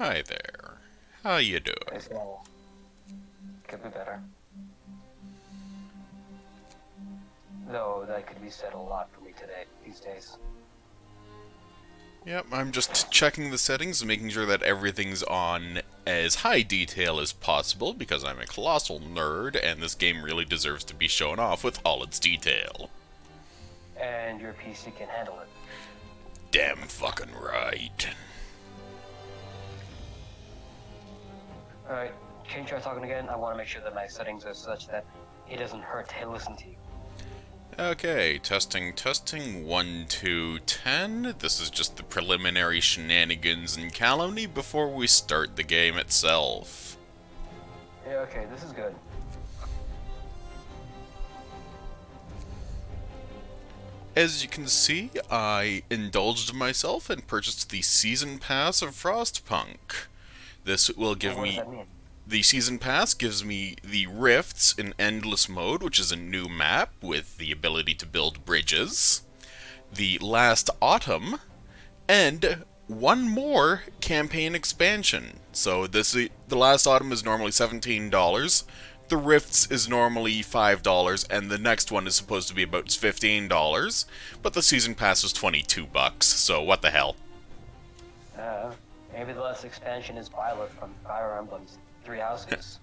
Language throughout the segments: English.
Hi there. How you doing? It's well, could be better. Though that could be said a lot for me today, these days. Yep, I'm just checking the settings and making sure that everything's on as high detail as possible because I'm a colossal nerd and this game really deserves to be shown off with all its detail. And your PC can handle it. Damn fucking right. Alright, can you try talking again? I want to make sure that my settings are such that it doesn't hurt to listen to you. Okay, testing, 1, 2, 10. This is just the preliminary shenanigans and calumny before we start the game itself. Yeah, okay, this is good. As you can see, I indulged myself and purchased the Season Pass of Frostpunk. This will give What does me... that mean? The Season Pass gives me the Rifts in Endless Mode, which is a new map with the ability to build bridges, the Last Autumn, and one more campaign expansion. So the Last Autumn is normally $17, the Rifts is normally $5, and the next one is supposed to be about $15, but the Season Pass is $22, so what the hell. Maybe the last expansion is Violet from Fire Emblem's Three Houses.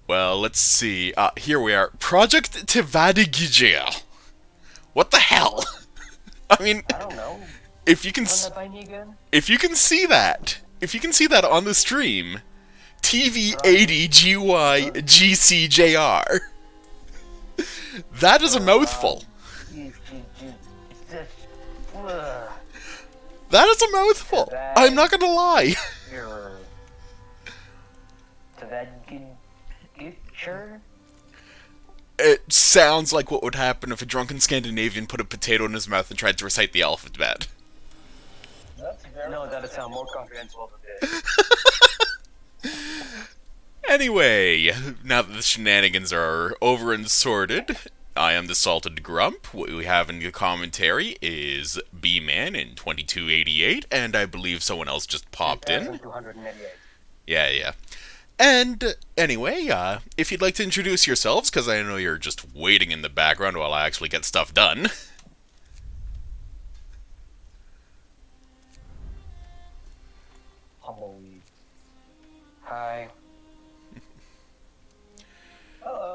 Well, let's see. Here we are. Project Tivadagijia. What the hell? I mean, I don't know. if you can Run that by me again? if you can see that on the stream, TV80GYGCJR. That is a mouthful. That is a mouthful. I'm not gonna lie. To that sure? It sounds like what would happen if a drunken Scandinavian put a potato in his mouth and tried to recite the alphabet. No, that'd sound more comprehensible than this. Anyway, now that the shenanigans are over and sorted, I am the Salted Grump. What we have in the commentary is B-Man in 2288, and I believe someone else just popped in. 288. Yeah. And anyway, if you'd like to introduce yourselves, because I know you're just waiting in the background while I actually get stuff done. Tumbleweed. Hi.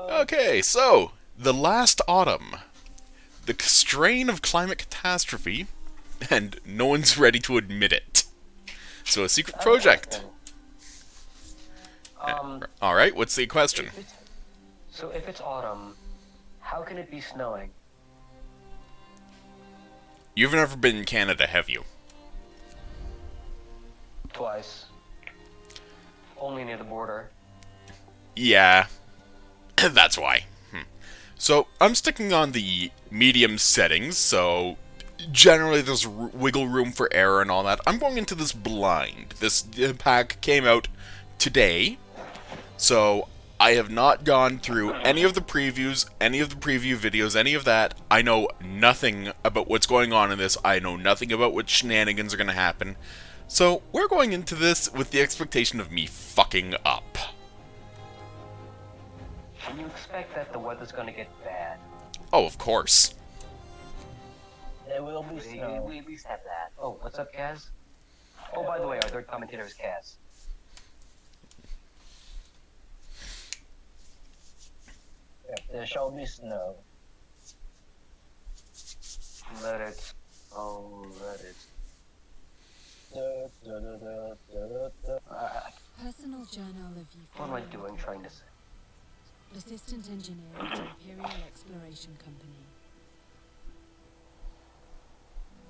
Okay, so, the last autumn. The strain of climate catastrophe, and no one's ready to admit it. So a secret project. Alright, what's the question? So if it's autumn, how can it be snowing? You've never been in Canada, have you? Twice. Only near the border. Yeah. That's why. So, I'm sticking on the medium settings, so generally there's wiggle room for error and all that. I'm going into this blind. This pack came out today, so I have not gone through any of the previews, any of the preview videos, any of that. I know nothing about what's going on in this. I know nothing about what shenanigans are going to happen. So, we're going into this with the expectation of me fucking up. Can you expect that the weather's gonna get bad? Oh, of course. There will be snow. We at least have that. Oh, what's up, Kaz? Oh, by the way, our third commentator is Kaz. There shall be snow. Let it. Oh, let it. Personal Journal of What am I Euphoria. doing trying to say? Assistant Engineer at Imperial Exploration Company.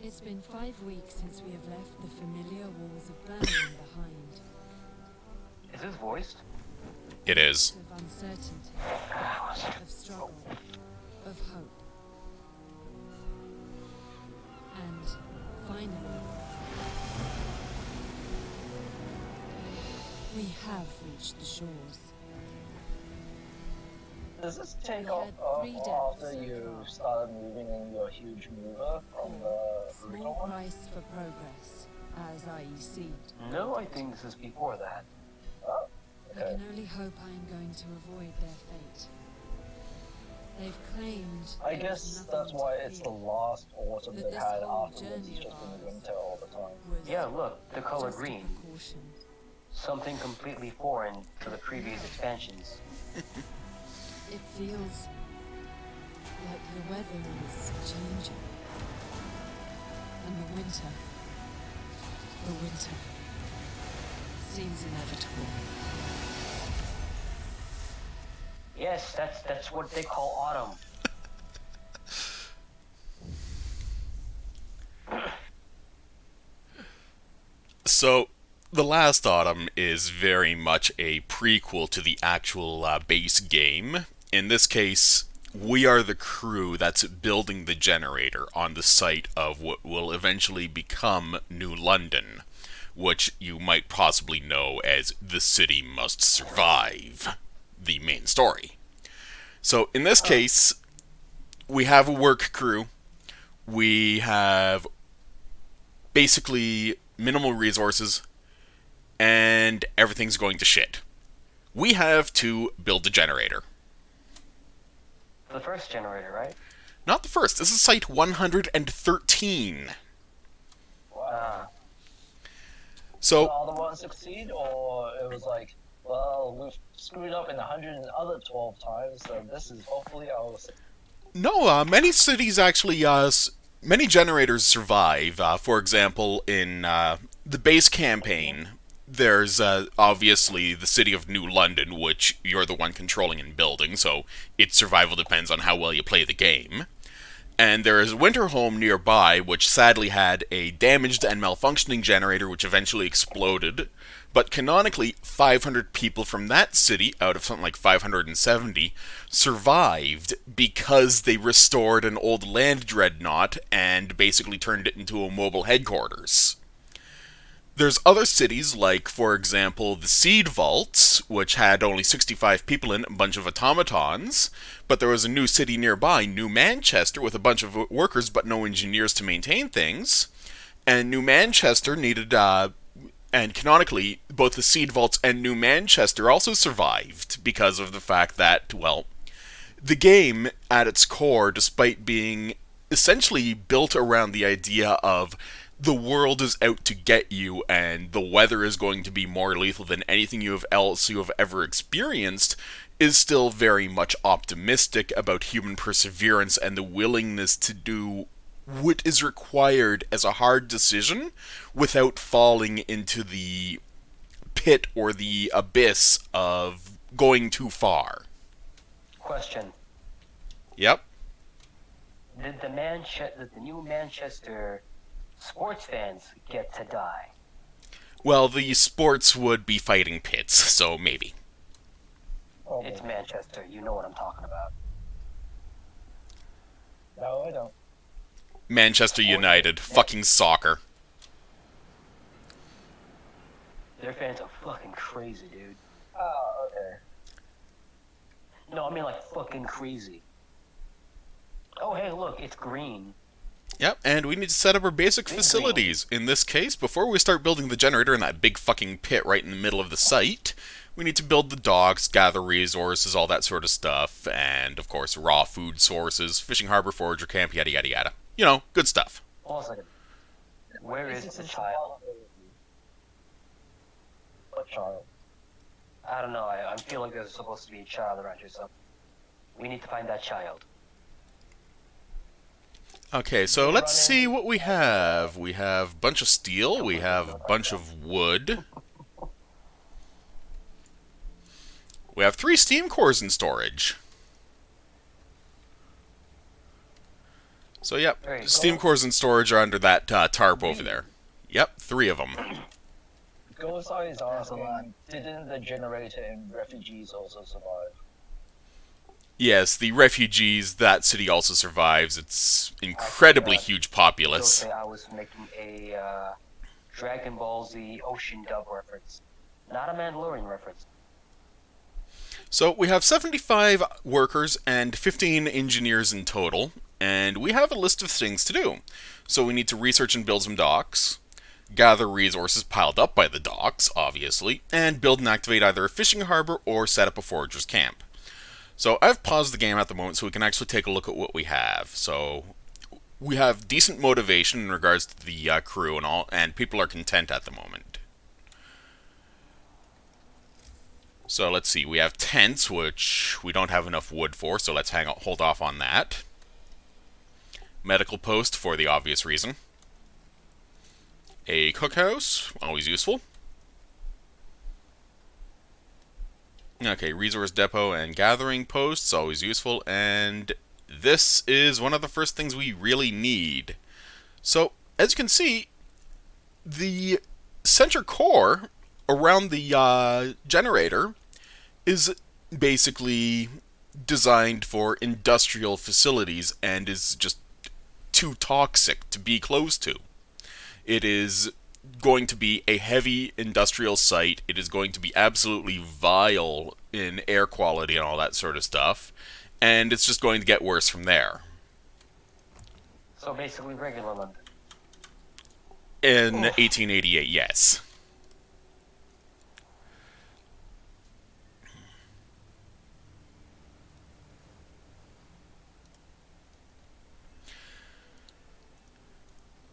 It's been 5 weeks since we have left the familiar walls of Birmingham behind. Is this voiced? It is. Of uncertainty, of struggle, of hope. And finally, we have reached the shores. Does this take We off had 3 after deaths so you far. started moving in your huge mover from the Small original one? price for progress. as IEC. No, I think this is before that. Oh, I okay. can only hope I am going to avoid their fate. They've claimed I there is guess nothing that's to why it's the fear, last autumn that they this had whole afterwards. It's journey just of been ours winter all the time. was Yeah, look, the color just a green. precaution. Something completely foreign to the previous expansions. It feels like the weather is changing. And the winter seems inevitable. Yes, that's what they call autumn. So, The Last Autumn is very much a prequel to the actual base game. In this case, we are the crew that's building the generator on the site of what will eventually become New London, which you might possibly know as The City Must Survive, the main story. So, in this case, we have a work crew. We have basically minimal resources, and everything's going to shit. We have to build a generator. The first generator, right? Not the first. This is Site 113. Wow. So, Did all the ones succeed, or it was like, well, we've screwed up in 100 and other 12 times, so this is hopefully our. no, many cities actually, many generators survive. For example, in the base campaign, there's obviously the city of New London, which you're the one controlling and building, so its survival depends on how well you play the game. And there is Winterholm nearby, which sadly had a damaged and malfunctioning generator which eventually exploded. But canonically, 500 people from that city, out of something like 570, survived because they restored an old land dreadnought and basically turned it into a mobile headquarters. There's other cities, like, for example, the Seed Vaults, which had only 65 people in it, a bunch of automatons, but there was a new city nearby, New Manchester, with a bunch of workers but no engineers to maintain things, and New Manchester needed, and canonically, both the Seed Vaults and New Manchester also survived because of the fact that, well, the game, at its core, despite being essentially built around the idea of the world is out to get you and the weather is going to be more lethal than anything you have ever experienced, is still very much optimistic about human perseverance and the willingness to do what is required as a hard decision without falling into the pit or the abyss of going too far. Question. Yep. Did the New Manchester sports fans get to die? Well, the sports would be fighting pits, so maybe. Oh, It's Manchester, you know what I'm talking about. no, I don't. Manchester United, fucking soccer. Their fans are fucking crazy, dude. Oh, okay. No, I mean like fucking crazy. Oh, hey, look, it's green. Yep, and we need to set up our basic facilities. In this case, before we start building the generator in that big fucking pit right in the middle of the site, we need to build the docks, gather resources, all that sort of stuff, and, of course, raw food sources, fishing harbor, forager camp, yada yada yada. You know, good stuff. Hold on a second. Where is the child? What child? I don't know, I feel like there's supposed to be a child around here, so we need to find that child. Okay, so let's see what we have. We have a bunch of steel, we have a bunch of wood. We have 3 steam cores in storage. So, yep, steam cores in storage are under that tarp over there. Yep, 3 of them. Gosai is asking, didn't the generator and refugees also survive? Yes, the refugees, that city also survives. It's incredibly huge populace. Okay, I was making a Dragon Ball Z Ocean Dub reference, not a Mandalorian reference. So we have 75 workers and 15 engineers in total, and we have a list of things to do. So we need to research and build some docks. gather resources piled up by the docks, obviously, and build and activate either a fishing harbor or set up a forager's camp. So I've paused the game at the moment so we can actually take a look at what we have. So we have decent motivation in regards to the crew and all, and people are content at the moment. So let's see, we have tents, which we don't have enough wood for, so let's hold off on that. Medical post, for the obvious reason. A cookhouse, always useful. Okay, resource depot and gathering posts, always useful. And this is one of the first things we really need. So, as you can see, the center core around the generator is basically designed for industrial facilities and is just too toxic to be close to. It is going to be a heavy industrial site. It is going to be absolutely vile in air quality and all that sort of stuff. And it's just going to get worse from there. So basically regular London. In 1888, yes.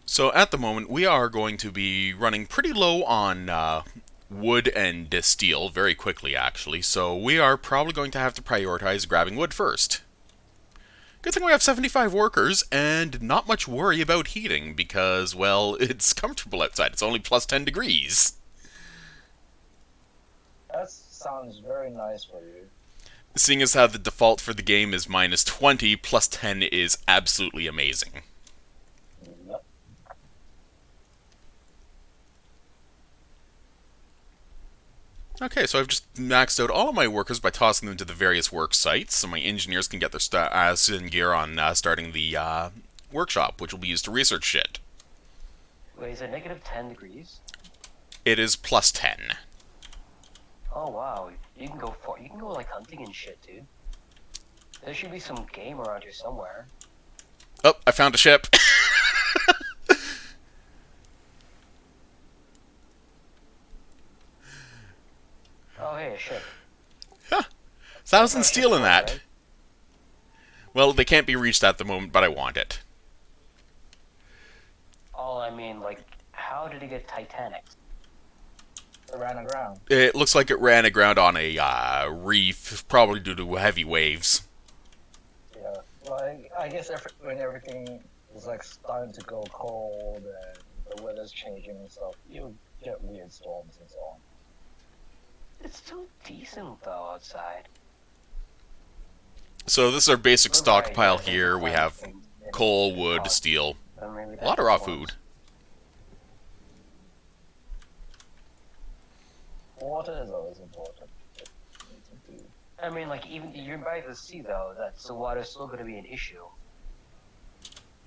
So at the moment, we are going to be running pretty low on wood and steel very quickly, actually. So we are probably going to have to prioritize grabbing wood first. Good thing we have 75 workers and not much worry about heating because, well, it's comfortable outside. It's only plus 10 degrees. That sounds very nice for you. Seeing as how the default for the game is minus 20, plus 10 is absolutely amazing. Yep. Okay, so I've just maxed out all of my workers by tossing them to the various work sites, so my engineers can get their ass in gear on starting the workshop, which will be used to research shit. Wait, is it negative 10 degrees? It is plus 10. Oh wow, you can go far. You can go like hunting and shit, dude. There should be some game around here somewhere. Oh, I found a ship. Oh hey, a ship. Huh. 1,000 Oh, steel in ship's that. right? Well, they can't be reached at the moment, but I want it. Oh, I mean, like, how did it get Titanic? It ran aground. It looks like it ran aground on a reef, probably due to heavy waves. Yeah. Well, I guess when everything is like starting to go cold and the weather's changing and stuff, you get weird storms and so on. It's still decent though outside. So this is our basic We're stockpile right, here. We have coal, wood, steel, a lot of raw food. Water is always important. I mean, like, even you're by the sea though, that's the water's still going to be an issue.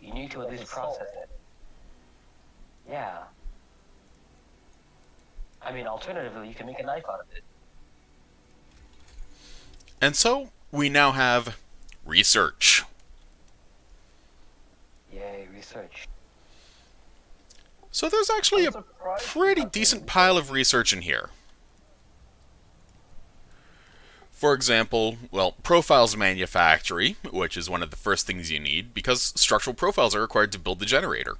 You need to at least process it. Yeah. I mean, alternatively, you can make a knife out of it. And so we now have research. Yay, research. So there's actually a pretty decent pile of research in here. For example, well, profiles manufactory, which is one of the first things you need, because structural profiles are required to build the generator.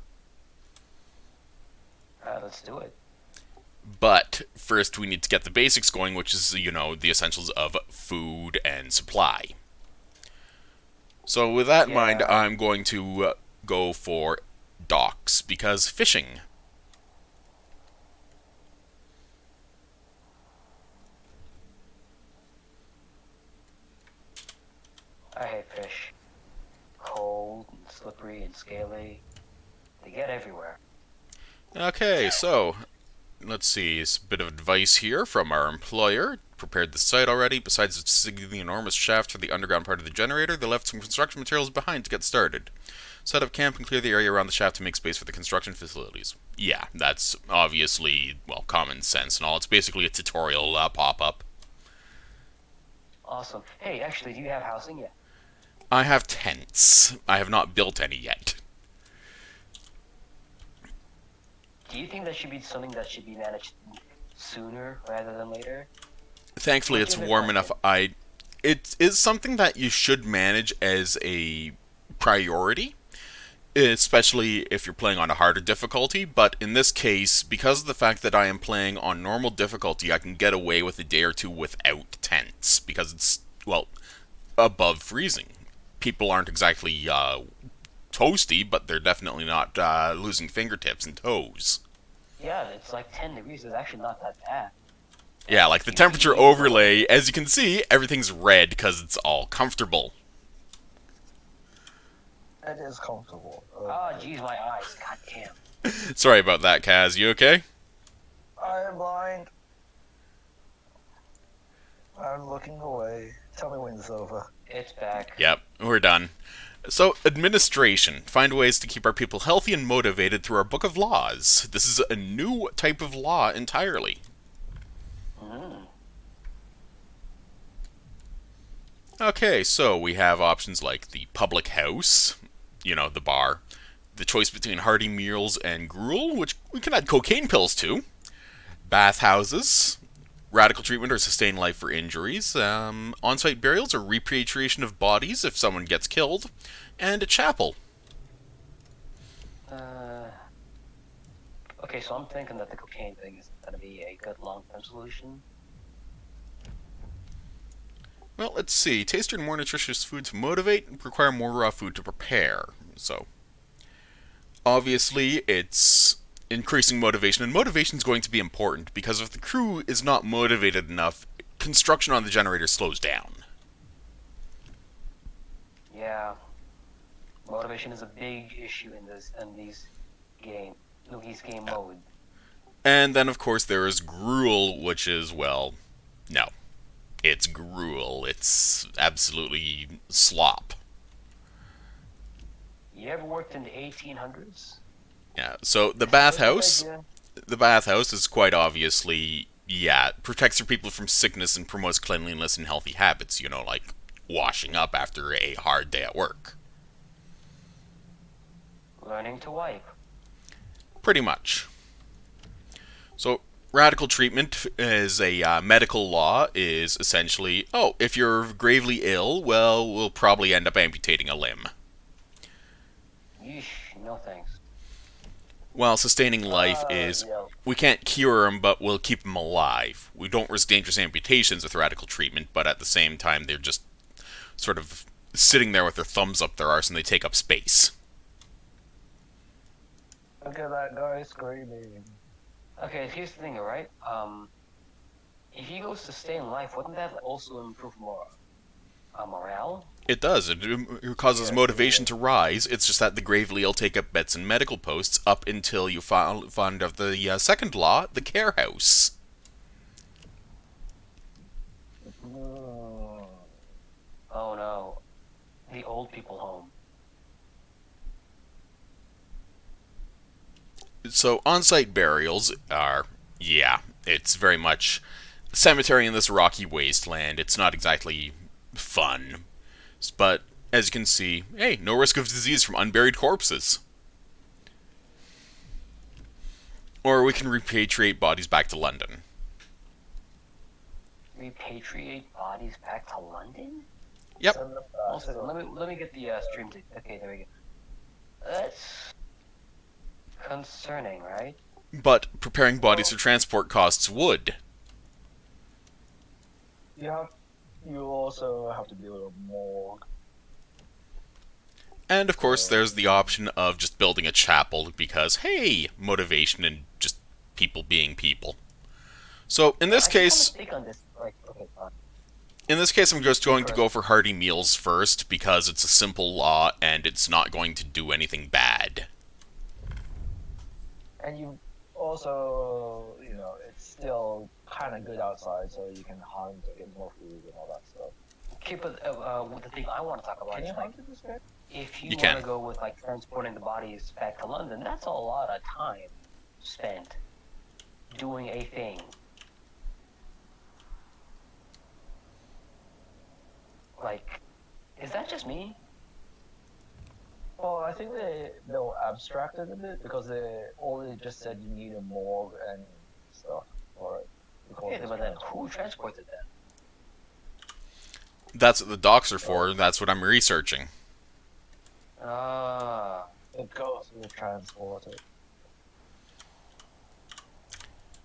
Let's do it. But first we need to get the basics going, which is, you know, the essentials of food and supply. So with that in mind, I'm going to go for docks, because fishing. I hate fish. Cold and slippery and scaly. They get everywhere. Okay, so let's see, it's a bit of advice here from our employer. Prepared the site already. Besides digging the enormous shaft for the underground part of the generator, they left some construction materials behind to get started. Set up camp and clear the area around the shaft to make space for the construction facilities. Yeah, that's obviously, well, common sense and all. It's basically a tutorial pop-up. Awesome. Hey, actually, do you have housing yet? I have tents. I have not built any yet. Do you think that should be something that should be managed sooner rather than later? Thankfully, it's Legitimate warm enough. question. It is something that you should manage as a priority, especially if you're playing on a harder difficulty. But in this case, because of the fact that I am playing on normal difficulty, I can get away with a day or two without tents because it's, well, above freezing. People aren't exactly toasty, but they're definitely not losing fingertips and toes. Yeah, it's like 10 degrees. It's actually not that bad. Yeah, like the You temperature see- overlay, as you can see, everything's red because it's all comfortable. It is comfortable. Oh, jeez, my eyes. God damn. Sorry about that, Kaz. You okay? I am blind. I'm looking away. Tell me when it's over. It's back. Yep, we're done. So, administration. Find ways to keep our people healthy and motivated through our book of laws. This is a new type of law entirely. Mm. Okay, so we have options like the public house, the bar, the choice between hearty meals and gruel, which we can add cocaine pills to, bathhouses, radical treatment or sustain life for injuries, on-site burials or repatriation of bodies if someone gets killed, and a chapel. Okay, so I'm thinking that the cocaine thing is going to be a good long-term solution. Well, let's see. Tastier and more nutritious food to motivate and require more raw food to prepare. So, obviously, it's increasing motivation, and motivation is going to be important because if the crew is not motivated enough, construction on the generator slows down. Yeah. Motivation is a big issue in these game mode. And then, of course, there is gruel, which is, well, no. It's gruel. It's absolutely slop. You ever worked in the 1800s? Yeah, so the That's a good bathhouse, idea. the bathhouse is quite obviously, protects your people from sickness and promotes cleanliness and healthy habits, like washing up after a hard day at work. Learning to wipe. Pretty much. So, radical treatment as a medical law is essentially, if you're gravely ill, well, we'll probably end up amputating a limb. Yeesh, no thanks. While sustaining life is, Yeah. we can't cure them, but we'll keep them alive. We don't risk dangerous amputations with radical treatment, but at the same time, they're just sort of sitting there with their thumbs up their arse and they take up space. Look at that guy screaming. Okay, here's the thing, alright? If you go sustain life, wouldn't that also improve more morale? It does. It causes motivation to rise. It's just that the gravely ill take up beds in medical posts up until you find of the second law, the care house. Mm. Oh no. The old people home. So on-site burials are, it's very much cemetery in this rocky wasteland. It's not exactly fun. But, as you can see, hey, no risk of disease from unburied corpses. Or we can repatriate bodies back to London. Repatriate bodies back to London? Yep. Send them One back. second, let me get the stream tape. Okay, there we go. That's concerning, right? But preparing bodies for transport costs wood. You also have to build a morgue. And of course, there's the option of just building a chapel because, hey, motivation and just people being people. So in this I just wanna case, speak on this. Like, okay, fine. I'm just going to go for hearty meals first because it's a simple law and it's not going to do anything bad. And you also, it's still kind of good outside, so you can hunt to get more food and all that stuff. Okay, but the thing I want to talk about Can is you like, hunt in this game? if you You want can. to go with like transporting the bodies back to London, that's a lot of time spent doing a thing. Like, is that just me? Well, I think think they were abstracted a bit because they only just said you need a morgue and stuff for it. Okay, but then who transported that? That's what the docks are for, and that's what I'm researching. Ah. The ghost will transport it.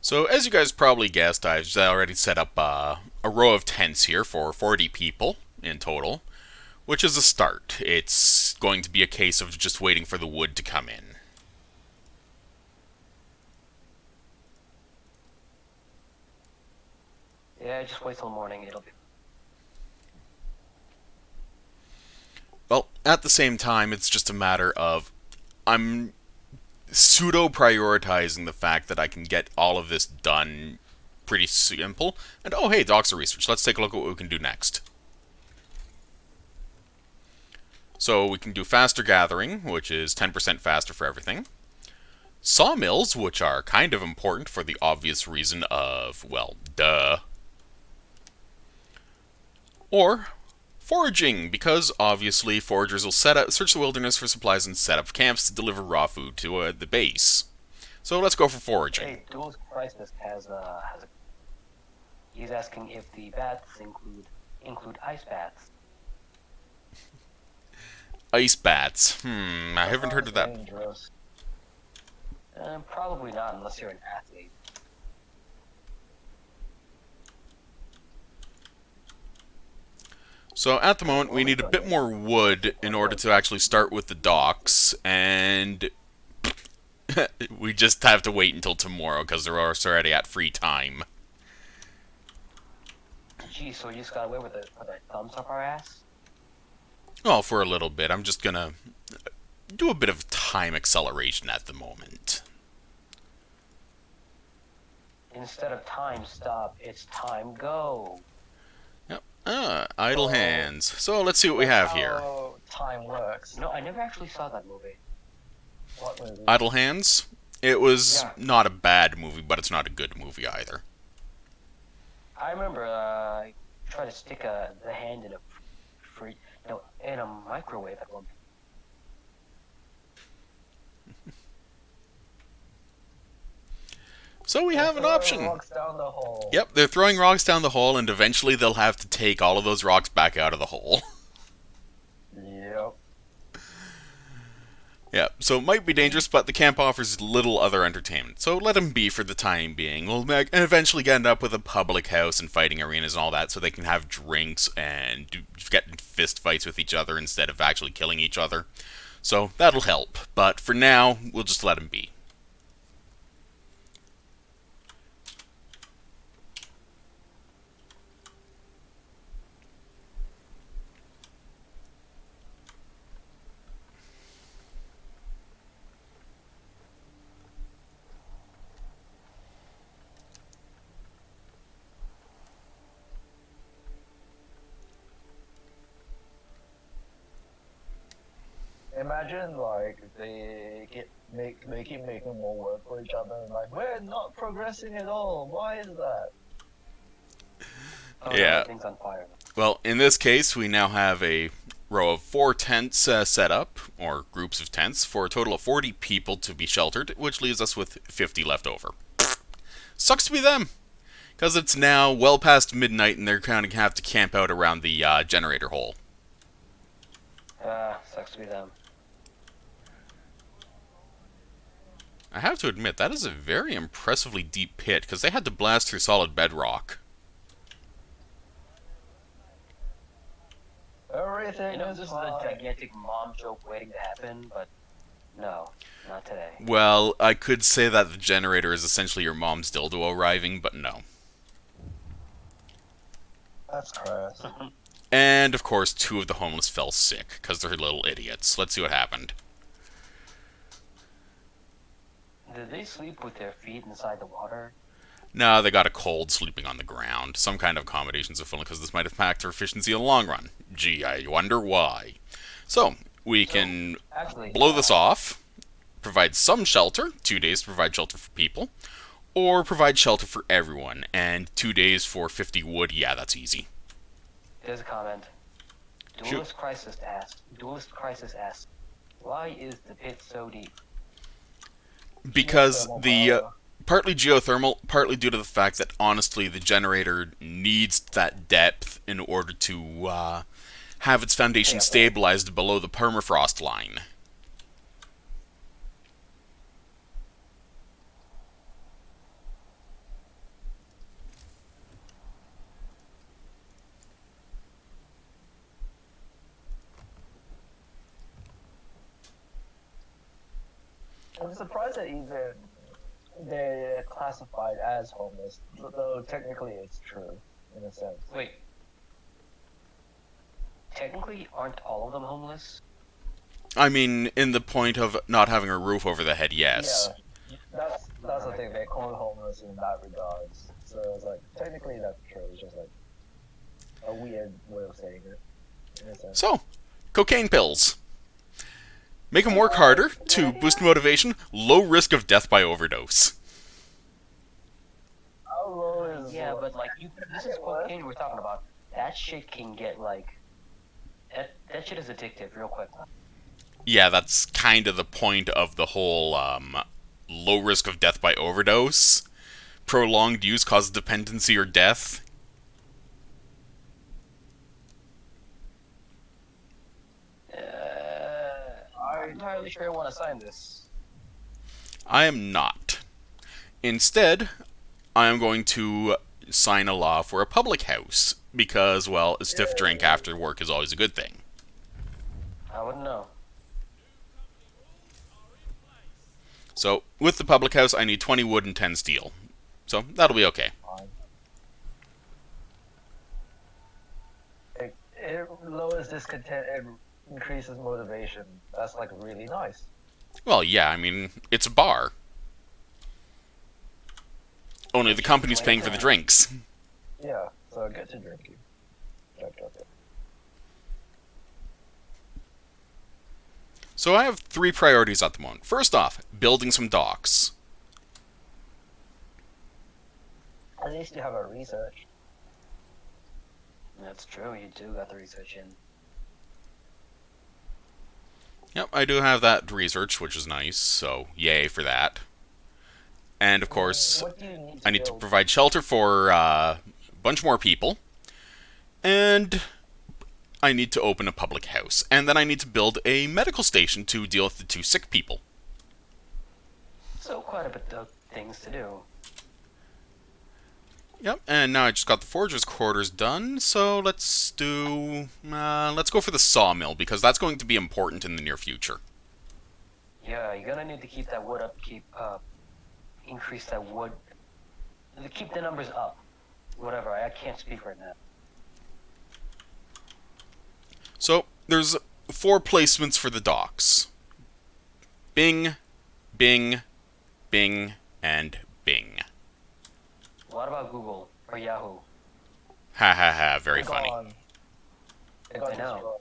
So, as you guys probably guessed, I've already set up a row of tents here for 40 people in total, which is a start. It's going to be a case of just waiting for the wood to come in. Yeah, just wait till morning. It'll be. Well, at the same time, it's just a matter of I'm pseudo-prioritizing the fact that I can get all of this done pretty simple. And oh hey, docs are research. Let's take a look at what we can do next. So we can do faster gathering, which is 10% faster for everything. Sawmills, which are kind of important for the obvious reason of, well, duh. Or foraging, because obviously foragers will search the wilderness for supplies and set up camps to deliver raw food to the base. So let's go for foraging. Hey, Duel's Crisis has a. He's asking if the bats include ice bats. Ice bats. I haven't heard of that. Dangerous. Probably not unless you're an athlete. So at the moment, we need a bit more wood in order to actually start with the docks, and we just have to wait until tomorrow because they're already at free time. Gee, so we just got away with our thumbs up our ass? Well, for a little bit. I'm just gonna do a bit of time acceleration at the moment. Instead of time stop, it's time go. Yep. Idle hands. So let's see what we have here. How time works. No, I never actually saw that movie. What movie? Idle hands. It was Yeah. not a bad movie, but it's not a good movie either. I remember I tried to stick the hand in in a microwave at one point. So we have an option. Rocks down the hole. Yep, they're throwing rocks down the hole, and eventually they'll have to take all of those rocks back out of the hole. Yep. Yeah, so it might be dangerous, but the camp offers little other entertainment. So let them be for the time being. We'll eventually end up with a public house and fighting arenas and all that, so they can have drinks and get in fist fights with each other instead of actually killing each other. So that'll help, but for now, we'll just let them be. Imagine like they keep making more work for each other and like we're not progressing at all. Why is that? Oh, Yeah. no, thing's on fire. Well, in this case, we now have a row of 4 tents set up, or groups of tents, for a total of 40 people to be sheltered, which leaves us with 50 left over. Sucks to be them, because it's now well past midnight and they're kind of have to camp out around the generator hole. Sucks to be them. I have to admit, that is a very impressively deep pit, because they had to blast through solid bedrock. Everything You know, is this is a gigantic mom joke waiting to happen, but no, not today. Well, I could say that the generator is essentially your mom's dildo arriving, but no. That's crass. And, of course, 2 of the homeless fell sick, because they're little idiots. Let's see what happened. Did they sleep with their feet inside the water? No, they got a cold sleeping on the ground. Some kind of accommodations are filling because this might impact their efficiency in the long run. Gee, I wonder why. So, we can Actually, blow this off, provide some shelter, 2 days to provide shelter for people, or provide shelter for everyone, and 2 days for 50 wood. Yeah, that's easy. There's a comment. Shoot. Duelist Crisis asks, Why is the pit so deep? Because Geothermal the power. partly geothermal, partly due to the fact that honestly the generator needs that depth in order to have its foundation Yeah, but- stabilized below the permafrost line. I'm surprised that even they're classified as homeless, though technically it's true in a sense. Wait. Technically, aren't all of them homeless? I mean, in the point of not having a roof over the head, yes. Yeah, that's the thing. They call it homeless in that regards. So it's like technically that's true. It's just like a weird way of saying it in a sense. So, cocaine pills. Make them work harder to boost motivation, low risk of death by overdose. How low is Yeah, but like, this is cocaine we're talking about. That shit can get like, that shit is addictive real quick. Yeah, that's kind of the point of the whole low risk of death by overdose. Prolonged use causes dependency or death. I'm entirely sure I want to sign this. I am not. Instead, I am going to sign a law for a public house because, well, a stiff drink after work is always a good thing. I wouldn't know. So, with the public house, I need 20 wood and 10 steel. So, that'll be okay. fine. It lowers discontent and increases motivation. That's like really nice. Well, yeah, I mean, it's a bar. Only the company's paying for the drinks. Yeah, so get to drinking. Okay. So I have 3 priorities at the moment. First off, building some docks. At least you have a research. That's true, you do got the research in. Yep, I do have that research, which is nice, so yay for that. And of course, What do you need I need to build? provide shelter for a bunch more people. And I need to open a public house. And then I need to build a medical station to deal with the 2 sick people. So quite a bit of things to do. Yep, and now I just got the forger's quarters done, so let's go for the sawmill, because that's going to be important in the near future. Yeah, you're gonna need to keep that wood up, increase that wood, keep the numbers up. Whatever, I can't speak right now. So, there's 4 placements for the docks. Bing, Bing, Bing, and Bing. What about Google or Yahoo? Ha ha ha, very They're funny. gone. They got I know. destroyed.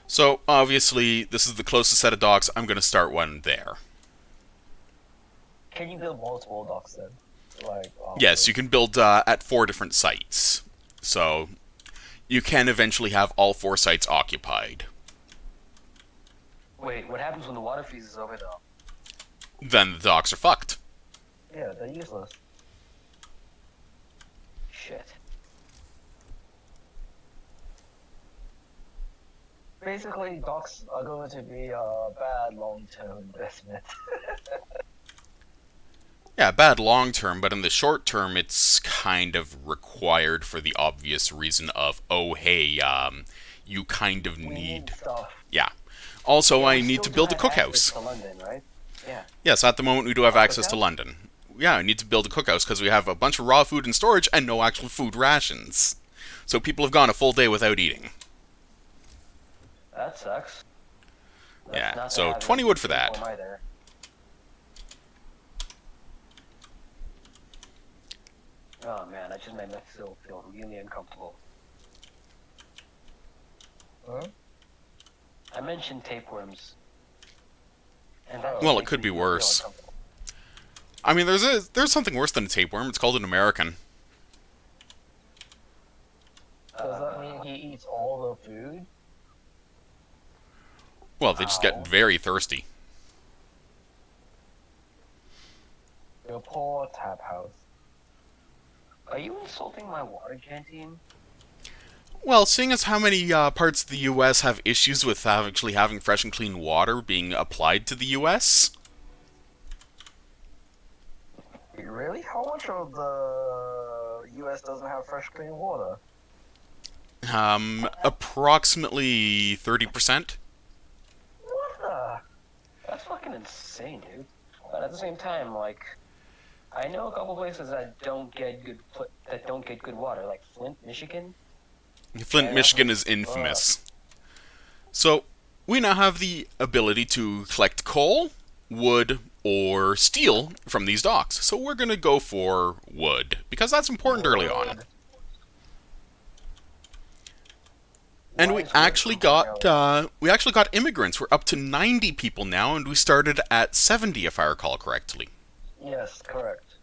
So, obviously, this is the closest set of docks. I'm going to start one there. Can you build multiple docks then? Like Yes, you can build at 4 different sites. So, you can eventually have all 4 sites occupied. Wait, what happens when the water freezes over though? Then the docks are fucked. Yeah, they're useless. Shit. Basically, docks are going to be a bad long-term investment. Yeah, bad long term, but in the short term, it's kind of required for the obvious reason of, oh, hey, you kind of We need. stuff. Yeah. Also, Yeah, I we need still to do build a have access cookhouse. to London, right? Yeah. Yes, at the moment, we do have A access to cookhouse? London. Yeah, I need to build a cookhouse because we have a bunch of raw food in storage and no actual food rations. So people have gone a full day without eating. That sucks. That's Yeah, not to so have 20 in wood for that. form either. Oh man, that just made me feel really uncomfortable. Huh? I mentioned tapeworms. And Oh. Well, it makes could me be feel worse. uncomfortable. I mean, there's something worse than a tapeworm. It's called an American. Does that mean he eats all the food? Well, they just get Ow. very thirsty. Your poor tap house. Are you insulting my water canteen? Well, seeing as how many parts of the U.S. have issues with actually having fresh and clean water being applied to the U.S., Really? How much of the U.S. doesn't have fresh, clean water? approximately 30%. What the? That's fucking insane, dude. But at the same time, like, I know a couple places that don't get good water, like Flint, Michigan. Flint, Yeah, Michigan is fuck. infamous. So, we now have the ability to collect coal, wood, or steel from these docks. So we're going to go for wood, because that's important early on. Wood. And Why we is wood actually so got immigrants. We're up to 90 people now, and we started at 70, if I recall correctly. Yes, correct.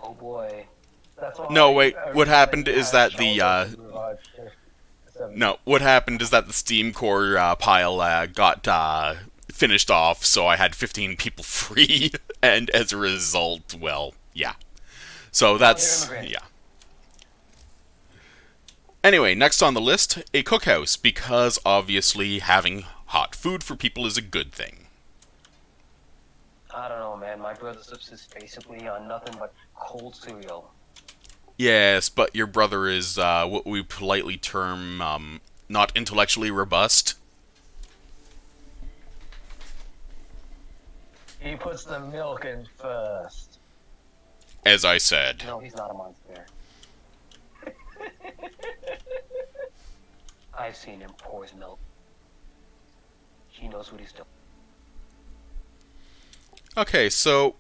Oh boy. That's why No, wait, what everything happened is has that the, shelter to revive shift 7. No, what happened is that the steam core pile got finished off, so I had 15 people free, and as a result, well, yeah. So that's, You're immigrant. yeah. Anyway, next on the list, a cookhouse, because obviously having hot food for people is a good thing. I don't know, man. My brother subsists basically on nothing but cold cereal. Yes, but your brother is what we politely term not intellectually robust. He puts the milk in first. As I said. No, he's not a monster. I've seen him pour his milk. He knows what he's doing. Okay, so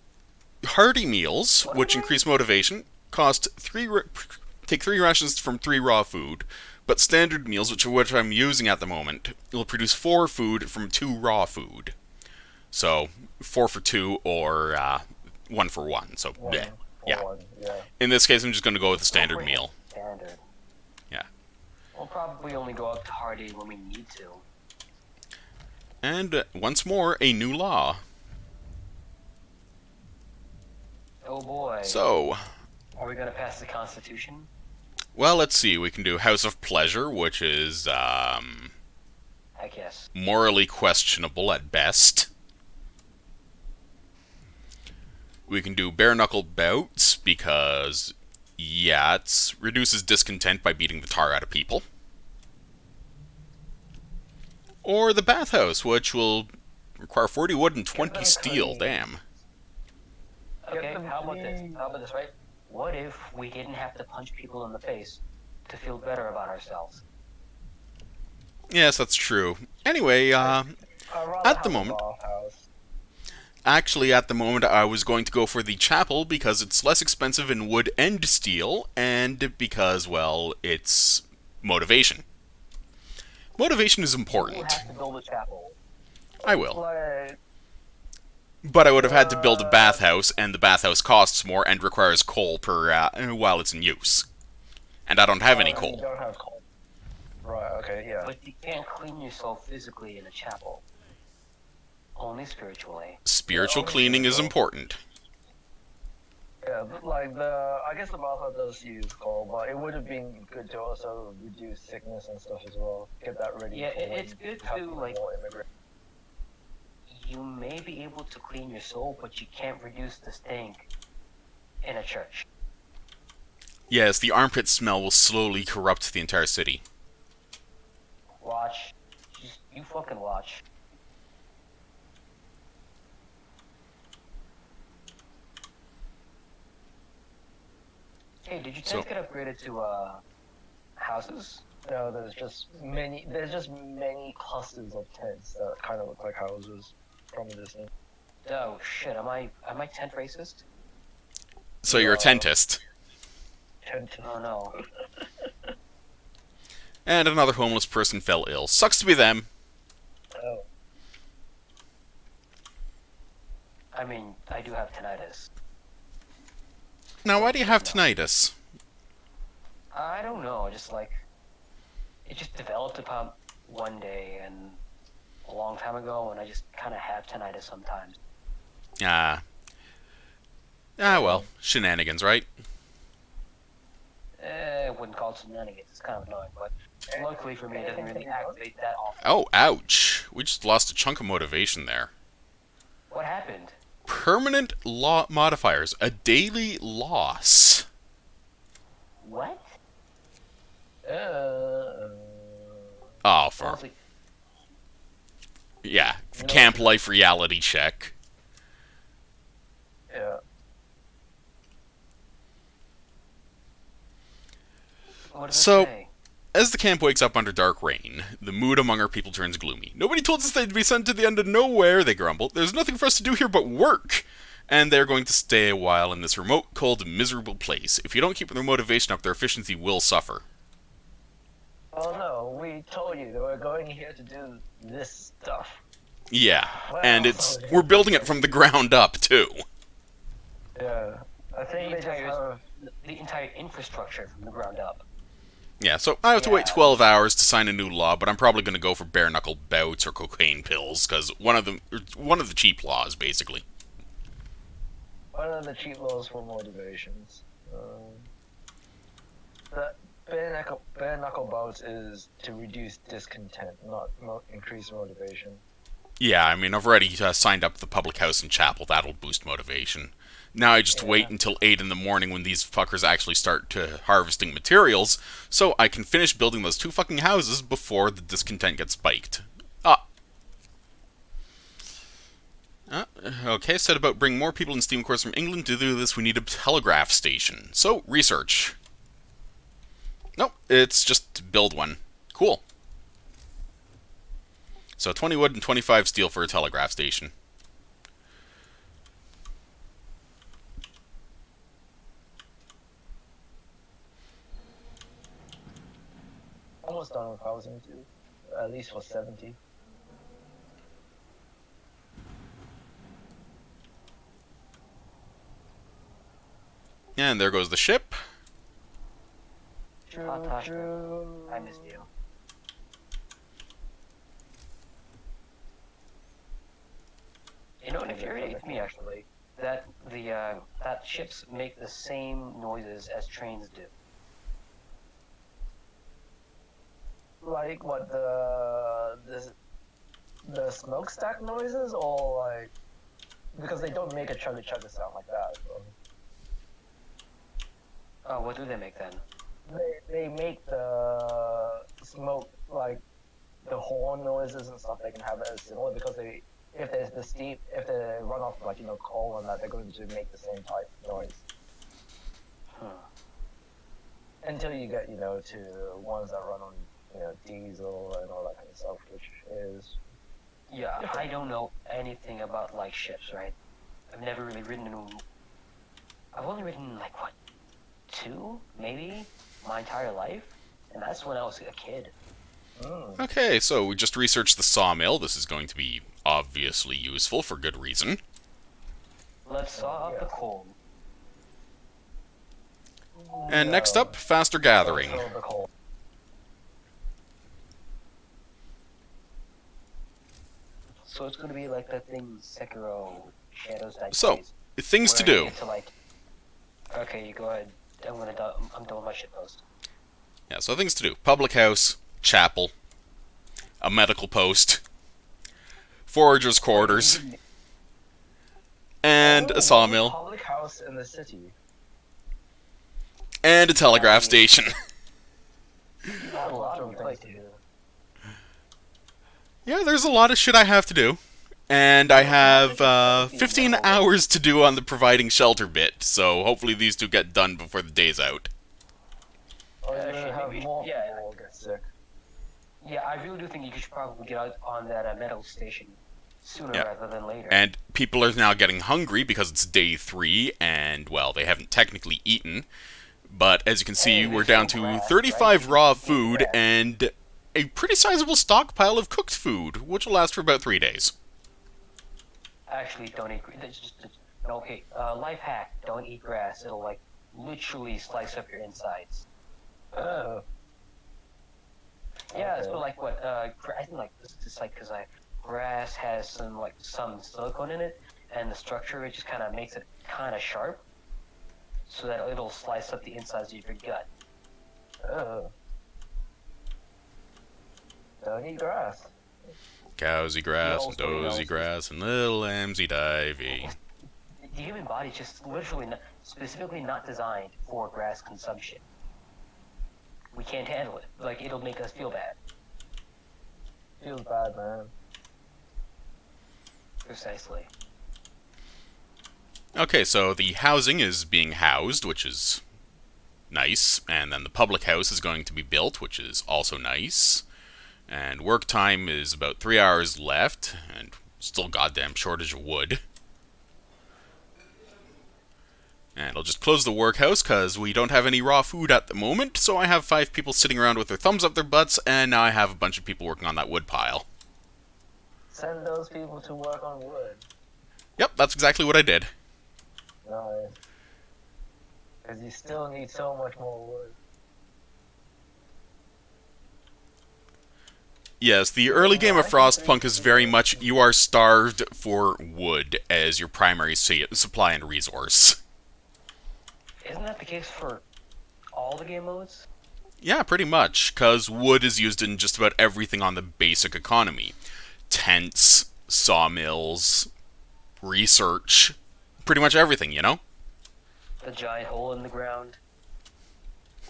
hearty meals, which increase motivation, cost take 3 rations from 3 raw food, but standard meals, which I'm using at the moment, will produce 4 food from 2 raw food. So 4 for 2 or 1 for 1. So One, bleh. Yeah. one, yeah. In this case, I'm just going to go with the standard Wait, meal. Standard. Yeah. We'll probably only go up to Hardy when we need to. And once more, a new law. Oh boy. So, Are we gonna pass the Constitution? well, let's see. We can do House of Pleasure, which is Heck yes. morally questionable at best. We can do bare knuckle bouts because, yeah, it reduces discontent by beating the tar out of people. Or the bathhouse, which will require 40 wood and 20 steel. Damn. Okay, how about this? How about this, right? What if we didn't have to punch people in the face to feel better about ourselves? Yes, that's true. Anyway, I'd rather at the have a moment, bathhouse. actually, at the moment, I was going to go for the chapel because it's less expensive in wood and steel, and because, well, it's motivation. Motivation is You important. have to build a chapel. I will. Like, But I would have had to build a bathhouse, and the bathhouse costs more and requires coal per while it's in use. And I don't have any you coal. don't have coal. Right, okay, yeah. But you can't clean yourself physically in a chapel. Only spiritually. Spiritual cleaning is important. Yeah, but like I guess the bathhouse does use coal, but it would have been good to also reduce sickness and stuff as well. Get that ready. Yeah, for when it's you good have to, more like- immigrants. You may be able to clean your soul, but you can't reduce the stink in a church. Yes, the armpit smell will slowly corrupt the entire city. Watch. Just, you fucking watch. Hey, did your So- tents get upgraded to, houses? No, there's just many clusters of tents that kind of look like houses from a distance. Oh shit, am I tent racist? So you're a tentist. Tent. Oh no. And another homeless person fell ill. Sucks to be them. Oh. I mean, I do have tinnitus. Now, why do you have tinnitus? I don't know, just like, it just developed upon one day, and a long time ago, and I just kind of have tinnitus sometimes. Well, shenanigans, right? I wouldn't call it shenanigans. It's kind of annoying, but luckily for me, it doesn't really activate that often. Oh, ouch. We just lost a chunk of motivation there. What happened? Permanent modifiers. A daily loss. What? Oh, for... Honestly, Yeah, camp life reality check. Yeah. what does So- it say? As the camp wakes up under dark rain, the mood among our people turns gloomy. Nobody told us they'd be sent to the end of nowhere, they grumble. There's nothing for us to do here but work. And they're going to stay a while in this remote, cold, miserable place. If you don't keep their motivation up, their efficiency will suffer. Oh no, we told you that we're going here to do this stuff. Yeah, Well, and we're building it from the ground up, too. Yeah. I think The they just entire- have... The entire infrastructure from the ground up. Yeah, so I have to wait Yeah. 12 hours to sign a new law, but I'm probably going to go for bare-knuckle bouts or cocaine pills, because one of the cheap laws, basically. One of the cheat laws for motivations. The bare knuckle bouts is to reduce discontent, not increase motivation. Yeah, I mean, I've already signed up the public house and chapel. That'll boost motivation. Now I just wait until 8 in the morning when these fuckers actually start harvesting materials, so I can finish building those 2 fucking houses before the discontent gets spiked. Okay, said about bring more people in Steam Course from England. To do this, we need a telegraph station. So, research. Nope, it's just to build one. Cool. So 20 wood and 25 steel for a telegraph station. Almost done with housing too. At least for 70. And there goes the ship. Fantastic. I missed you. You know, it infuriates me actually that that ships make the same noises as trains do. Like what the smokestack noises, or like because they don't make a chugga chugga sound like that. So. Oh, what do they make then? They make the smoke like the horn noises and stuff. They can have it as similar because if there's the steam, if they run off like coal and that, they're going to make the same type noise. Huh. Until you get to ones that run on diesel and all that kind of stuff, which is Yeah, I don't know anything about like ships, right? I've never really ridden in. I've only ridden like what, 2 maybe my entire life, and that's when I was a kid. Okay, so we just researched the sawmill. This is going to be obviously useful for good reason. Let's saw up the coal. And next up, faster gathering. also the coal. So it's gonna be like that thing Sekiro Shadows Die So, Twice, things to where you do. get to, like, okay, you go ahead. I'm done with my shit post. Yeah, so things to do. Public house, chapel, a medical post, forager's quarters, and a sawmill, Public house in the city. and a telegraph station. A lot of things to do. Yeah, there's a lot of shit I have to do. And I have 15 hours to do on the providing shelter bit, so hopefully these 2 get done before the day's out. Or you're Actually, gonna have maybe- more yeah. people get sick. Yeah, I really do think you should probably get out on that metal station sooner Yeah. rather than later. And people are now getting hungry because it's day 3, and, well, they haven't technically eaten. But as you can see, Hey, we're there's down no to grass, 35 right? raw You can eat food grass. and a pretty sizable stockpile of cooked food, which will last for about 3 days. Actually, don't eat. Okay. Life hack: don't eat grass. It'll like literally slice up your insides. Oh. Yeah, Okay. so like what? I think like this is like because grass has some silicone in it, and the structure it just kind of makes it kind of sharp, so that it'll slice up the insides of your gut. Oh. Don't eat grass. Cowsy grass and Nobody knows dozy this. grass and little lambsy divey. The human body is just literally specifically not designed for grass consumption. We can't handle it. Like, it'll make us feel bad. Feels bad, man. Precisely. Okay, so the housing is being housed, which is nice, and then the public house is going to be built, which is also nice. And work time is about 3 hours left, and still goddamn shortage of wood. And I'll just close the workhouse, because we don't have any raw food at the moment, so I have 5 people sitting around with their thumbs up their butts, and now I have a bunch of people working on that wood pile. Send those people to work on wood. Yep, that's exactly what I did. Nice. Because you still need so much more wood. Yes, the early game of Frostpunk is very much you are starved for wood as your primary supply and resource. Isn't that the case for all the game modes? Yeah, pretty much, because wood is used in just about everything on the basic economy. Tents, sawmills, research, pretty much everything, you know? The giant hole in the ground.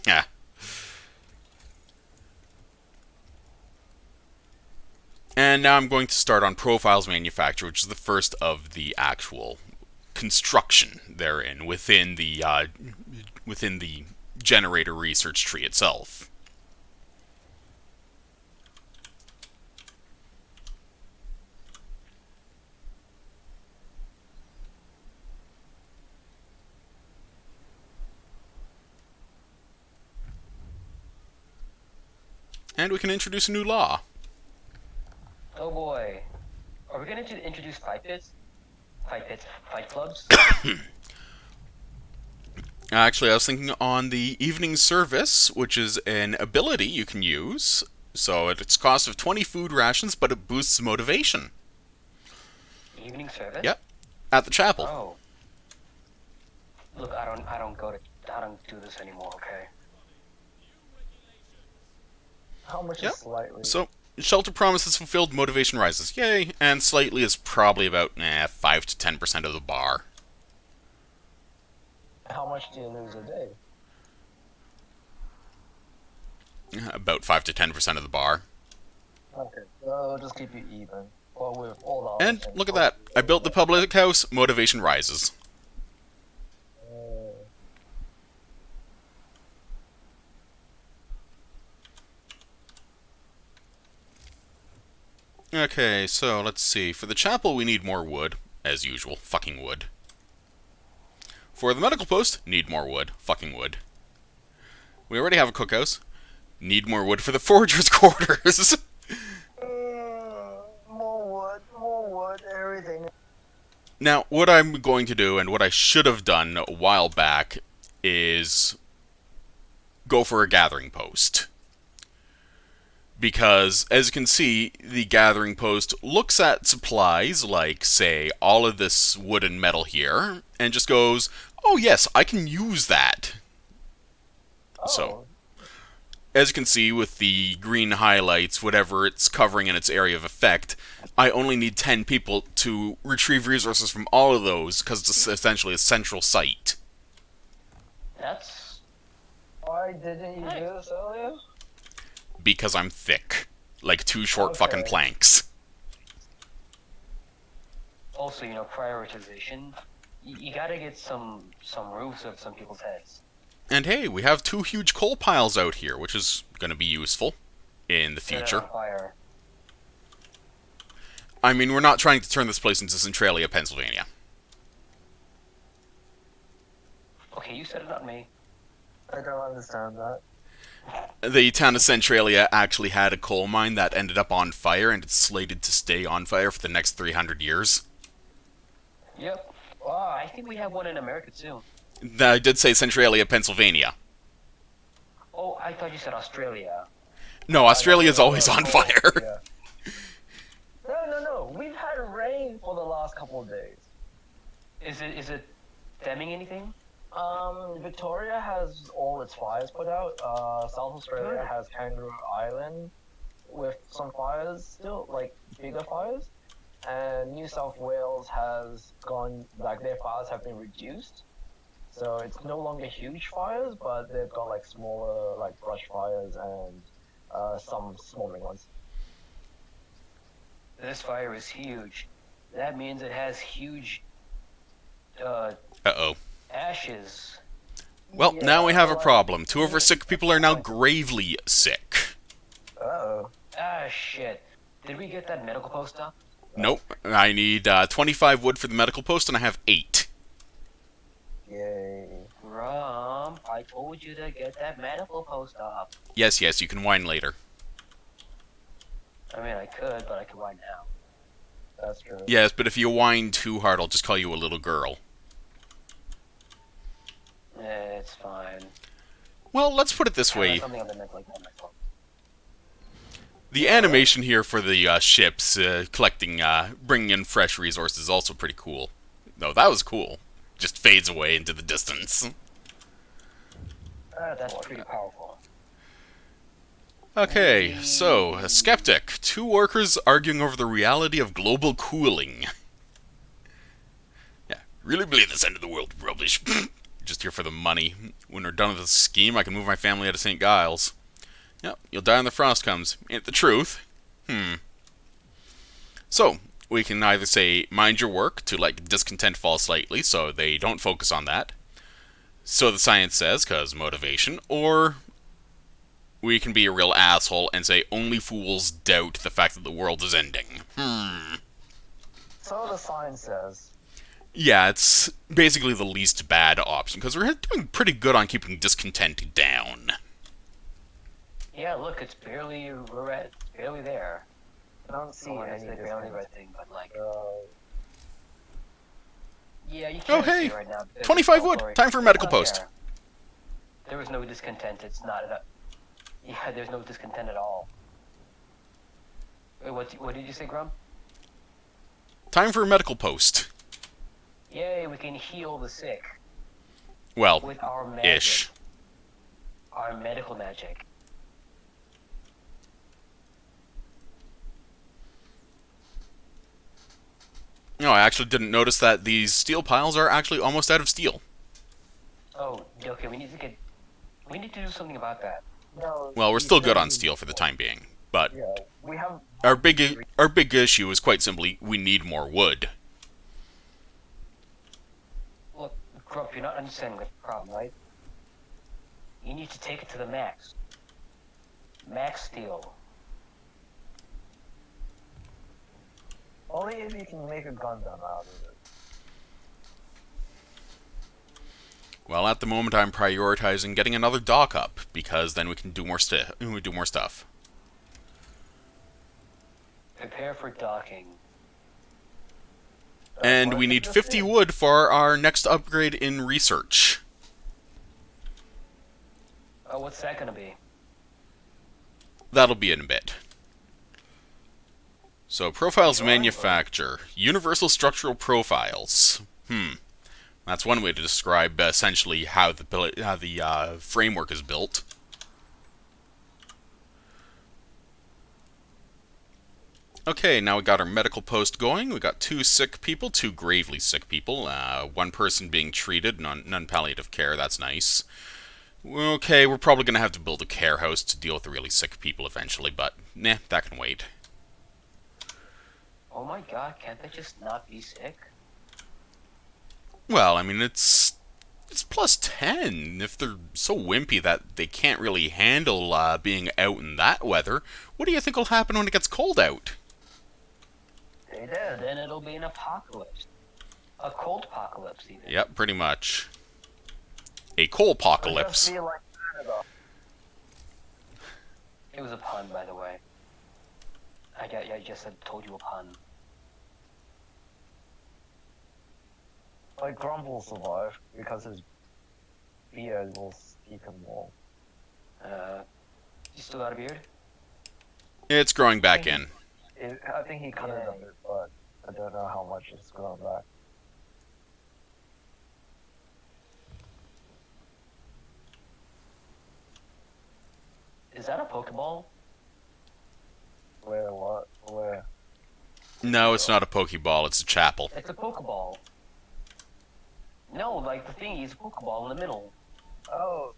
Yeah. And now I'm going to start on Profiles Manufacture, which is the first of the actual construction therein within the generator research tree itself. And we can introduce a new law. Oh boy. Are we going to introduce fight pits? Fight clubs? Actually, I was thinking on the evening service, which is an ability you can use. So it's cost of 20 food rations, but it boosts motivation. Evening service? Yep. At the chapel. Oh. Look, I don't do this anymore, okay? How much Yep. is slightly? So, shelter promises fulfilled, motivation rises. Yay. And slightly is probably about 5 to 10% of the bar. How much do you lose a day? About 5 to 10% of the bar. Okay, so it'll just keep you even. Well, with all the other And things. look at that. I built the public house, motivation rises. Uh, Okay, so let's see. For the chapel, we need more wood. As usual. Fucking wood. For the medical post, need more wood. Fucking wood. We already have a cookhouse. Need more wood for the foragers' quarters. more wood, everything. Now, what I'm going to do, and what I should have done a while back, is go for a gathering post. Because, as you can see, the gathering post looks at supplies, like, say, all of this wood and metal here, and just goes, oh yes, I can use that. Oh, So, as you can see with the green highlights, whatever it's covering in its area of effect, I only need 10 people to retrieve resources from all of those, because it's essentially a central site. That's... why didn't you do this earlier? Because I'm thick. Like 2 short Okay. fucking planks. Also, prioritization. You gotta get some roofs of some people's heads. And hey, we have 2 huge coal piles out here, which is going to be useful in the Set it future. on fire. I mean, we're not trying to turn this place into Centralia, Pennsylvania. Okay, you said it, not me. I don't understand that. The town of Centralia actually had a coal mine that ended up on fire, and it's slated to stay on fire for the next 300 years. Yep. Oh, I think we have one in America too. I did say Centralia, Pennsylvania. Oh, I thought you said Australia. No, Australia's always on fire. Yeah. No, only for the last couple of days. Is it stemming anything? Victoria has all its fires put out. South Australia has Kangaroo Island with some fires still, like bigger fires. And New South Wales has gone, like their fires have been reduced. So it's no longer huge fires, but they've got like smaller, like brush fires and some smaller ones. This fire is huge. That means it has huge uh, Uh-oh. ashes. Well, Yeah, now we have a like- problem. 2 of our sick people are now gravely sick. Oh. Ah, shit. Did we get that medical post up? Nope. I need 25 wood for the medical post, and I have 8. Yay. Rum, I told you to get that medical post up. Yes, you can whine later. I mean, I could, but I could whine now. That's true. Yes, but if you whine too hard, I'll just call you a little girl. It's fine. Well, let's put it this I way. have something I've been like that myself. The animation here for the ships collecting, bringing in fresh resources is also pretty cool. No, that was cool. Just fades away into the distance. That's pretty powerful. Okay, so, a skeptic. 2 workers arguing over the reality of global cooling. Yeah, really believe this end of the world rubbish. Just here for the money. When we're done with this scheme, I can move my family out of St. Giles. Yep, you'll die when the frost comes. Ain't the truth? So, we can either say, mind your work, to let discontent fall slightly, so they don't focus on that. So the science says, cause motivation, or we can be a real asshole and say, only fools doubt the fact that the world is ending. So the sign says. Yeah, it's basically the least bad option, because we're doing pretty good on keeping discontent down. Yeah, look, it's barely red. It's barely there. I don't see Oh, any it's the barely red thing, but like, yeah, you Oh, can't hey, see right now. because 25 it's all wood. blurry. Time for a It's medical not post. there. There was no discontent. It's not. Yeah, there's no discontent at all. Wait, what did you say, Grum? Time for a medical post. Yay, we can heal the sick Well, with our magic. ish. Our medical magic. No, I actually didn't notice that these steel piles are actually almost out of steel. Oh, okay, we need to do something about that. No, Well, we're we still good don't on need- steel for the time being, but Yeah, we have. our big issue is quite simply we need more wood. Look, Grump, you're not understanding the problem, right? You need to take it to the max. Max steel. Only if you can make a Gundam out of it. Well, at the moment I'm prioritizing getting another dock up because then we can do more stuff. Prepare for docking. And What we is need this 50 thing? wood for our next upgrade in research. Oh, what's that gonna be? That'll be in a bit. So, profiles manufacture. Universal structural profiles. That's one way to describe essentially how the framework is built. Okay, now we got our medical post going. We got 2 sick people, 2 gravely sick people. 1 person being treated, none palliative care. That's nice. Okay, we're probably going to have to build a care house to deal with the really sick people eventually, but nah, that can wait. Oh my god, can't they just not be sick? Well, I mean, it's plus 10. If they're so wimpy that they can't really handle being out in that weather, what do you think will happen when it gets cold out? They did. Then it'll be an apocalypse. A cold apocalypse, even. Yep, pretty much. A coal-apocalypse. Just be like Canada. It was a pun, by the way. I just told you a pun. Like Grump will survive because his beard will keep him warm. You still got a beard? It's growing back in. I think he cut it a Yay. bit, but I don't know how much it's grown back. Is that a Pokeball? Where, what, where? No, it's not a Pokeball, it's a chapel. It's a Pokeball. No, like the thing is a Pokeball in the middle. Oh,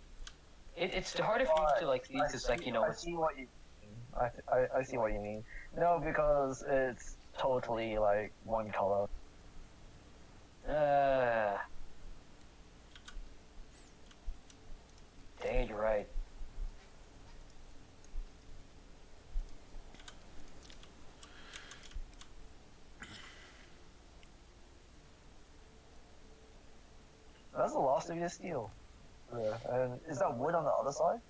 It's harder for you to like see because like you know I it's see what you mean. I see what you mean. No, because it's totally like one color. Dang it, you're right. That's the last of your steel. Yeah. And is that wood on the other side?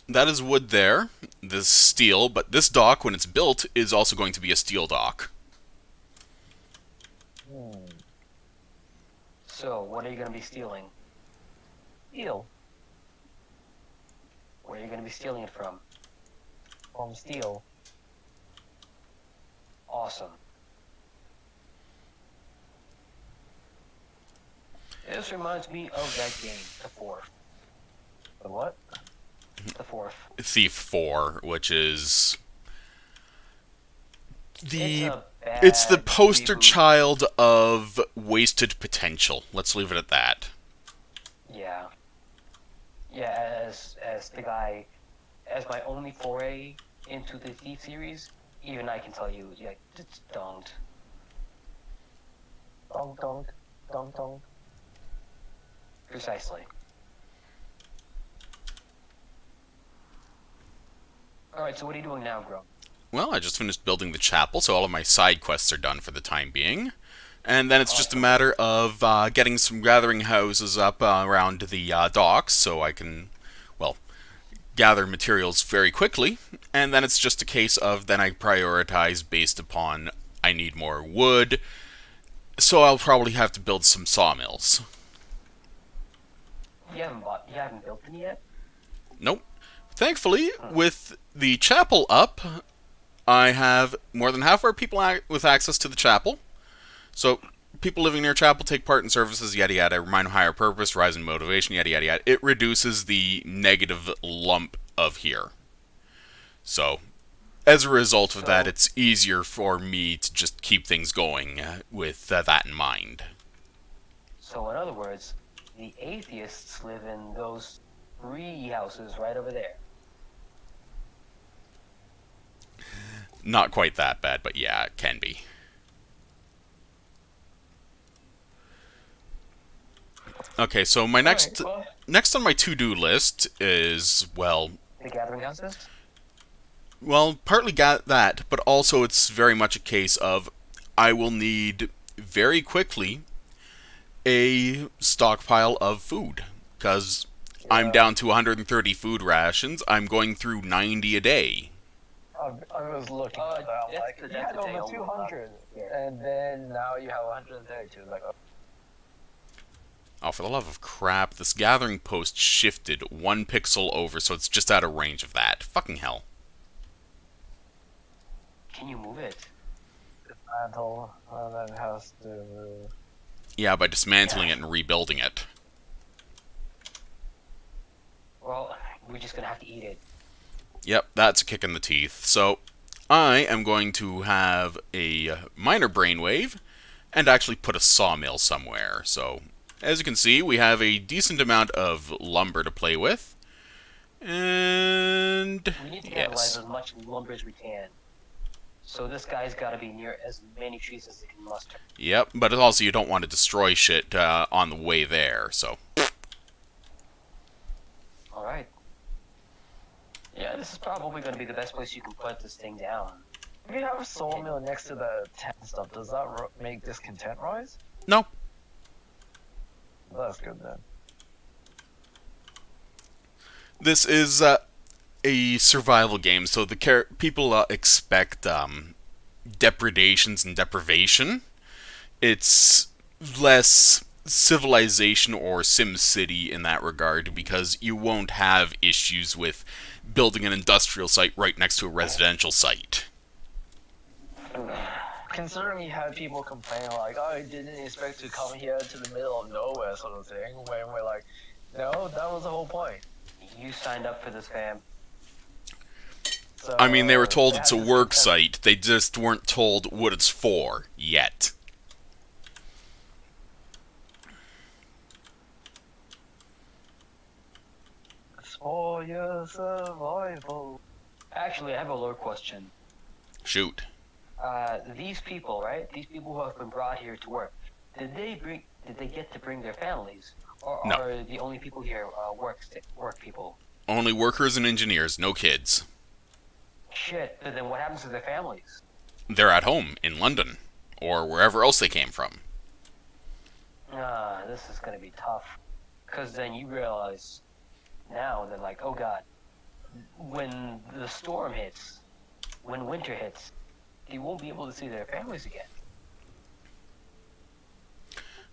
That is wood there, this steel, but this dock, when it's built, is also going to be a steel dock. Hmm. So what are you gonna be stealing? Steel. Where are you gonna be stealing it from? From steel. Awesome. This reminds me of that game, the fourth. The what? The fourth. Thief 4, which is the It's it's the bad poster reboot. child of wasted potential. Let's leave it at that. Yeah. Yeah, as the guy, as my only foray into the Thief series, even I can tell you, yeah, it's don't. Dong dong. Dong dong. Precisely. Alright, so what are you doing now, Gro? Well, I just finished building the chapel, so all of my side quests are done for the time being. And then it's just a matter of getting some gathering houses up around the docks so I can, well, gather materials very quickly. And then it's just a case of then I prioritize based upon I need more wood, so I'll probably have to build some sawmills. You haven't built any yet? Nope. Thankfully, with the chapel up, I have more than half our people with access to the chapel. So, people living near chapel take part in services, yada yada, remind of higher purpose, rise in motivation, yada yada yada. It reduces the negative lump of here. So, as a result of that, it's easier for me to just keep things going with that in mind. So in other words, the atheists live in those 3 houses right over there. Not quite that bad, but yeah, it can be. Okay, so my next Alright, well, next on my to-do list is, well, the gathering houses? partly got that, but also it's very much a case of I will need very quickly a stockpile of food because I'm down to 130 food rations. I'm going through 90 a day. I was looking at that. I'm like, you had over 200, and then now you have 132. Like, Oh, for the love of crap, this gathering post shifted 1 pixel over, so it's just out of range of that. Fucking hell. Can you move it? dismantle, and then has to. Yeah, by dismantling it and rebuilding it. Well, we're just gonna have to eat it. Yep, that's a kick in the teeth. So, I am going to have a minor brainwave and actually put a sawmill somewhere. So, as you can see, we have a decent amount of lumber to play with. And We need to yes. capitalize as much lumber as we can. So this guy's gotta be near as many trees as he can muster. Yep, but also you don't want to destroy shit on the way there, so. Alright. Yeah, this is probably gonna be the best place you can put this thing down. If you have a sawmill next to the tent stuff, does that make discontent rise? No. That's good then. This is a survival game, so the people expect depredations and deprivation. It's less Civilization or SimCity in that regard because you won't have issues with building an industrial site right next to a residential site. considering you had people complaining like, "Oh, I didn't expect to come here to the middle of nowhere," sort of thing. When we're like, "No, that was the whole point." You signed up for this, fam. So I mean, they were told they it's had a this work content- site. They just weren't told what it's for yet. It's for your survival. Actually, I have a lore question. Shoot. These people, right? These people who have been brought here to work, did they get to bring their families, or No. are the only people here work people? Only workers and engineers, no kids. Shit. Then what happens to their families? They're at home in London, or wherever else they came from. This is gonna be tough. Cause then you realize now that like, oh god, when the storm hits, when winter hits, they won't be able to see their families again.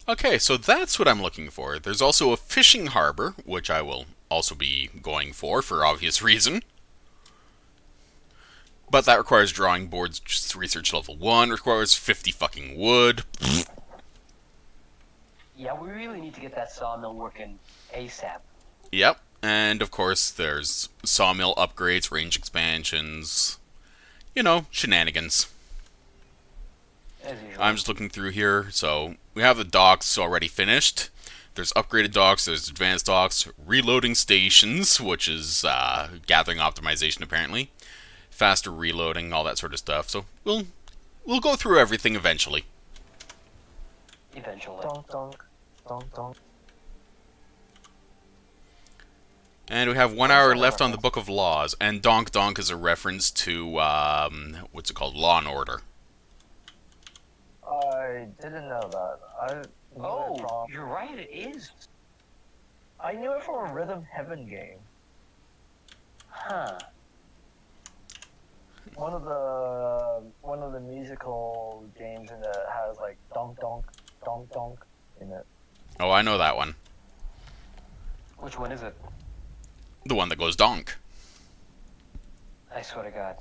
Okay, so that's what I'm looking for. There's also a fishing harbor, which I will also be going for obvious reason. But that requires drawing boards, just research level 1, requires 50 fucking wood. Yeah, we really need to get that sawmill working ASAP. Yep, and of course there's sawmill upgrades, range expansions, you know, shenanigans. As usual. I'm just looking through here, so we have the docks already finished. There's upgraded docks, there's advanced docks, reloading stations, which is gathering optimization apparently, faster reloading, all that sort of stuff. So we'll go through everything eventually. Eventually. Donk donk, donk donk. And we have 1 hour left on the Book of Laws, and Donk Donk is a reference to what's it called, Law and Order. I didn't know that. I knew it Oh, from. you're right. It is. I knew it from a Rhythm Heaven game. Huh. One of the musical games in it has like donk donk, donk donk in it. Oh, I know that one. Which one is it? The one that goes donk. I swear to God.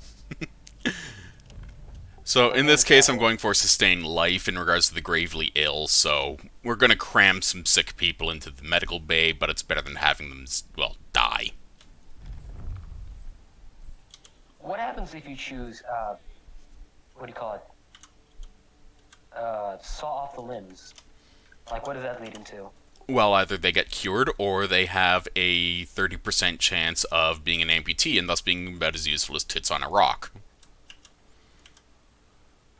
So in this case, I'm going for sustain life in regards to the gravely ill, so we're going to cram some sick people into the medical bay, but it's better than having them, well, die. What happens if you choose, what do you call it? Saw off the limbs. Like, what does that lead into? Well, either they get cured, or they have a 30% chance of being an amputee, and thus being about as useful as tits on a rock.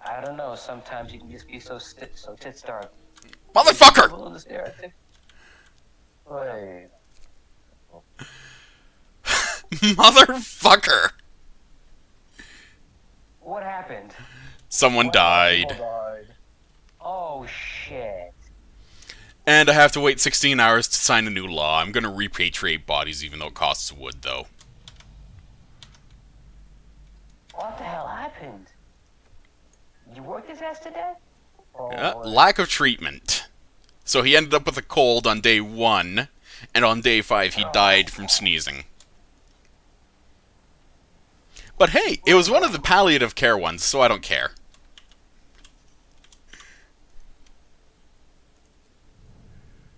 I don't know. Sometimes you can just be so tit-starved. Motherfucker! People in the stereotype. Wait. Motherfucker! What happened? Someone died. People died. Oh, shit. And I have to wait 16 hours to sign a new law. I'm gonna repatriate bodies even though it costs wood, though. What the hell happened? You worked his ass to death? Lack of treatment. So he ended up with a cold on day 1, and on day 5 he died from sneezing. But hey, it was one of the palliative care ones, so I don't care.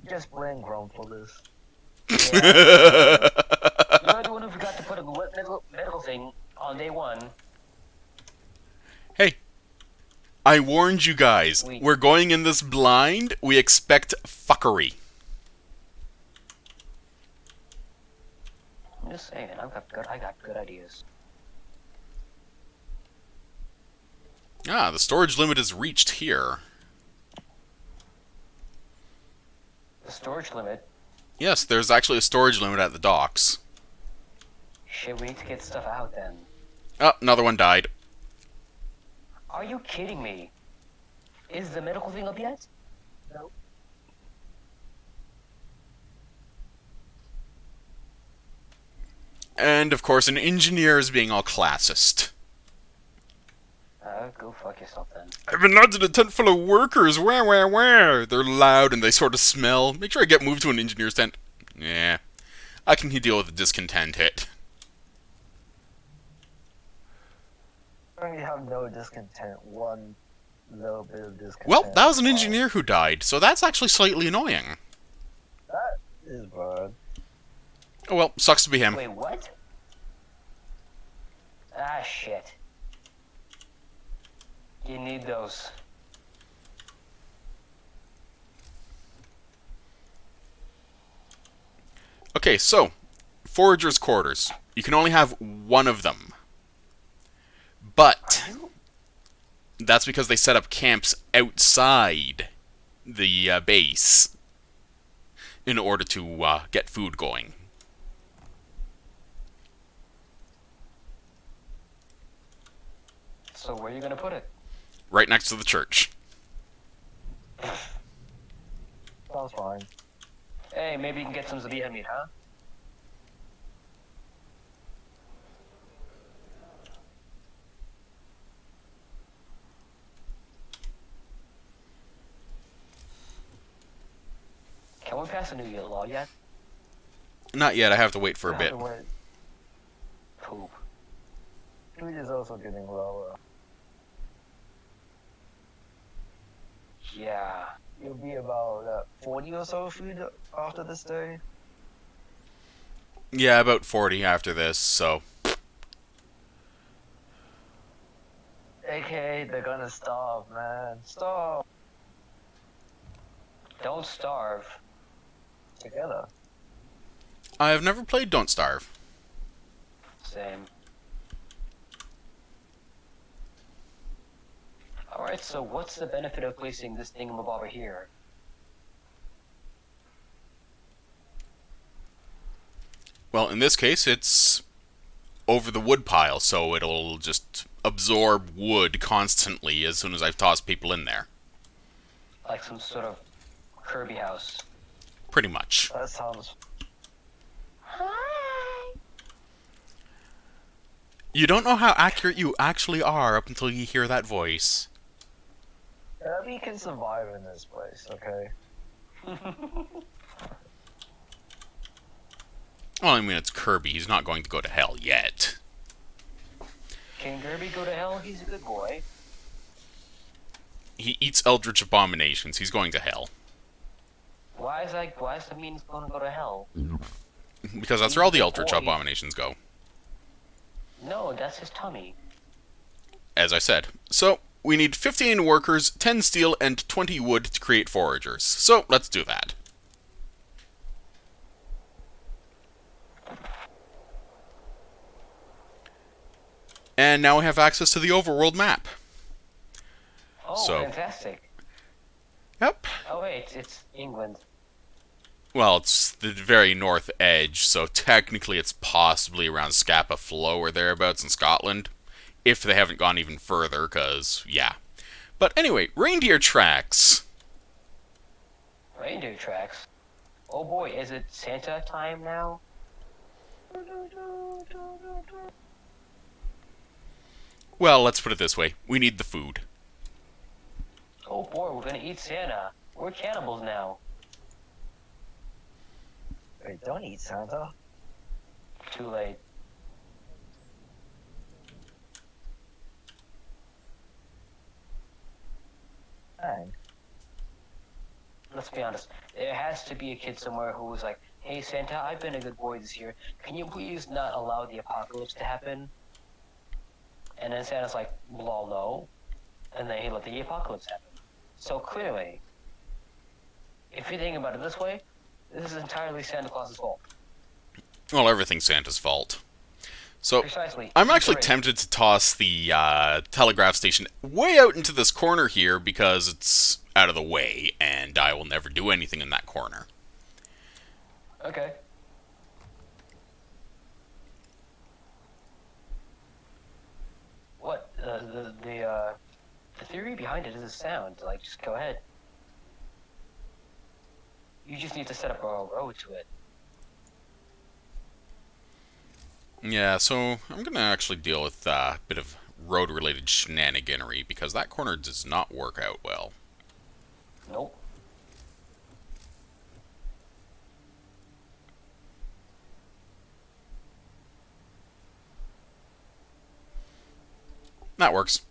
Just blame Grom for this. You're the one who forgot to put a medical thing on day 1. Hey, I warned you guys. Sweet. We're going in this blind. We expect fuckery. I'm just saying, I got good ideas. Ah, the storage limit is reached here. The storage limit? Yes, there's actually a storage limit at the docks. Shit, we need to get stuff out then. Oh, another one died. Are you kidding me? Is the medical thing up yet? Nope. And, of course, an engineer is being all classist. Go fuck yourself then. I've been lodged in a tent full of workers. Where? They're loud and they sort of smell. Make sure I get moved to an engineer's tent. Yeah. I can deal with a discontent hit. I have no discontent. One little bit of discontent. Well, that was an engineer who died, so that's actually slightly annoying. That is bad. Oh well, sucks to be him. Wait, what? Ah, shit. You need those. Okay, so, Forager's Quarters. You can only have one of them. But, that's because they set up camps outside the base in order to get food going. So where are you gonna put it? Right next to the church. Sounds fine. Hey, maybe you can get some Zavia meat, huh? Can we pass a new year law yet? Not yet, I have to wait for a Have bit. to wait. Poop. Food is also getting lower. Yeah. You'll be about 40 or so food after this day. Yeah, about 40 after this, so... AKA, they're gonna starve, man. Starve Don't starve. together. I've never played Don't Starve. Same. Alright, so what's the benefit of placing this thingamabobber here? Well, in this case, it's over the wood pile, so it'll just absorb wood constantly as soon as I've tossed people in there. Like some sort of Kirby house. Pretty much. That sounds. You don't know how accurate you actually are up until you hear that voice. Kirby can survive in this place, okay? Well, I mean, it's Kirby. He's not going to go to hell yet. Can Kirby go to hell? He's a good boy. He eats eldritch abominations. He's going to hell. Why does that mean he's gonna go to hell? Because that's where all the eldritch abominations go. No, that's his tummy. As I said. So, we need 15 workers, 10 steel, and 20 wood to create foragers. So, let's do that. And now we have access to the overworld map. Oh, So- fantastic. Yep. Oh wait, it's England. Well, it's the very north edge, so technically it's possibly around Scapa Flow or thereabouts in Scotland. If they haven't gone even further, because, yeah. But anyway, reindeer tracks. Reindeer tracks. Oh boy, is it Santa time now? Well, let's put it this way. We need the food. Oh boy, we're gonna eat Santa. We're cannibals now. Wait, don't eat Santa. Too late. Dang. Let's be honest. There has to be a kid somewhere who was like, "Hey Santa, I've been a good boy this year. Can you please not allow the apocalypse to happen?" And then Santa's like, "Lol, no." And then he let the apocalypse happen. So clearly, if you think about it this way, this is entirely Santa Claus's fault. Well, everything's Santa's fault. So, Precisely. I'm actually Great. tempted to toss the telegraph station way out into this corner here because it's out of the way, and I will never do anything in that corner. Okay. What the theory behind it is a sound. Like, just go ahead. You just need to set up a road to it. Yeah, so I'm going to actually deal with a bit of road-related shenaniganery because that corner does not work out well. Nope. That works.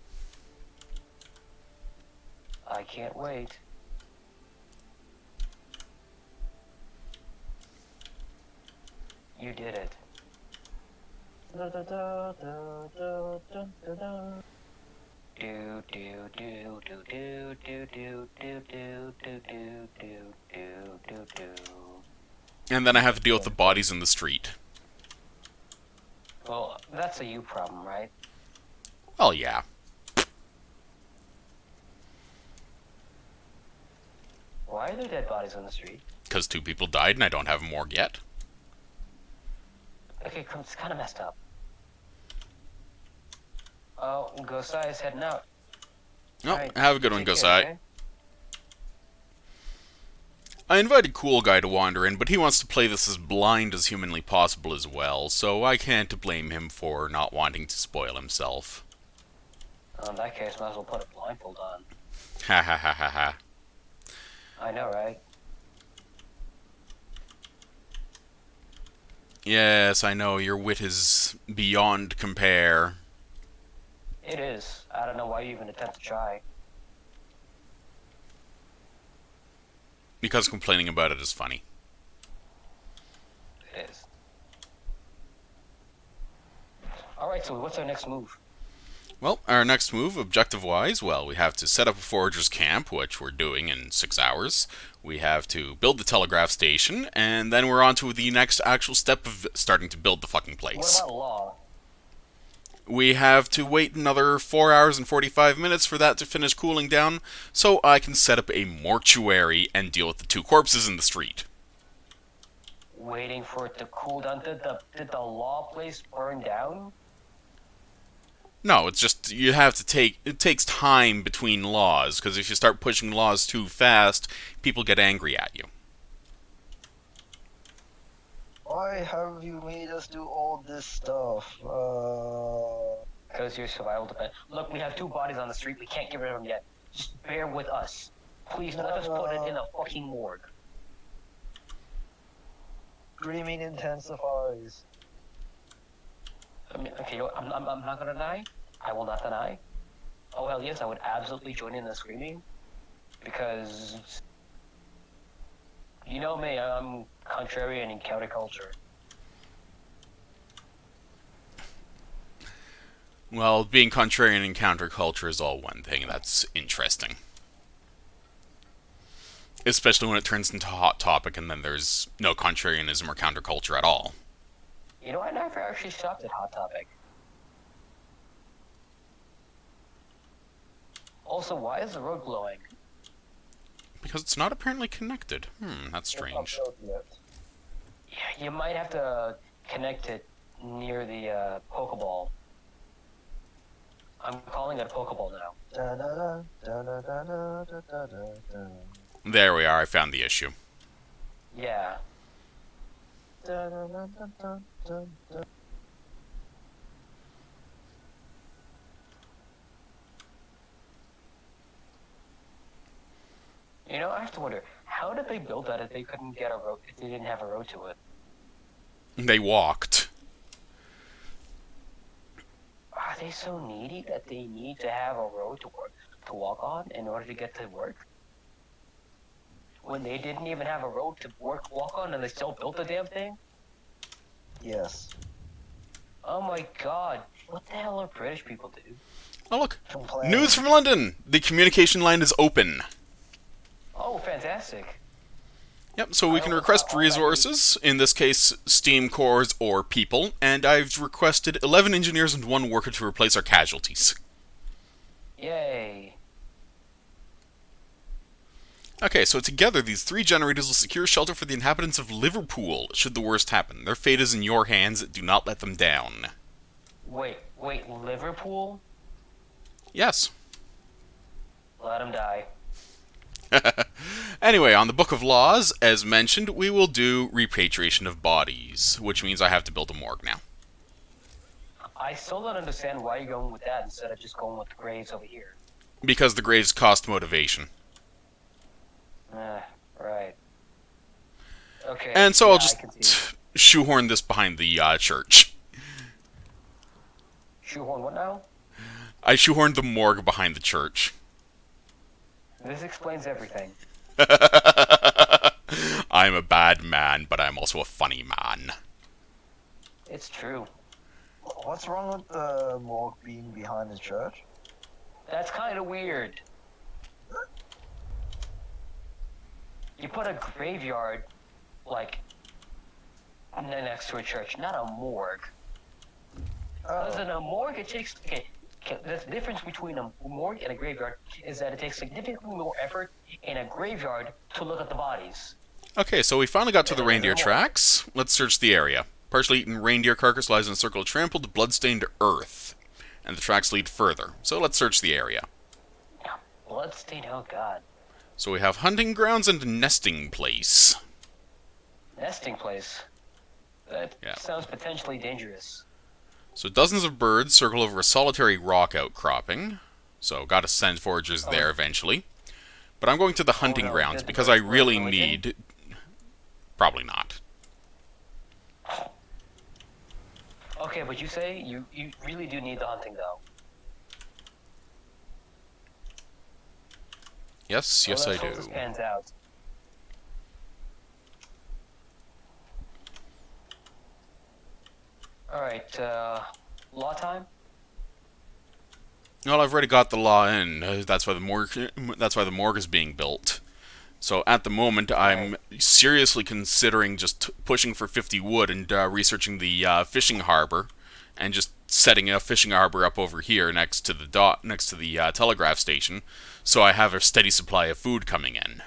can't wait. You did it. Do do do do do do do do do do do do do do do. And then I have to deal with the bodies in the street. Well, that's a you problem, right? Well, yeah. Why are there dead bodies on the street? Because 2 people died and I don't have a morgue yet. Okay, it's kind of messed up. Oh, Gosai is heading out. Oh, Alright, have a good one, take care, Gosai. okay? I invited Cool Guy to wander in, but he wants to play this as blind as humanly possible as well, so I can't blame him for not wanting to spoil himself. In that case, might as well put a blindfold on. Ha ha ha ha ha. I know, right? Yes, I know, your wit is beyond compare. It is. I don't know why you even attempt to try. Because complaining about it is funny. It is. Alright, so what's our next move? Well, our next move, objective-wise, well, we have to set up a forager's camp, which we're doing in 6 hours. We have to build the telegraph station, and then we're on to the next actual step of starting to build the fucking place. What about law? We have to wait another 4 hours and 45 minutes for that to finish cooling down, so I can set up a mortuary and deal with the 2 corpses in the street. Waiting for it to cool down? Did the law place burn down? No, it's just, you have to it takes time between laws, because if you start pushing laws too fast, people get angry at you. Why have you made us do all this stuff? Because your survival depends. Look, we have 2 bodies on the street. We can't get rid of them yet. Just bear with us. Please let us put it in a fucking morgue. Dreaming intensifies. I mean, okay, I'm not gonna deny. I will not deny. Oh hell yes, I would absolutely join in the screaming, because you know me, I'm contrarian in counterculture. Well, being contrarian in counterculture is all one thing, that's interesting. Especially when it turns into a hot topic and then there's no contrarianism or counterculture at all. You know, I never actually stopped at Hot Topic. Also, why is the road glowing? Because it's not apparently connected. That's It's not strange. built yet. Yeah, you might have to connect it near the Pokeball. I'm calling it a Pokeball now. Da-da-da, da-da-da-da, da-da-da-da. There we are, I found the issue. Yeah. Da-da-da-da-da-da-da. You know, I have to wonder, how did they build that if they couldn't get a road, if they didn't have a road to it? They walked. Are they so needy that they need to have a road to walk on in order to get to work? When they didn't even have a road to walk on and they still built the damn thing? Yes. Oh my god, what the hell are British people do? Oh look, Complain. news from London! The communication line is open. Oh, fantastic. Yep, so we can request resources, in this case, steam cores or people, and I've requested 11 engineers and 1 worker to replace our casualties. Yay. Okay, so together these 3 generators will secure shelter for the inhabitants of Liverpool, should the worst happen. Their fate is in your hands, do not let them down. Wait, Liverpool? Yes. Let them die. Anyway, on the Book of Laws, as mentioned, we will do repatriation of bodies, which means I have to build a morgue now. I still don't understand why you're going with that instead of just going with the graves over here. Because the graves cost motivation. Right. Okay. And so yeah, I'll I just can see. shoehorn this behind the church. Shoehorn what now? I shoehorned the morgue behind the church. This explains everything. I'm a bad man, but I'm also a funny man. It's true. What's wrong with the morgue being behind the church? That's kind of weird. You put a graveyard, like, next to a church, not a morgue. Because in a morgue, it takes... Okay, the difference between a morgue and a graveyard is that it takes significantly more effort in a graveyard to look at the bodies. Okay, so we finally got to the reindeer tracks. Let's search the area. Partially eaten reindeer carcass lies in a circle of trampled, blood-stained earth, and the tracks lead further. So let's search the area. Bloodstained, oh god. So we have hunting grounds and a nesting place. Nesting place. That sounds potentially dangerous. So dozens of birds circle over a solitary rock outcropping. So gotta send foragers there eventually. But I'm going to the hunting grounds because I really need... Probably not. Okay, but you say you really do need the hunting, though. Yes, yes I Let's hope do. this pans out. Alright, law time? Well, I've already got the law in. That's why the morgue is being built. So at the moment, I'm seriously considering just pushing for 50 wood and researching the fishing harbor, and just setting a fishing harbor up over here next to the telegraph station, so I have a steady supply of food coming in.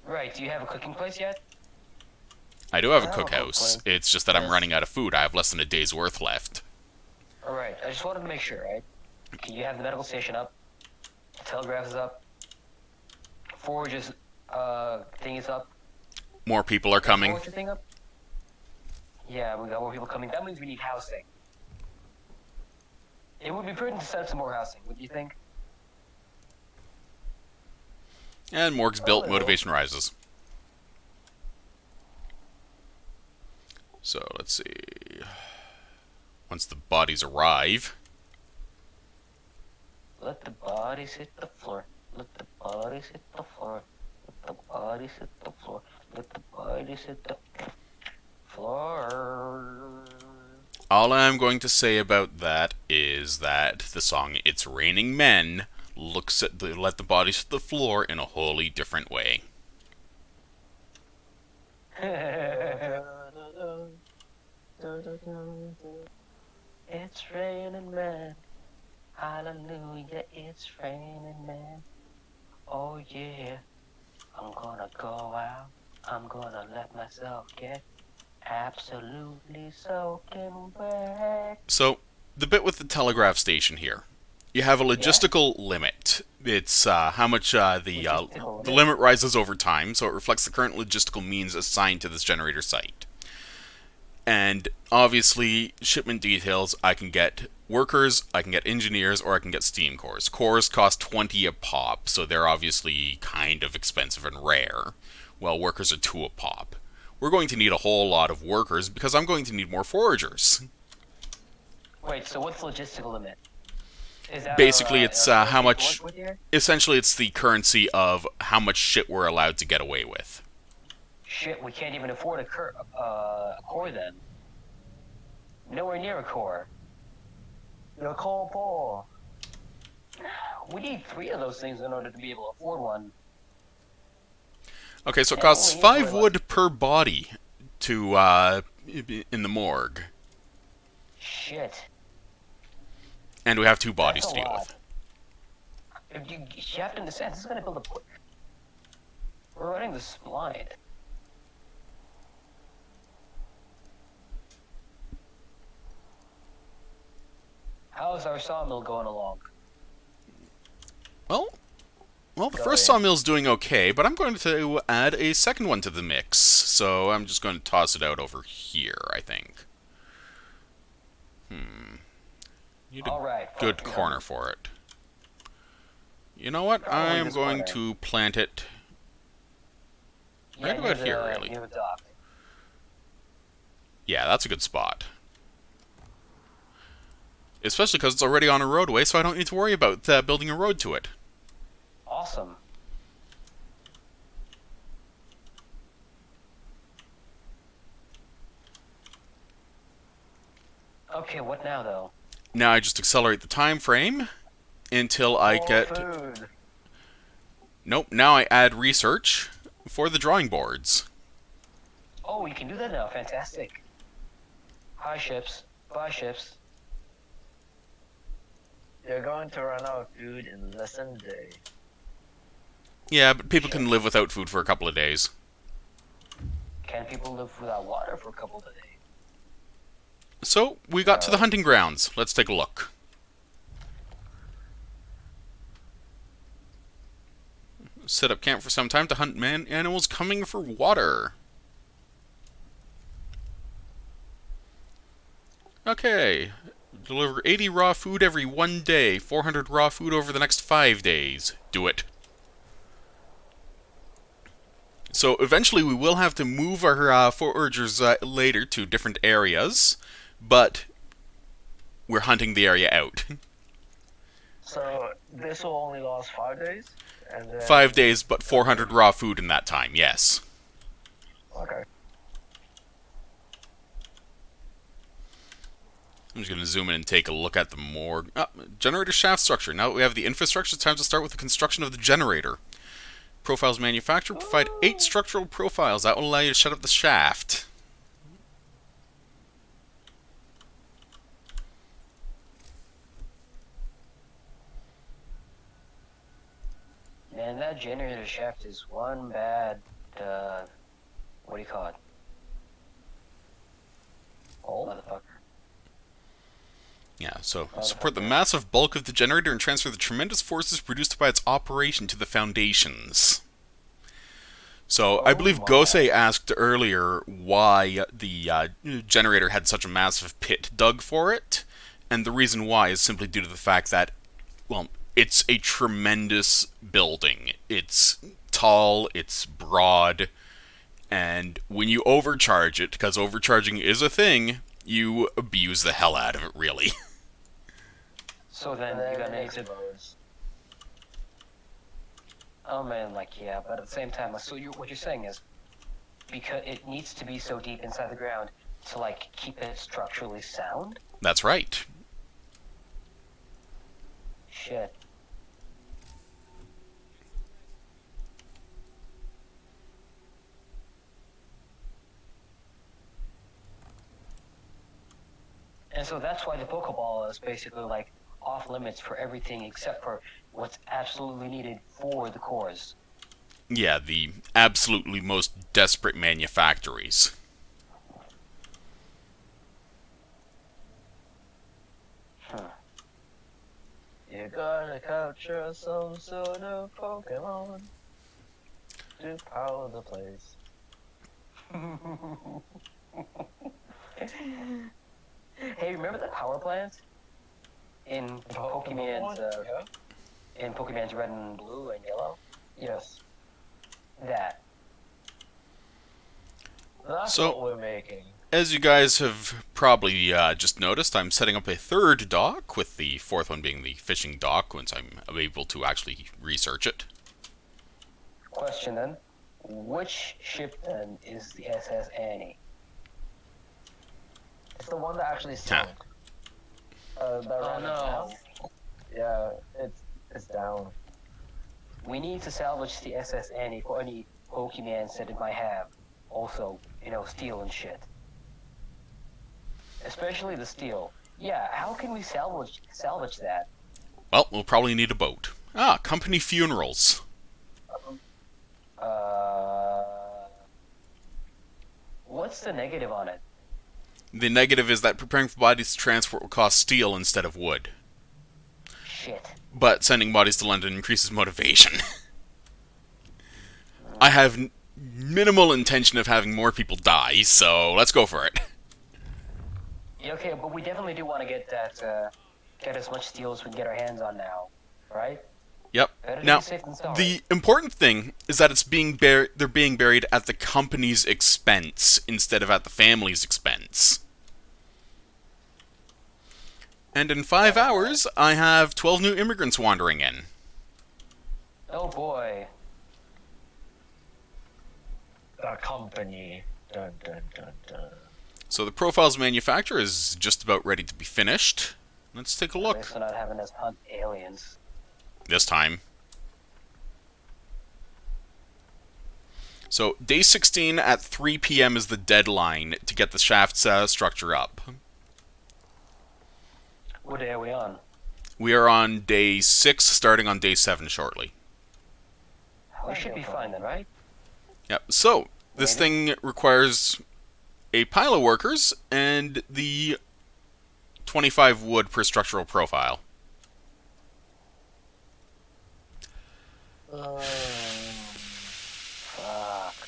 Right, do you have a cooking place yet? I do have a cookhouse. It's just that I'm running out of food. I have less than a day's worth left. Alright, I just wanted to make sure, right? Okay, you have the medical station up, the telegraph is up, Forage's thing is up. More people are coming. Forage thing up? Yeah, we got more people coming. That means we need housing. It would be prudent to set up some more housing, would you think? And morgue's built, motivation rises. So, let's see. Once the bodies arrive... Let the bodies hit the floor. Let the bodies hit the floor. Let the bodies hit the floor. Let the bodies hit the floor. All I'm going to say about that is that the song It's Raining Men looks at Let the Bodies Hit the Floor in a wholly different way. It's raining men. Hallelujah, it's raining men. Oh yeah, I'm gonna go out. I'm gonna let myself get absolutely soaking wet. So, the bit with the telegraph station here. You have a logistical limit. It's how much the limit rises over time, so it reflects the current logistical means assigned to this generator site. And obviously, shipment details, I can get workers, I can get engineers, or I can get steam cores. Cores cost 20 a pop, so they're obviously kind of expensive and rare, while workers are 2 a pop. We're going to need a whole lot of workers because I'm going to need more foragers. Wait, so what's the logistical limit? Is that Basically, it's how much... work with here? Essentially, it's the currency of how much shit we're allowed to get away with. Shit, we can't even afford a core then. Nowhere near a core. You're cold poor. We need 3 of those things in order to be able to afford one. Okay, so it costs 5 wood per body to, in the morgue. Shit. And we have 2 bodies to deal with. You have to understand, this is gonna build a... We're running this blind. How's our sawmill going along? Well, the first sawmill's doing okay, but I'm going to add a second one to the mix. So I'm just going to toss it out over here, I think. Need a good corner for it. You know what? I am going to plant it right about here, really. Near the dock. Yeah, that's a good spot. Especially because it's already on a roadway, so I don't need to worry about building a road to it. awesome. Okay, what now though? Now I just accelerate the time frame until I More get... food. Nope, now I add research for the drawing boards. Oh, you can do that now. Fantastic. Hi, ships. Bye, ships. You're going to run out of food in less than a day. Yeah, but people can live without food for a couple of days. Can people live without water for a couple of days? So, we got to the hunting grounds. Let's take a look. Set up camp for some time to hunt animals coming for water. Okay. Deliver 80 raw food every 1 day. 400 raw food over the next 5 days. Do it. So eventually we will have to move our foragers later to different areas, but we're hunting the area out. So this will only last 5 days? And then... 5 days, but 400 raw food in that time, yes. Okay. I'm just going to zoom in and take a look at the more... generator shaft structure. Now that we have the infrastructure, it's time to start with the construction of the generator. Profiles manufactured. Provide 8 structural profiles. That will allow you to shut up the shaft. Man, that generator shaft is one bad, what do you call it? Oh, motherfucker. Yeah, so support the massive bulk of the generator and transfer the tremendous forces produced by its operation to the foundations. So, I believe Gosei asked earlier why the generator had such a massive pit dug for it, and the reason why is simply due to the fact that, well, it's a tremendous building. It's tall, it's broad, and when you overcharge it, because overcharging is a thing, you abuse the hell out of it, really. So then you got exit. Oh man, like, yeah, but at the same time, so what you're saying is, because it needs to be so deep inside the ground to, like, keep it structurally sound? That's right. Shit. And so that's why the Pokeball is basically, like, off limits for everything except for what's absolutely needed for the cores. Yeah, the absolutely most desperate manufactories. You gotta capture some sort of Pokemon to power the place. Hey, remember the power plant in Pokemon's in Pokemon's Red and Blue and Yellow? Yes. That. That's So- what we're making. As you guys have probably just noticed, I'm setting up a third dock, with the fourth one being the fishing dock, once I'm able to actually research it. Question then, which ship then is the SS Annie? It's the one that actually sunk. That ran no. down. Yeah, it's down. We need to salvage the SS Annie for any Pokemon that it might have. Also, steel and shit. Especially the steel. Yeah, how can we salvage that? Well, we'll probably need a boat. Company funerals. What's the negative on it? The negative is that preparing for bodies to transport will cost steel instead of wood. Shit. But sending bodies to London increases motivation. I have minimal intention of having more people die, so let's go for it. Okay, but we definitely do want to get as much steel as we can get our hands on now, right? Yep. Better to Now, be safe than sorry. the important thing is that it's they're being buried at the company's expense instead of at the family's expense. And in 5 hours, I have 12 new immigrants wandering in. Oh boy. The company. Dun dun dun dun. So the profiles manufacturer is just about ready to be finished. Let's take a At look. least we're not having us hunt aliens. This time. So day 16 at 3 p.m. is the deadline to get the shaft's structure up. What day are we on? We are on day 6, starting on day 7 shortly. We should be fine then, right? Yep. So this Maybe. thing requires a pile of workers and the 25 wood per structural profile. Fuck.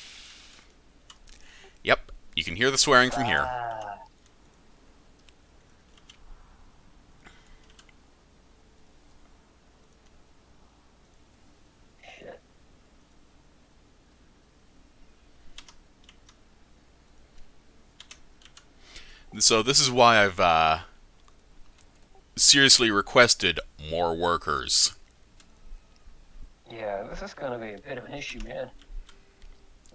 Yep. You can hear the swearing from here. Ah. Shit. So this is why I've seriously requested more workers. Yeah, this is gonna be a bit of an issue, man.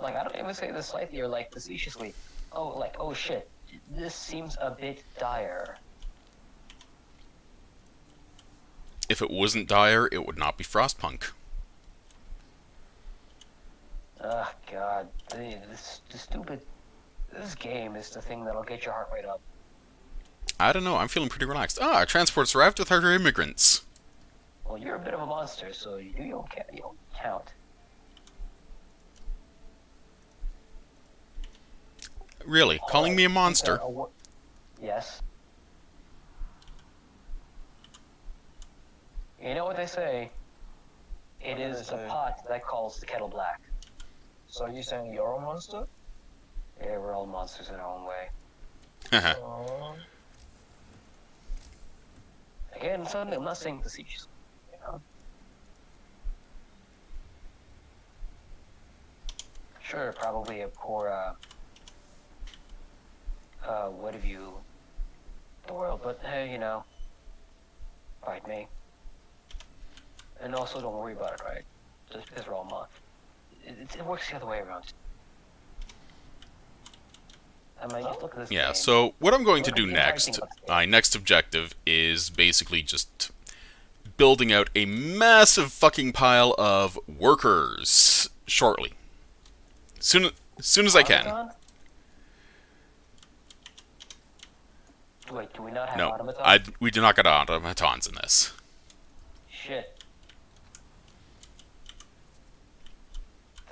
Like, I don't even say this slightly or like facetiously. Oh shit. This seems a bit dire. If it wasn't dire, it would not be Frostpunk. Ugh, God. This game is the thing that'll get your heart rate up. I don't know, I'm feeling pretty relaxed. Our transport's arrived with our immigrants. Well, you're a bit of a monster, so you don't count. Really, calling me a monster? Yes. You know what they say? It is the pot that calls the kettle black. So are you saying you're a monster? Yeah, we're all monsters in our own way. Oh. Again, suddenly I'm not saying facetiously, you know? Sure, probably a poor, what have you, the world, but hey, you know, fight me. And also don't worry about it, right? Just because we're all it works the other way around. I mean, just look at this Yeah, game. so what I'm going to Look do at the entire next, thing about this my game. next objective is basically just building out a massive fucking pile of workers shortly. Soon as I can. Automaton? Wait, do we not have No, automaton? we do not get automatons in this. Shit.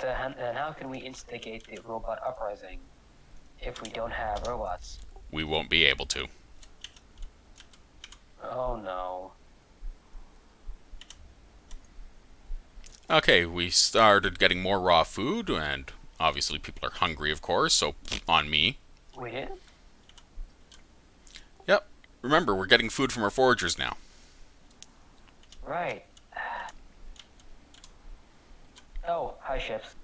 Then how can we instigate the robot uprising if we don't have robots? We won't be able to. Oh no. Okay, we started getting more raw food, and obviously people are hungry, of course, so on me. We did? Yep. Remember, we're getting food from our foragers now. Right. Oh, hi ships.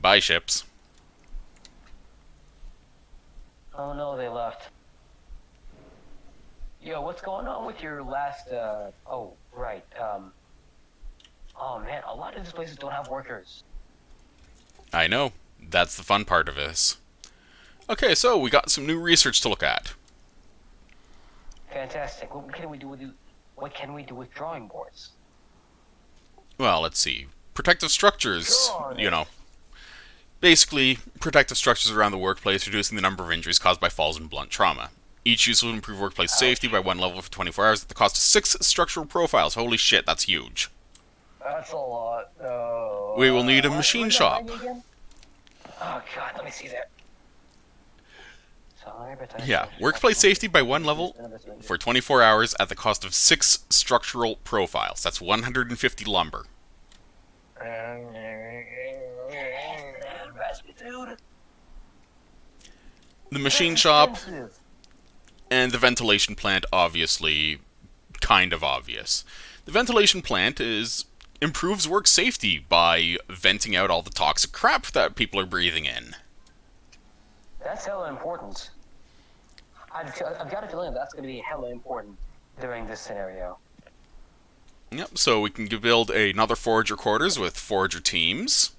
Bye, ships. Oh no, they left. Yo, what's going on with your last, oh, right, oh man, a lot of these places don't have workers. I know. That's the fun part of this. Okay, so we got some new research to look at. Fantastic. What can we do with drawing boards? Well, let's see. Protective structures, Sure. you know. Basically, protective structures around the workplace, reducing the number of injuries caused by falls and blunt trauma. Each use will improve workplace safety by one level for 24 hours at the cost of 6 structural profiles. Holy shit, that's huge. That's a lot. No. We will need a machine shop. Oh god, let me see that. Yeah, workplace safety by one level for 24 hours at the cost of 6 structural profiles. That's 150 lumber. The machine shop and the ventilation plant, obviously, kind of obvious. The ventilation plant improves work safety by venting out all the toxic crap that people are breathing in. That's hella important. I've got a feeling that's going to be hella important during this scenario. Yep, so we can build another forager quarters with forager teams,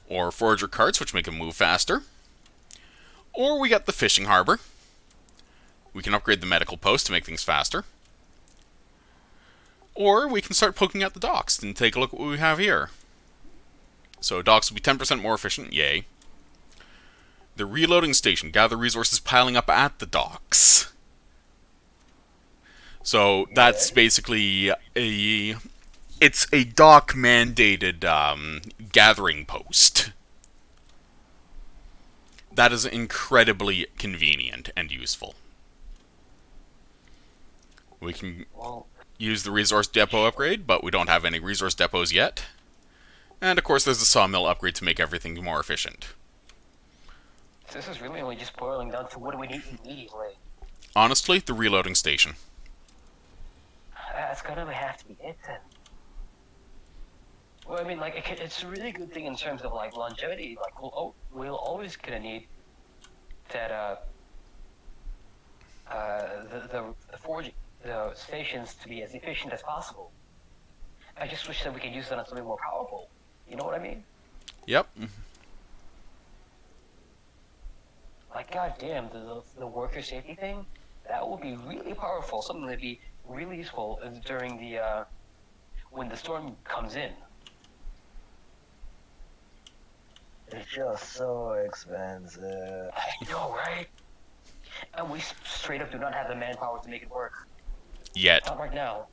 or forager carts, which make them move faster. Or we got the fishing harbor. We can upgrade the medical post to make things faster. Or we can start poking at the docks and take a look at what we have here. So docks will be 10% more efficient, yay. The reloading station, gather resources piling up at the docks. So that's basically it's a dock mandated gathering post. That is incredibly convenient and useful. We can use the resource depot upgrade, but we don't have any resource depots yet. And of course there's the sawmill upgrade to make everything more efficient. This is really only just boiling down to what do we need immediately. Honestly, the reloading station. That's gonna have to be it then. Well, I mean, like, it's a really good thing in terms of, like, longevity. Like, we'll always gonna need that, the stations to be as efficient as possible. I just wish that we could use that on something more powerful. You know what I mean? Yep. Like, goddamn, the worker safety thing, that would be really powerful. Something that'd be really useful during the, when the storm comes in. It's just so expensive. I know, right? And we straight up do not have the manpower to make it work. Yet. Not right now.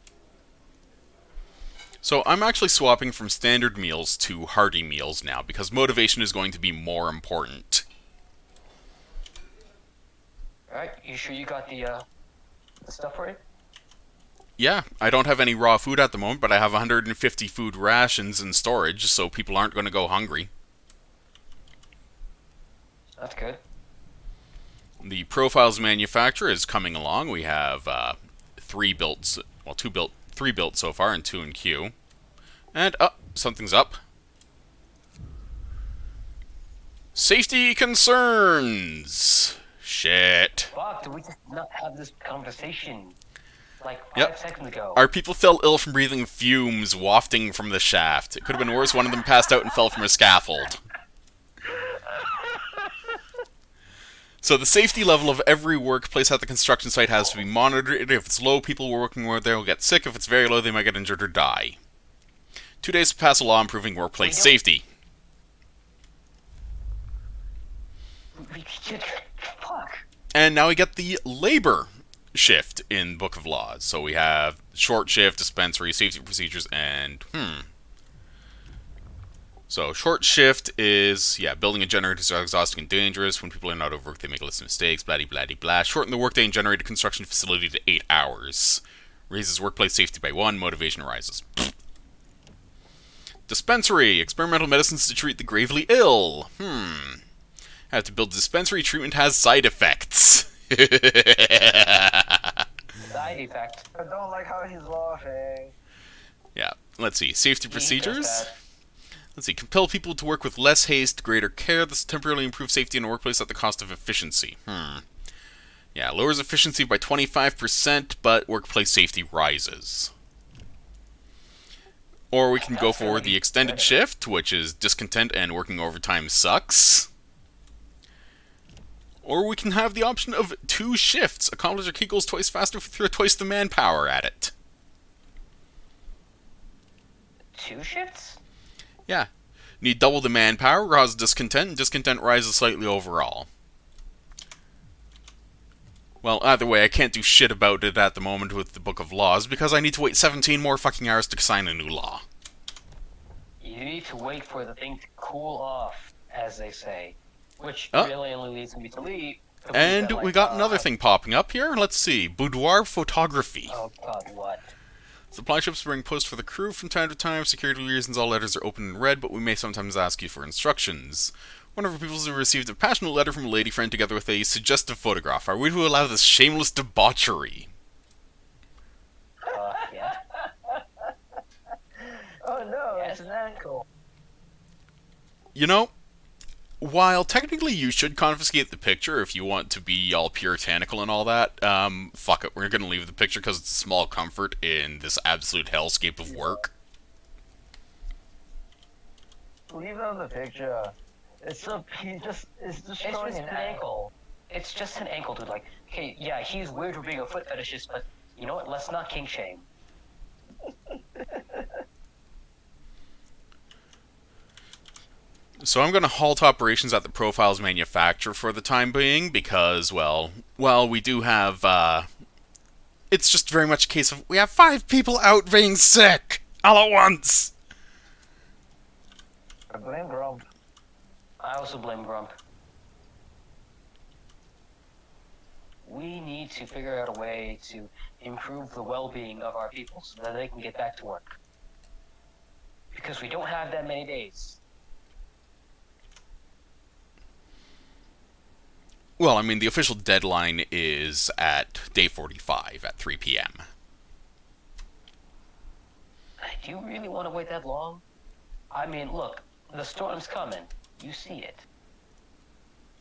So I'm actually swapping from standard meals to hearty meals now, because motivation is going to be more important. Alright, you sure you got the stuff for it? Yeah, I don't have any raw food at the moment, but I have 150 food rations in storage, so people aren't going to go hungry. That's good. The profiles manufacturer is coming along. We have 3 built, well, 3 built so far, and 2 in queue. And, something's up. Safety concerns! Shit. Fuck, did we just not have this conversation like 5 Yep. seconds ago? Our people fell ill from breathing fumes wafting from the shaft. It could have been worse. One of them passed out and fell from a scaffold. So the safety level of every workplace at the construction site has to be monitored. If it's low, people working there will get sick. If it's very low, they might get injured or die. 2 days to pass a law improving workplace safety. Fuck. And now we get the labor shift in Book of Laws. So we have short shift, dispensary, safety procedures, and So short shift is, building a generator is exhausting and dangerous. When people are not overworked, they make a list of mistakes, blah-de-blah-de-blah. Shorten the workday and generate a construction facility to 8 hours. Raises workplace safety by 1, motivation rises. Dispensary, experimental medicines to treat the gravely ill. Have to build a dispensary, treatment has side effects. Side effect. I don't like how he's laughing. Yeah, let's see. Safety procedures. Let's see. Compel people to work with less haste, greater care. This temporarily improves safety in a workplace at the cost of efficiency. Yeah, lowers efficiency by 25%, but workplace safety rises. Or we can go for the extended shift, which is discontent and working overtime sucks. Or we can have the option of 2 shifts. Accomplish our key goals twice faster with twice the manpower at it. 2 shifts? Yeah. Need double the manpower, cause discontent, and discontent rises slightly overall. Well, either way, I can't do shit about it at the moment with the Book of Laws, because I need to wait 17 more fucking hours to sign a new law. You need to wait for the thing to cool off, as they say. Which really only leads me to leave. And we got another thing popping up here. Let's see. Boudoir photography. Oh god, what? Supply ships bring posts for the crew from time to time. Security reasons, all letters are open and read, but we may sometimes ask you for instructions. One of our people has received a passionate letter from a lady friend together with a suggestive photograph. Are we to allow this shameless debauchery? Yeah. Oh no, it's an ankle. You know, while technically you should confiscate the picture if you want to be all puritanical and all that, fuck it, we're gonna leave the picture because it's a small comfort in this absolute hellscape of work. Leave out the picture. It's a he just it's It's showing just an an ankle. It's just an ankle, dude. Like, okay, yeah, he's weird for being a foot fetishist, but you know what? Let's not kink shame. So I'm going to halt operations at the profiles manufacturer for the time being because, well, we do have, it's just very much a case of we have 5 people out being sick all at once. I blame Grump. I also blame Grump. We need to figure out a way to improve the well-being of our people so that they can get back to work. Because we don't have that many days. Well, I mean, the official deadline is at day 45 at 3 p.m. Do you really want to wait that long? I mean, look, the storm's coming. You see it.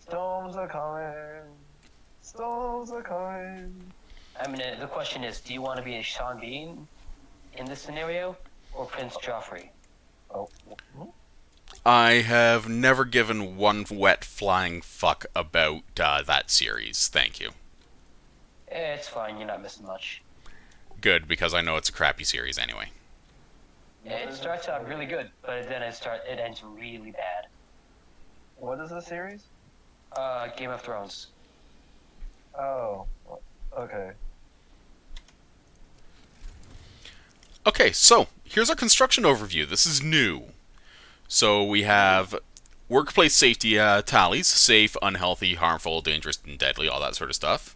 Storms are coming. Storms are coming. I mean, the question is, do you want to be a Sean Bean in this scenario, or Prince Joffrey? Oh. I have never given one wet flying fuck about that series. Thank you. It's fine, you're not missing much. Good, because I know it's a crappy series anyway. It starts out really good, but then it ends really bad. What is the series? Game of Thrones. Oh. Okay. Okay, so here's our construction overview. This is new. So we have workplace safety tallies: safe, unhealthy, harmful, dangerous, and deadly, all that sort of stuff.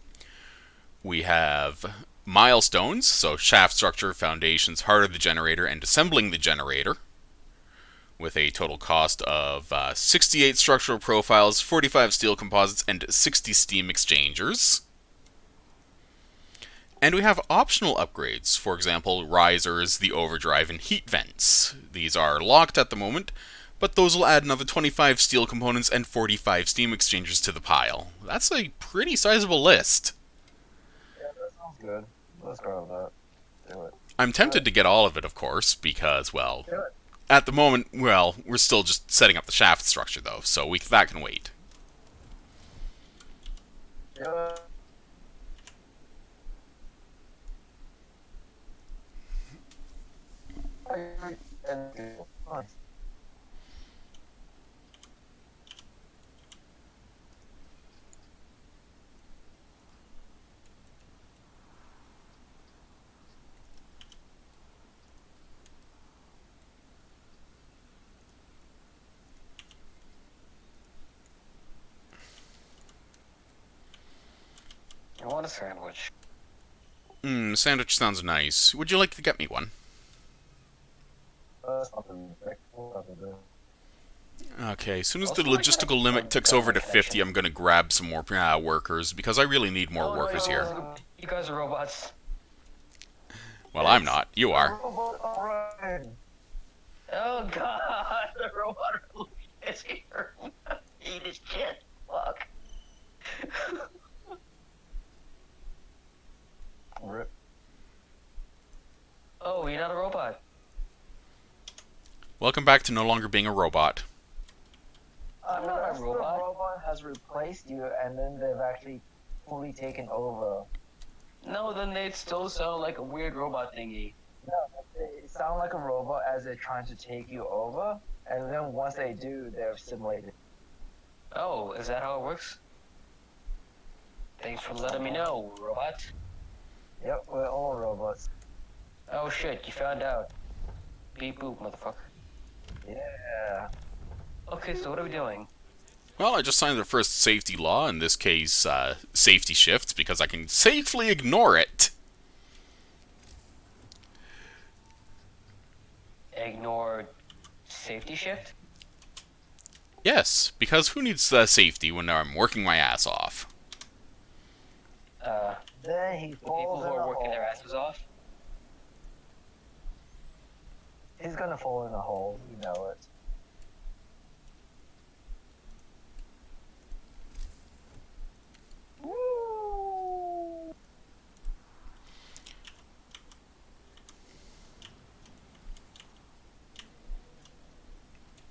We have milestones, so shaft structure, foundations, heart of the generator, and assembling the generator, with a total cost of 68 structural profiles, 45 steel composites, and 60 steam exchangers. And we have optional upgrades, for example, risers, the overdrive, and heat vents. These are locked at the moment, but those will add another 25 steel components and 45 steam exchangers to the pile. That's a pretty sizable list. Yeah, that sounds good. Let's go with that. Do it. I'm tempted to get all of it, of course, because, well, Do it. at the moment, well, we're still just setting up the shaft structure, though, so that can wait. Do it. Nice. I want a sandwich. Sandwich sounds nice. Would you like to get me one? Something big. Nothing to do. Okay, as soon as Also, the I got logistical limit some ticks over to connection. 50, I'm gonna grab some more workers, because I really need more workers here. You guys are robots. Well, I'm not. You are. Robot Orion. Oh god, the robot is here. Eat his shit. Fuck. Rip. Oh, you're not a robot. Welcome back to no longer being a robot. I'm not a Unless robot. The robot has replaced you, and then they've actually fully taken over. No, then they'd still sound like a weird robot thingy. No, they sound like a robot as they're trying to take you over, and then once they do, they're simulated. Oh, is that how it works? Thanks for letting me know, robot. Yep, we're all robots. Oh shit, you found out. Beep boop, motherfucker. Yeah. Okay, so what are we doing? Well, I just signed the first safety law, in this case, safety shifts, because I can safely ignore it. Ignore safety shift? Yes, because who needs safety when I'm working my ass off? Then he People falls who in are a working hole. their asses off? He's gonna fall in a hole, you know it.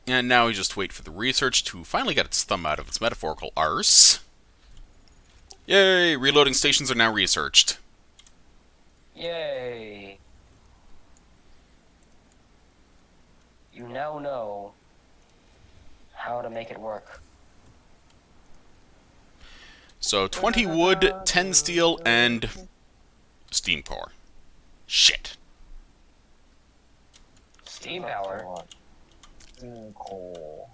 And now we just wait for the research to finally get its thumb out of its metaphorical arse. Yay! Reloading stations are now researched. Yay! You now know how to make it work. So 20 wood, 10 steel, and steam core. Shit. Steam power. Coal.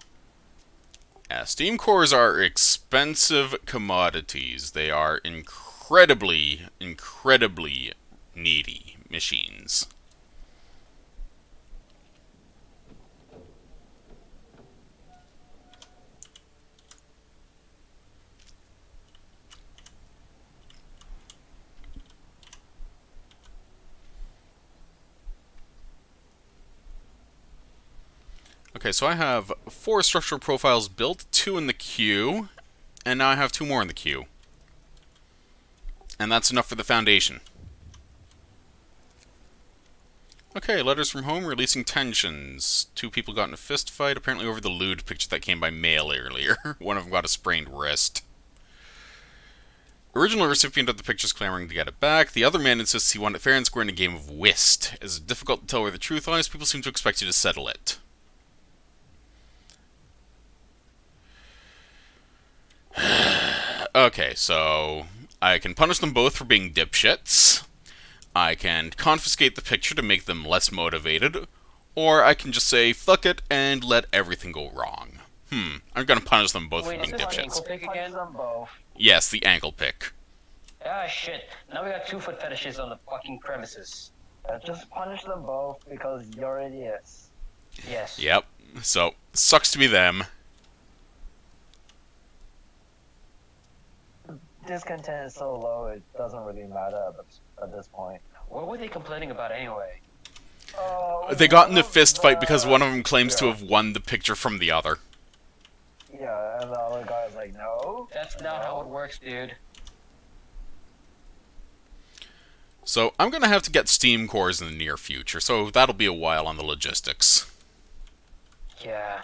Yeah, steam cores are expensive commodities. They are incredibly, incredibly needy machines. Okay, so I have 4 structural profiles built, 2 in the queue, and now I have 2 more in the queue. And that's enough for the foundation. Okay, letters from home releasing tensions. 2 people got in a fist fight, apparently over the lewd picture that came by mail earlier. One of them got a sprained wrist. Original recipient of the picture is clamoring to get it back. The other man insists he won it fair and square in a game of whist. As it's difficult to tell where the truth lies, people seem to expect you to settle it. Okay, so I can punish them both for being dipshits. I can confiscate the picture to make them less motivated. Or I can just say, fuck it, and let everything go wrong. I'm gonna punish them both Wait, for is being this dipshits. ankle pick Punch again? them both. Yes, the ankle pick. Ah, shit. Now we got 2 foot fetishes on the fucking premises. Just punish them both because you're idiots. Yes. Yep, so, sucks to be them. Discontent is so low, it doesn't really matter at this point. What were they complaining about anyway? They got in one a of fist fight because the- one of them claims to yeah. have won the picture from the other. Yeah, and the other guy's like, no. That's not how it works, dude. So, I'm gonna have to get steam cores in the near future, so that'll be a while on the logistics. Yeah.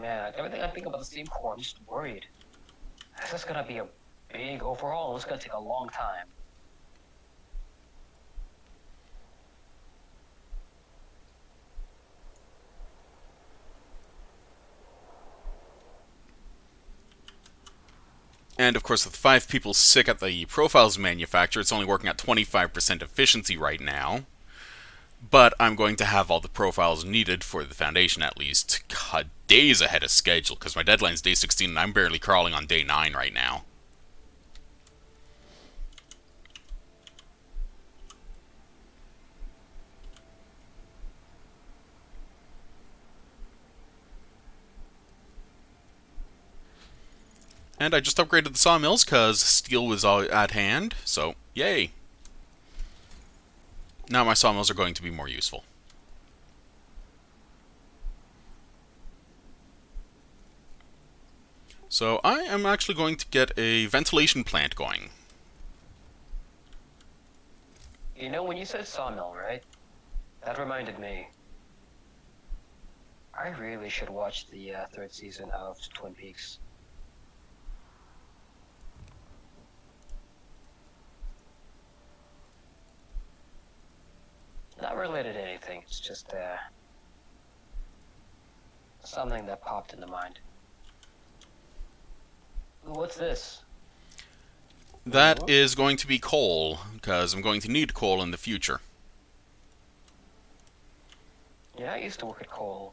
Man, everything I think about the steam core, I'm just worried. This is gonna be a big overhaul, and it's gonna take a long time. And of course, with 5 people sick at the profiles manufacturer, it's only working at 25% efficiency right now. But I'm going to have all the profiles needed for the foundation at least days ahead of schedule, because my deadline's day 16 and I'm barely crawling on day 9 right now. And I just upgraded the sawmills because steel was all at hand, so yay. Now my sawmills are going to be more useful. So I am actually going to get a ventilation plant going. You know, when you said sawmill, right? That reminded me. I really should watch the 3rd season of Twin Peaks. Not related to anything, it's just something that popped into mind. Ooh, what's this? That is going to be coal, because I'm going to need coal in the future. Yeah, I used to work at coal.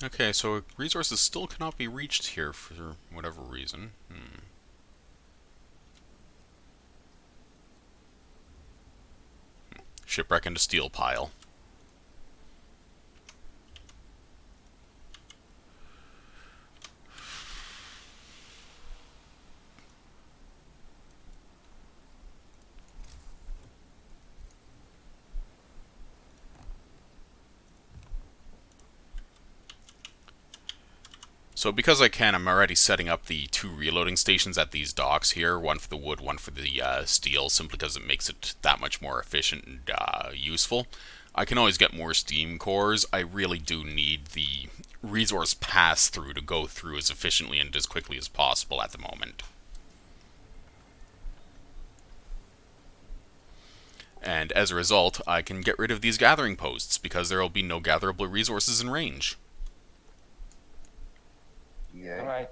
Okay, so resources still cannot be reached here for whatever reason. Shipwreck and a steel pile. So because I can, I'm already setting up the 2 reloading stations at these docks here, one for the wood, one for the steel, simply because it makes it that much more efficient and useful. I can always get more steam cores. I really do need the resource pass-through to go through as efficiently and as quickly as possible at the moment. And as a result, I can get rid of these gathering posts, because there will be no gatherable resources in range. Yeah. Alright.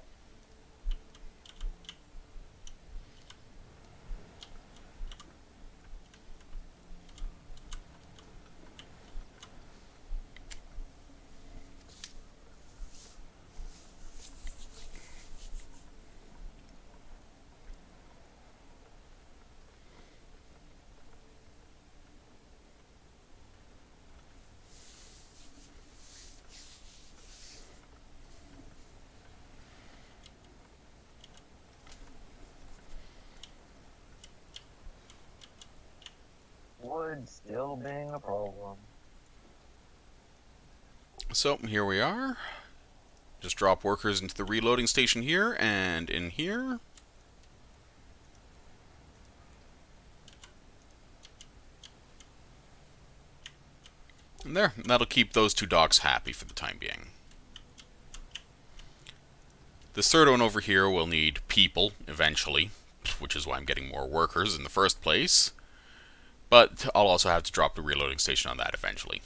Wood still being a problem. So, here we are. Just drop workers into the reloading station here, and in here. And there, that'll keep those 2 docks happy for the time being. This third one over here will need people, eventually, which is why I'm getting more workers in the first place. But I'll also have to drop the reloading station on that eventually.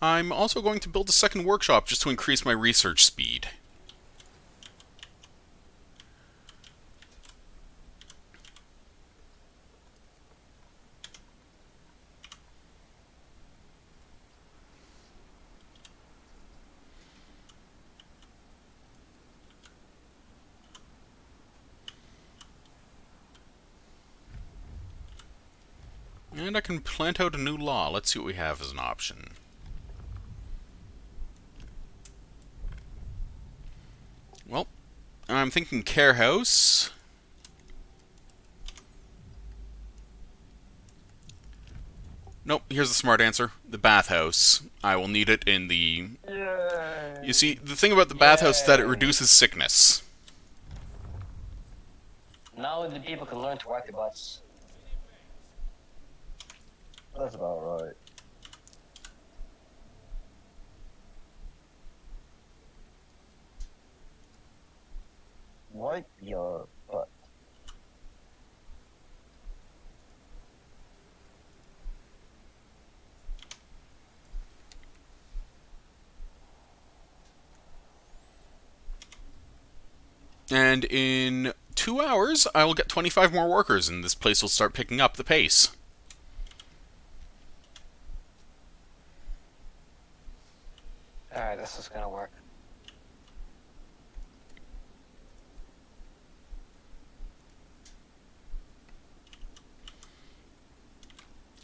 I'm also going to build a second workshop just to increase my research speed. And I can plant out a new law. Let's see what we have as an option. Well, I'm thinking care house. Nope, here's the smart answer. The bathhouse. I will need it in the... Yay! You see, the thing about the bathhouse is that it reduces sickness. Now the people can learn to wipe their butts. That's about right. Wipe your butt. And in 2 hours, I will get 25 more workers, and this place will start picking up the pace. Alright, this is gonna work.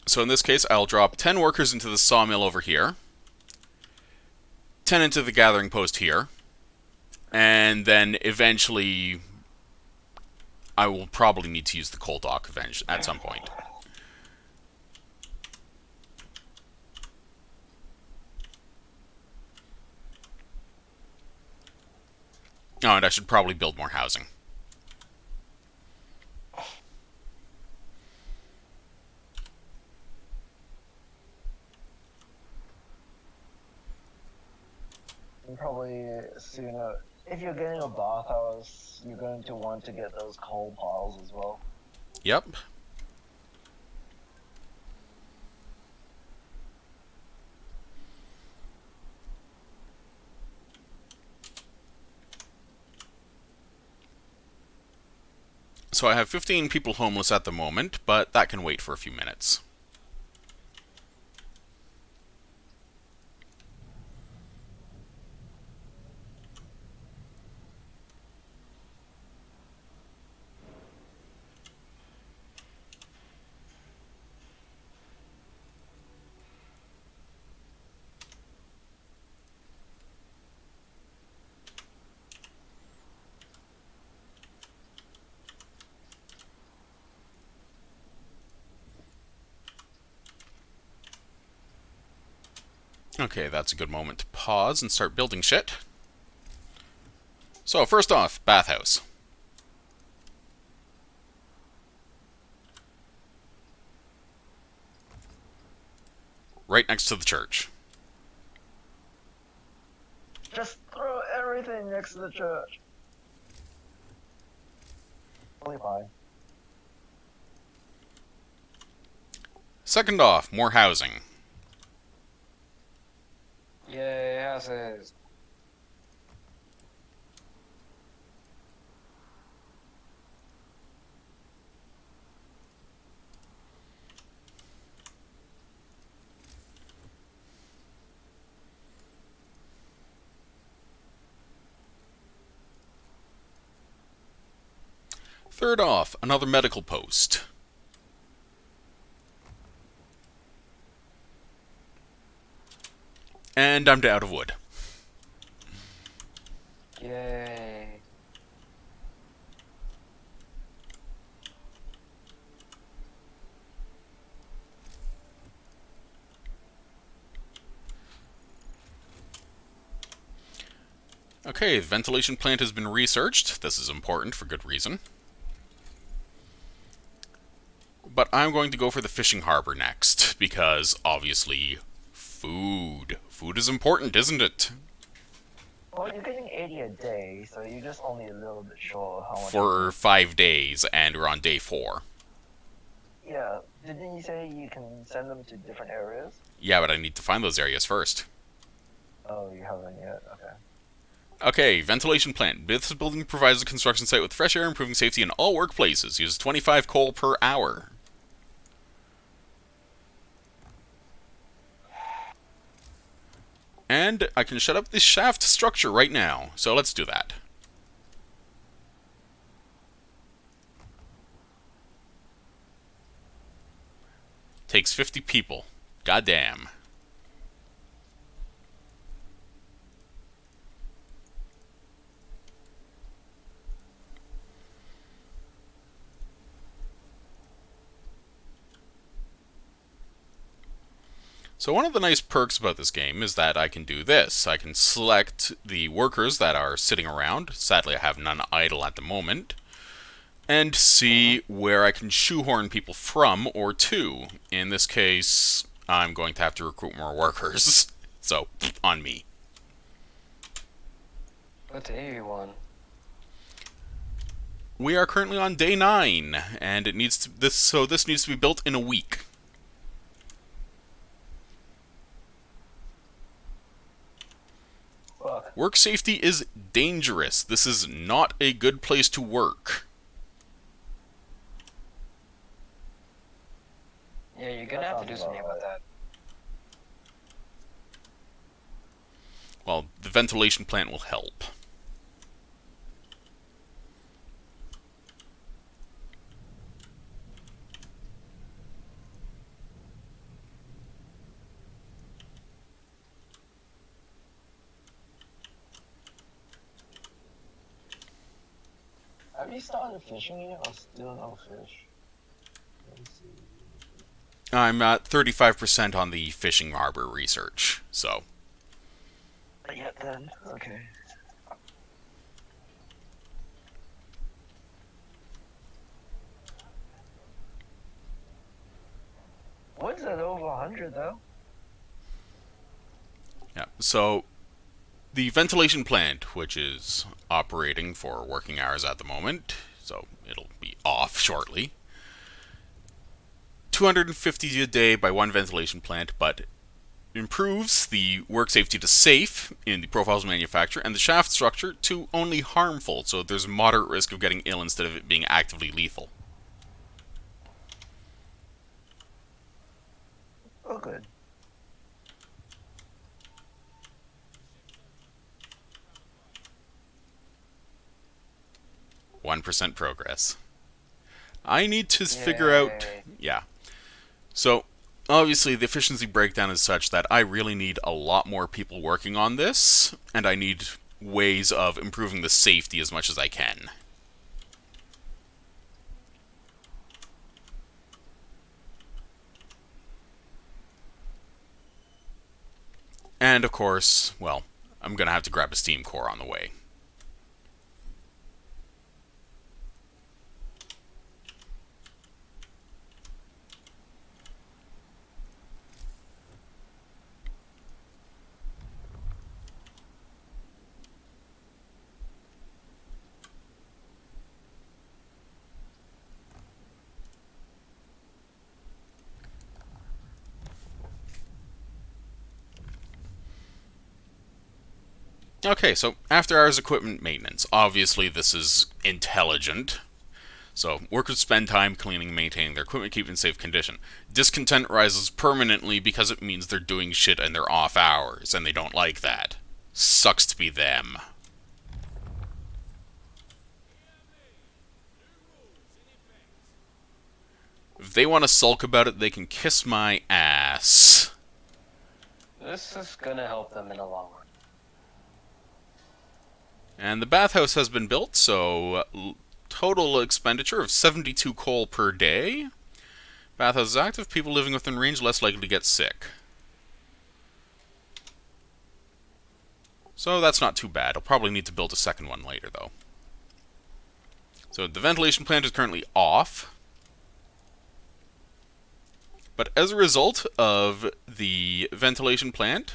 So in this case, I'll drop 10 workers into the sawmill over here, 10 into the gathering post here, and then eventually I will probably need to use the coal dock at some point. Oh, and I should probably build more housing. And probably sooner. If you're getting a bathhouse, you're going to want to get those coal piles as well. Yep. So I have 15 people homeless at the moment, but that can wait for a few minutes. Okay, that's a good moment to pause and start building shit. So, first off, bathhouse. Right next to the church. Just throw everything next to the church. Only fine. Second off, more housing. Yay, houses. Third off, another medical post. And I'm out of wood. Yay. Okay, the ventilation plant has been researched. This is important for good reason. But I'm going to go for the fishing harbor next, because obviously, food. Food is important, isn't it? Well, you're getting 80 a day, so you're just only a little bit short of how much. For 5 days, and we're on day 4. Yeah, didn't you say you can send them to different areas? Yeah, but I need to find those areas first. Oh, you haven't yet? Okay. Okay, ventilation plant. This building provides a construction site with fresh air, improving safety in all workplaces. Uses 25 coal per hour. And I can shut up this shaft structure right now, so let's do that. Takes 50 people. Goddamn. So one of the nice perks about this game is that I can do this. I can select the workers that are sitting around. Sadly, I have none idle at the moment. And see where I can shoehorn people from or to. In this case, I'm going to have to recruit more workers. So, on me. What day are you on? We are currently on day 9, and it needs to this needs to be built in a week. Fuck. Work safety is dangerous. This is not a good place to work. Yeah, you're gonna have to do something about that. Well, the ventilation plant will help. Have you started fishing yet, or still no fish? Let me see. I'm at 35% on the fishing harbor research, so. Not yet then. Okay. What's at over 100 though? Yeah, so the ventilation plant, which is operating for working hours at the moment, so it'll be off shortly. 250 a day by one ventilation plant, but improves the work safety to safe in the profiles manufacture, and the shaft structure to only harmful, so there's moderate risk of getting ill instead of it being actively lethal. Oh, good. %1 progress. I need to figure out... Yeah. So, obviously, the efficiency breakdown is such that I really need a lot more people working on this, and I need ways of improving the safety as much as I can. And of course, well, I'm gonna have to grab a steam core on the way. Okay, so after hours equipment maintenance. Obviously, this is intelligent. So, workers spend time cleaning and maintaining their equipment, keeping in safe condition. Discontent rises permanently because it means they're doing shit in their off hours, and they don't like that. Sucks to be them. If they want to sulk about it, they can kiss my ass. This is gonna help them in the long run. And the bathhouse has been built, so total expenditure of 72 coal per day. Bathhouse is active, people living within range less likely to get sick. So that's not too bad. I'll probably need to build a second one later, though. So the ventilation plant is currently off. But as a result of the ventilation plant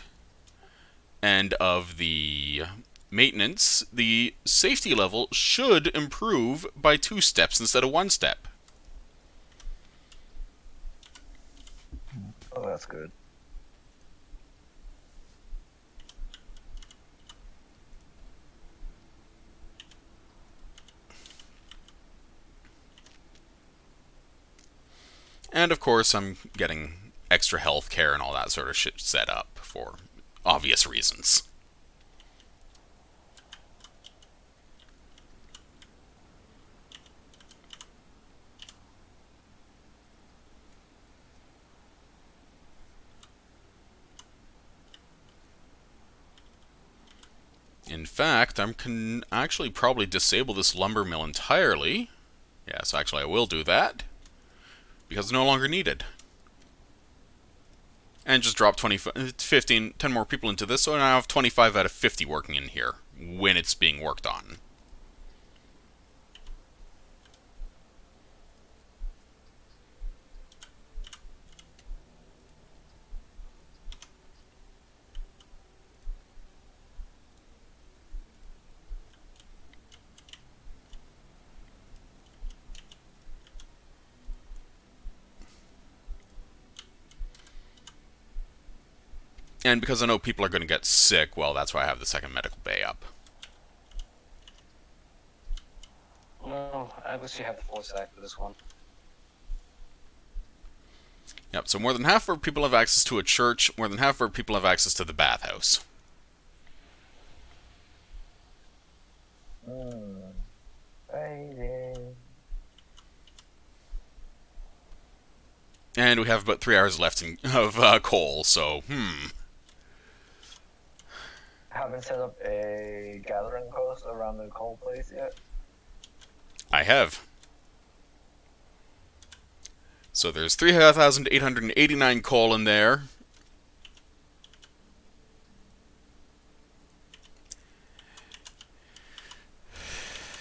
and of the maintenance, the safety level should improve by 2 steps instead of 1 step. Oh, that's good. And of course, I'm getting extra health care and all that sort of shit set up for obvious reasons. In fact, I can actually probably disable this lumber mill entirely. Yes, actually I will do that. Because it's no longer needed. And just drop 10 more people into this, so now I have 25 out of 50 working in here when it's being worked on. And because I know people are going to get sick, well, that's why I have the second medical bay up. Well, at least you have the foresight for this one. Yep, so more than half of our people have access to a church, more than half of our people have access to the bathhouse. Baby. And we have about 3 hours left of coal, so, Haven't set up a gathering post around the coal place yet. I have. So there's 3,889 coal in there.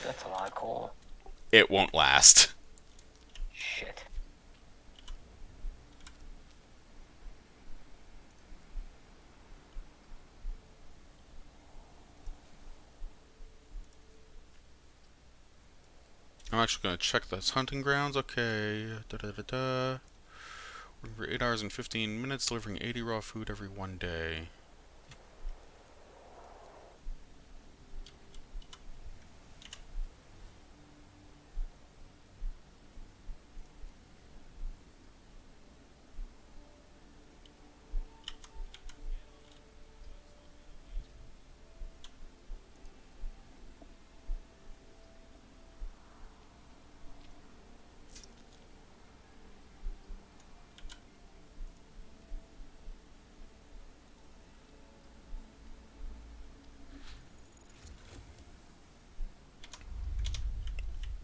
That's a lot of coal. It won't last. Shit. I'm actually going to check those hunting grounds. Okay. Working for 8 hours and 15 minutes, delivering 80 raw food every 1 day.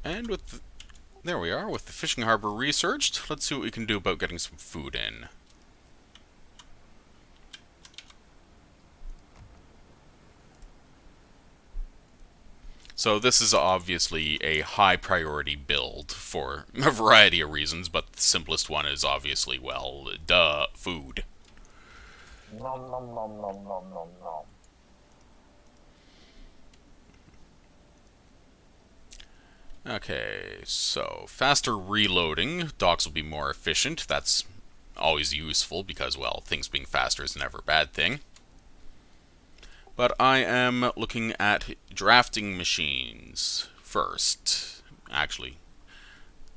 And there we are, with the fishing harbor researched. Let's see what we can do about getting some food in. So this is obviously a high priority build for a variety of reasons, but the simplest one is obviously, well, duh, food. Nom nom nom nom nom nom nom. Okay, so faster reloading. Docks will be more efficient. That's always useful because, well, things being faster is never a bad thing. But I am looking at drafting machines first. Actually,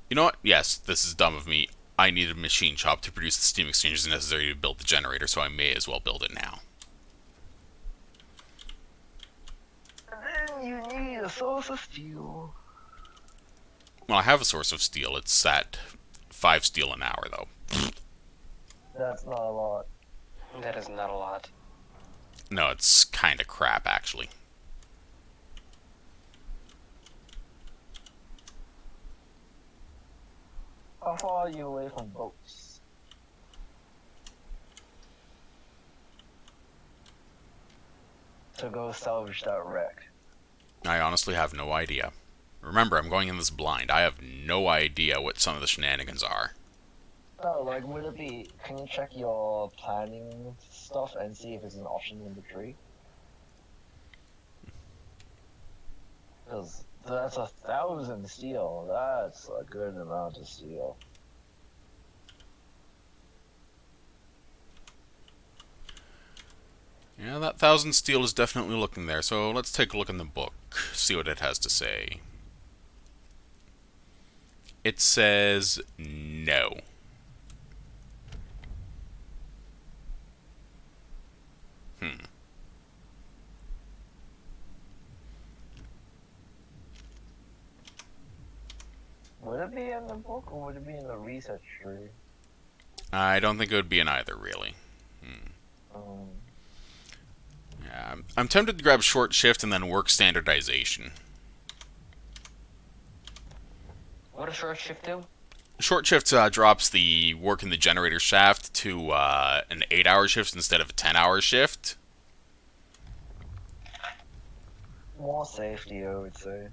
you know what? Yes, this is dumb of me. I need a machine shop to produce the steam exchangers necessary to build the generator, so I may as well build it now. And then you need a source of steel. Well, I have a source of steel. It's at 5 steel an hour, though. That's not a lot. That is not a lot. No, it's kind of crap, actually. How far are you away from boats? To go salvage that wreck. I honestly have no idea. Remember, I'm going in this blind. I have no idea what some of the shenanigans are. Oh, like, would it be? Can you check your planning stuff and see if it's an option in the tree? Because that's 1,000 steel. That's a good amount of steel. Yeah, that 1,000 steel is definitely looking there, so let's take a look in the book, see what it has to say. It says no. Would it be in the book or would it be in the research tree? I don't think it would be in either, really. Um, Yeah, I'm tempted to grab short shift and then work standardization. What does short shift do? Short shift drops the work in the generator shaft to an 8-hour shift instead of a 10-hour shift. more safety, I would say.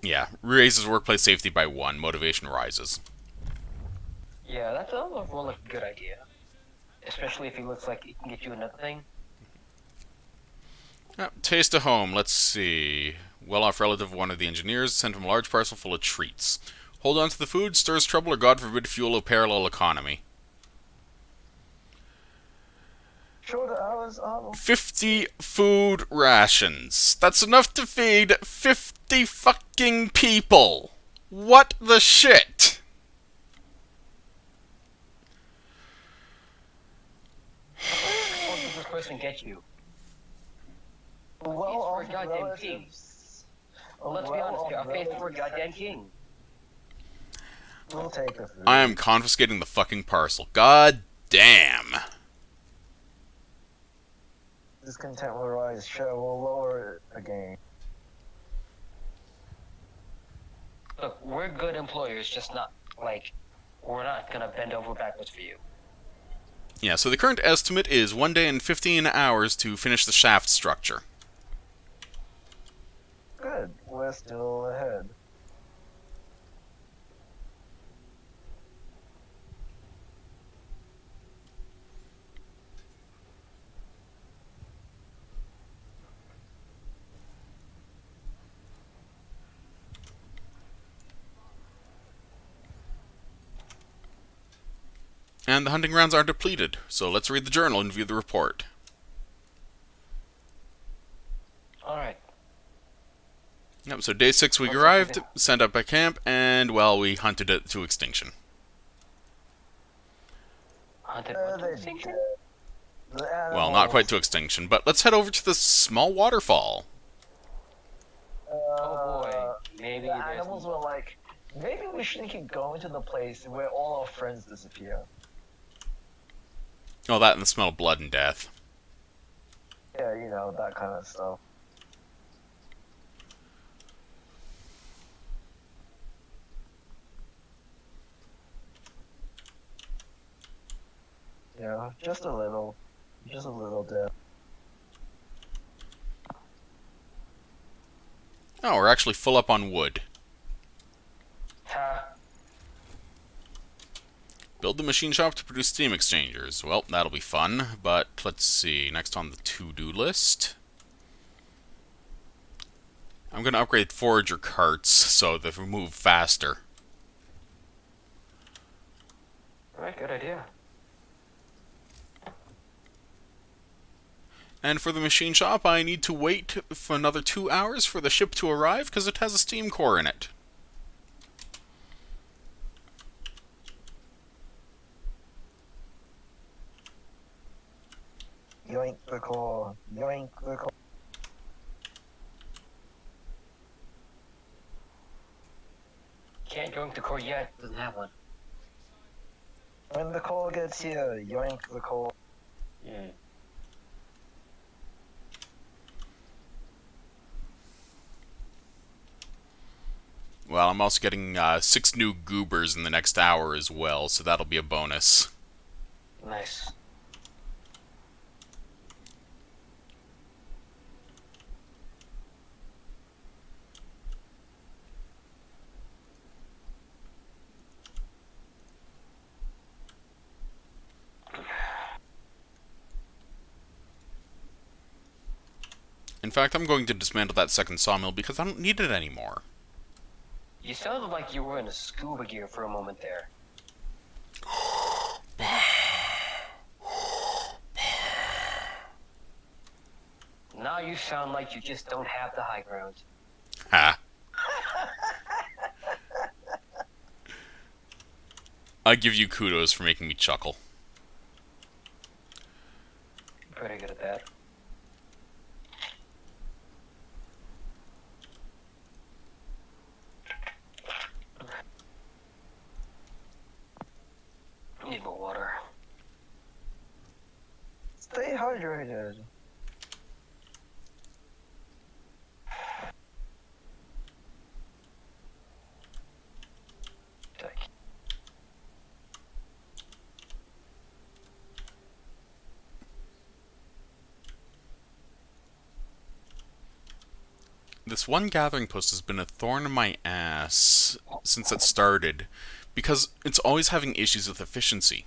Yeah, raises workplace safety by 1, motivation rises. Yeah, that's overall a good idea. Especially if he looks like he can get you another thing. Taste of home, let's see. Well-off relative of one of the engineers sent him a large parcel full of treats. Hold on to the food, stirs trouble, or God forbid fuel a parallel economy. Shorter hours, 50 food rations. That's enough to feed 50 fucking people. What the shit? What does this person get you? well, for a off goddamn relatives. Let's be honest here, our faith for a goddamn king. We'll take the food. I am confiscating the fucking parcel. God damn. Discontent will rise, sure, we'll lower it again. Look, we're good employers, just not, like, we're not gonna bend over backwards for you. Yeah, so the current estimate is 1 day and 15 hours to finish the shaft structure. Good, we're still ahead. And the hunting grounds are depleted, so let's read the journal and view the report. Alright. Yep, so day 6 we arrived, sent up by camp, and, well, we hunted it to extinction. Hunted Uh, what to they extinction? Well, not quite to extinction, but let's head over to this small waterfall. Oh boy, maybe The there's... animals were like, maybe we shouldn't keep going to the place where all our friends disappear. Oh, that and the smell of blood and death. Yeah, you know, that kind of stuff. Yeah, just a little death. Oh, we're actually full up on wood. Ha. Build the machine shop to produce steam exchangers. Well, that'll be fun, but let's see. Next on the to-do list. I'm going to upgrade forager carts so that we move faster. Alright, good idea. And for the machine shop, I need to wait for another 2 hours for the ship to arrive because it has a steam core in it. Yoink the core. Yoink the core. Can't go into core yet. Doesn't have one. When the core gets here, yoink the core. Hmm. Well, I'm also getting 6 new goobers in the next hour as well, so that'll be a bonus. Nice. In fact, I'm going to dismantle that second sawmill because I don't need it anymore. You sounded like you were in a scuba gear for a moment there. Now you sound like you just don't have the high ground. Ha. I give you kudos for making me chuckle. Pretty good at that. Need more water. Stay hydrated. Take. This one gathering post has been a thorn in my ass since it started, because it's always having issues with efficiency.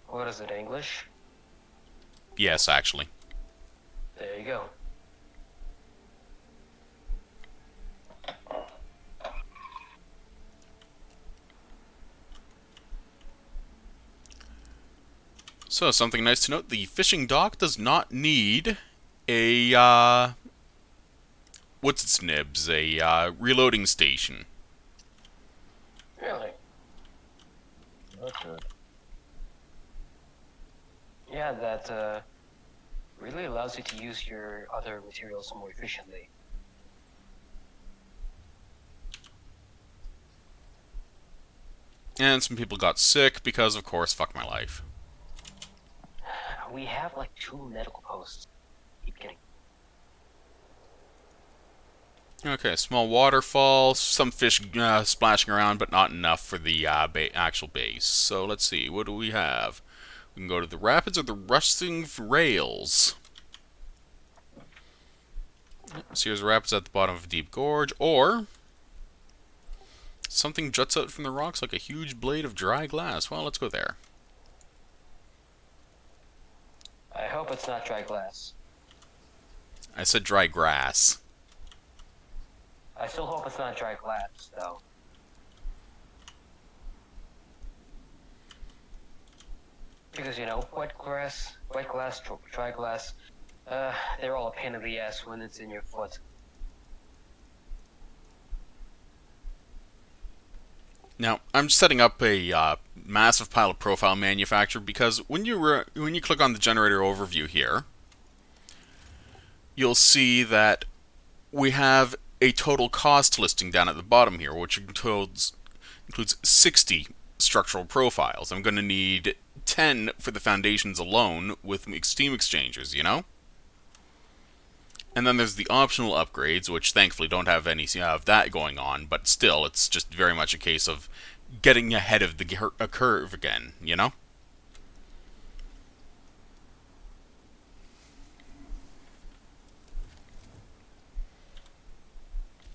What is it, English? Yes, actually. There you go. So, something nice to note, the fishing dock does not need a, what's its nibs? A, reloading station. Really? That's good. Yeah, that really allows you to use your other materials more efficiently. And some people got sick because, of course, fuck my life. We have like 2 medical posts. Keep getting. Okay, small waterfall, some fish splashing around, but not enough for the actual base. So let's see, what do we have? We can go to the rapids or the rusting rails. So here's rapids at the bottom of a deep gorge, or something juts out from the rocks like a huge blade of dry glass. Well, let's go there. I hope it's not dry glass. I said dry grass. I still hope it's not dry glass, though. Because, you know, wet glass, dry glass, they're all a pain in the ass when it's in your foot. Now, I'm setting up a massive pile of profile manufacture because when you click on the generator overview here, you'll see that we have a total cost listing down at the bottom here, which includes 60 structural profiles. I'm going to need 10 for the foundations alone with steam exchangers, you know? And then there's the optional upgrades, which thankfully don't have any of that going on, but still, it's just very much a case of getting ahead of the curve again, you know?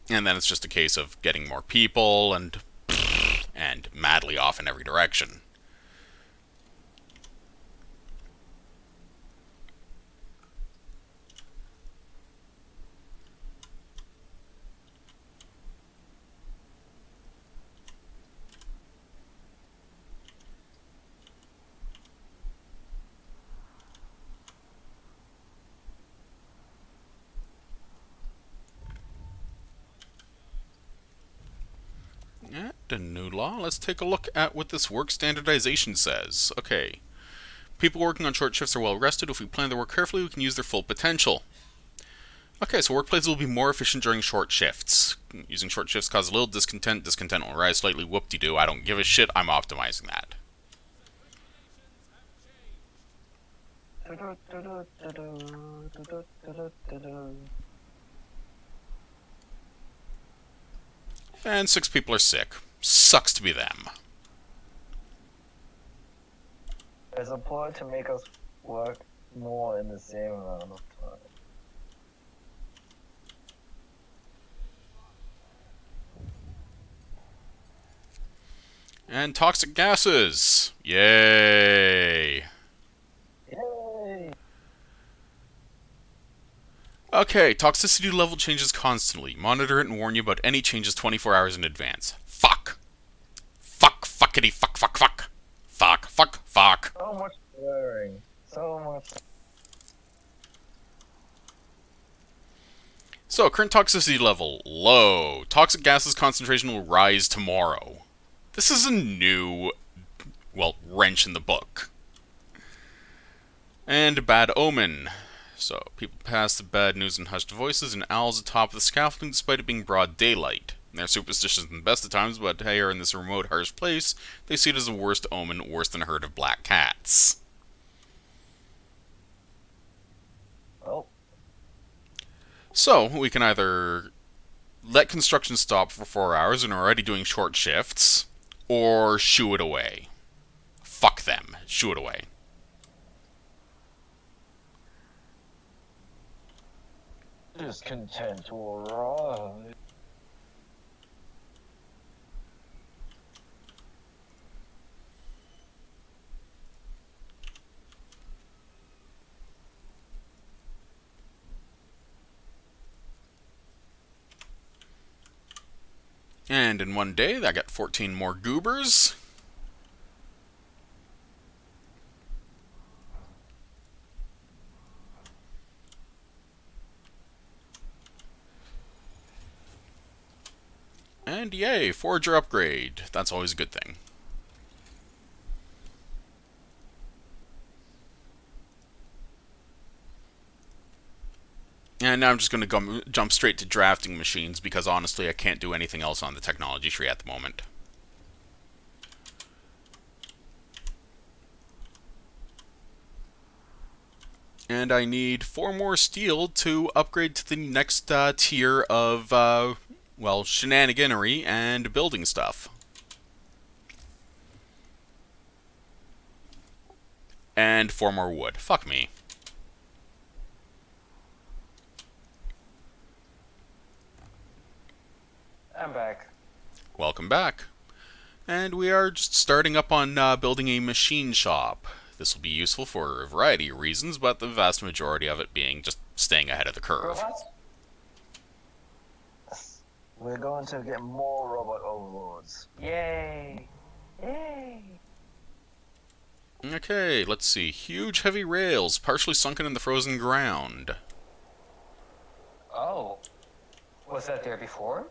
And then it's just a case of getting more people and madly off in every direction. And a new law. Let's take a look at what this work standardization says. Okay. People working on short shifts are well rested. If we plan their work carefully, we can use their full potential. Okay, so workplaces will be more efficient during short shifts. Using short shifts causes a little discontent. Discontent will rise slightly. Whoop-de-doo. I don't give a shit. I'm optimizing that. And 6 people are sick. Sucks to be them. There's a point to make us work more in the same amount of time. And toxic gases. Yay. Yay! Okay, toxicity level changes constantly. Monitor it and warn you about any changes 24 hours in advance. Fuck. Fuck, fuckity, fuck, fuck, fuck. Fuck, fuck, fuck. So much swearing. So much. So, current toxicity level, low. Toxic gases concentration will rise tomorrow. This is a new, well, wrench in the book. And bad omen. So, people pass the bad news in hushed voices and owls atop the scaffolding despite it being broad daylight. They're superstitious in the best of times, but here in this remote, harsh place, they see it as the worst omen, worse than a herd of black cats. Oh. So, we can either let construction stop for 4 hours and are already doing short shifts, or shoo it away. Fuck them. Shoo it away. Discontent will rise. And in one day, I got 14 more goobers. And yay, Forager upgrade. That's always a good thing. And now I'm just going to jump straight to drafting machines because honestly I can't do anything else on the technology tree at the moment. And I need 4 more steel to upgrade to the next tier of, well, shenaniganery and building stuff. And 4 more wood. Fuck me. I'm back. Welcome back. And we are just starting up on building a machine shop. This will be useful for a variety of reasons, but the vast majority of it being just staying ahead of the curve. Robots? We're going to get more robot overlords. Yay! Yay! Okay, let's see. Huge heavy rails, partially sunken in the frozen ground. Oh. Was that there before?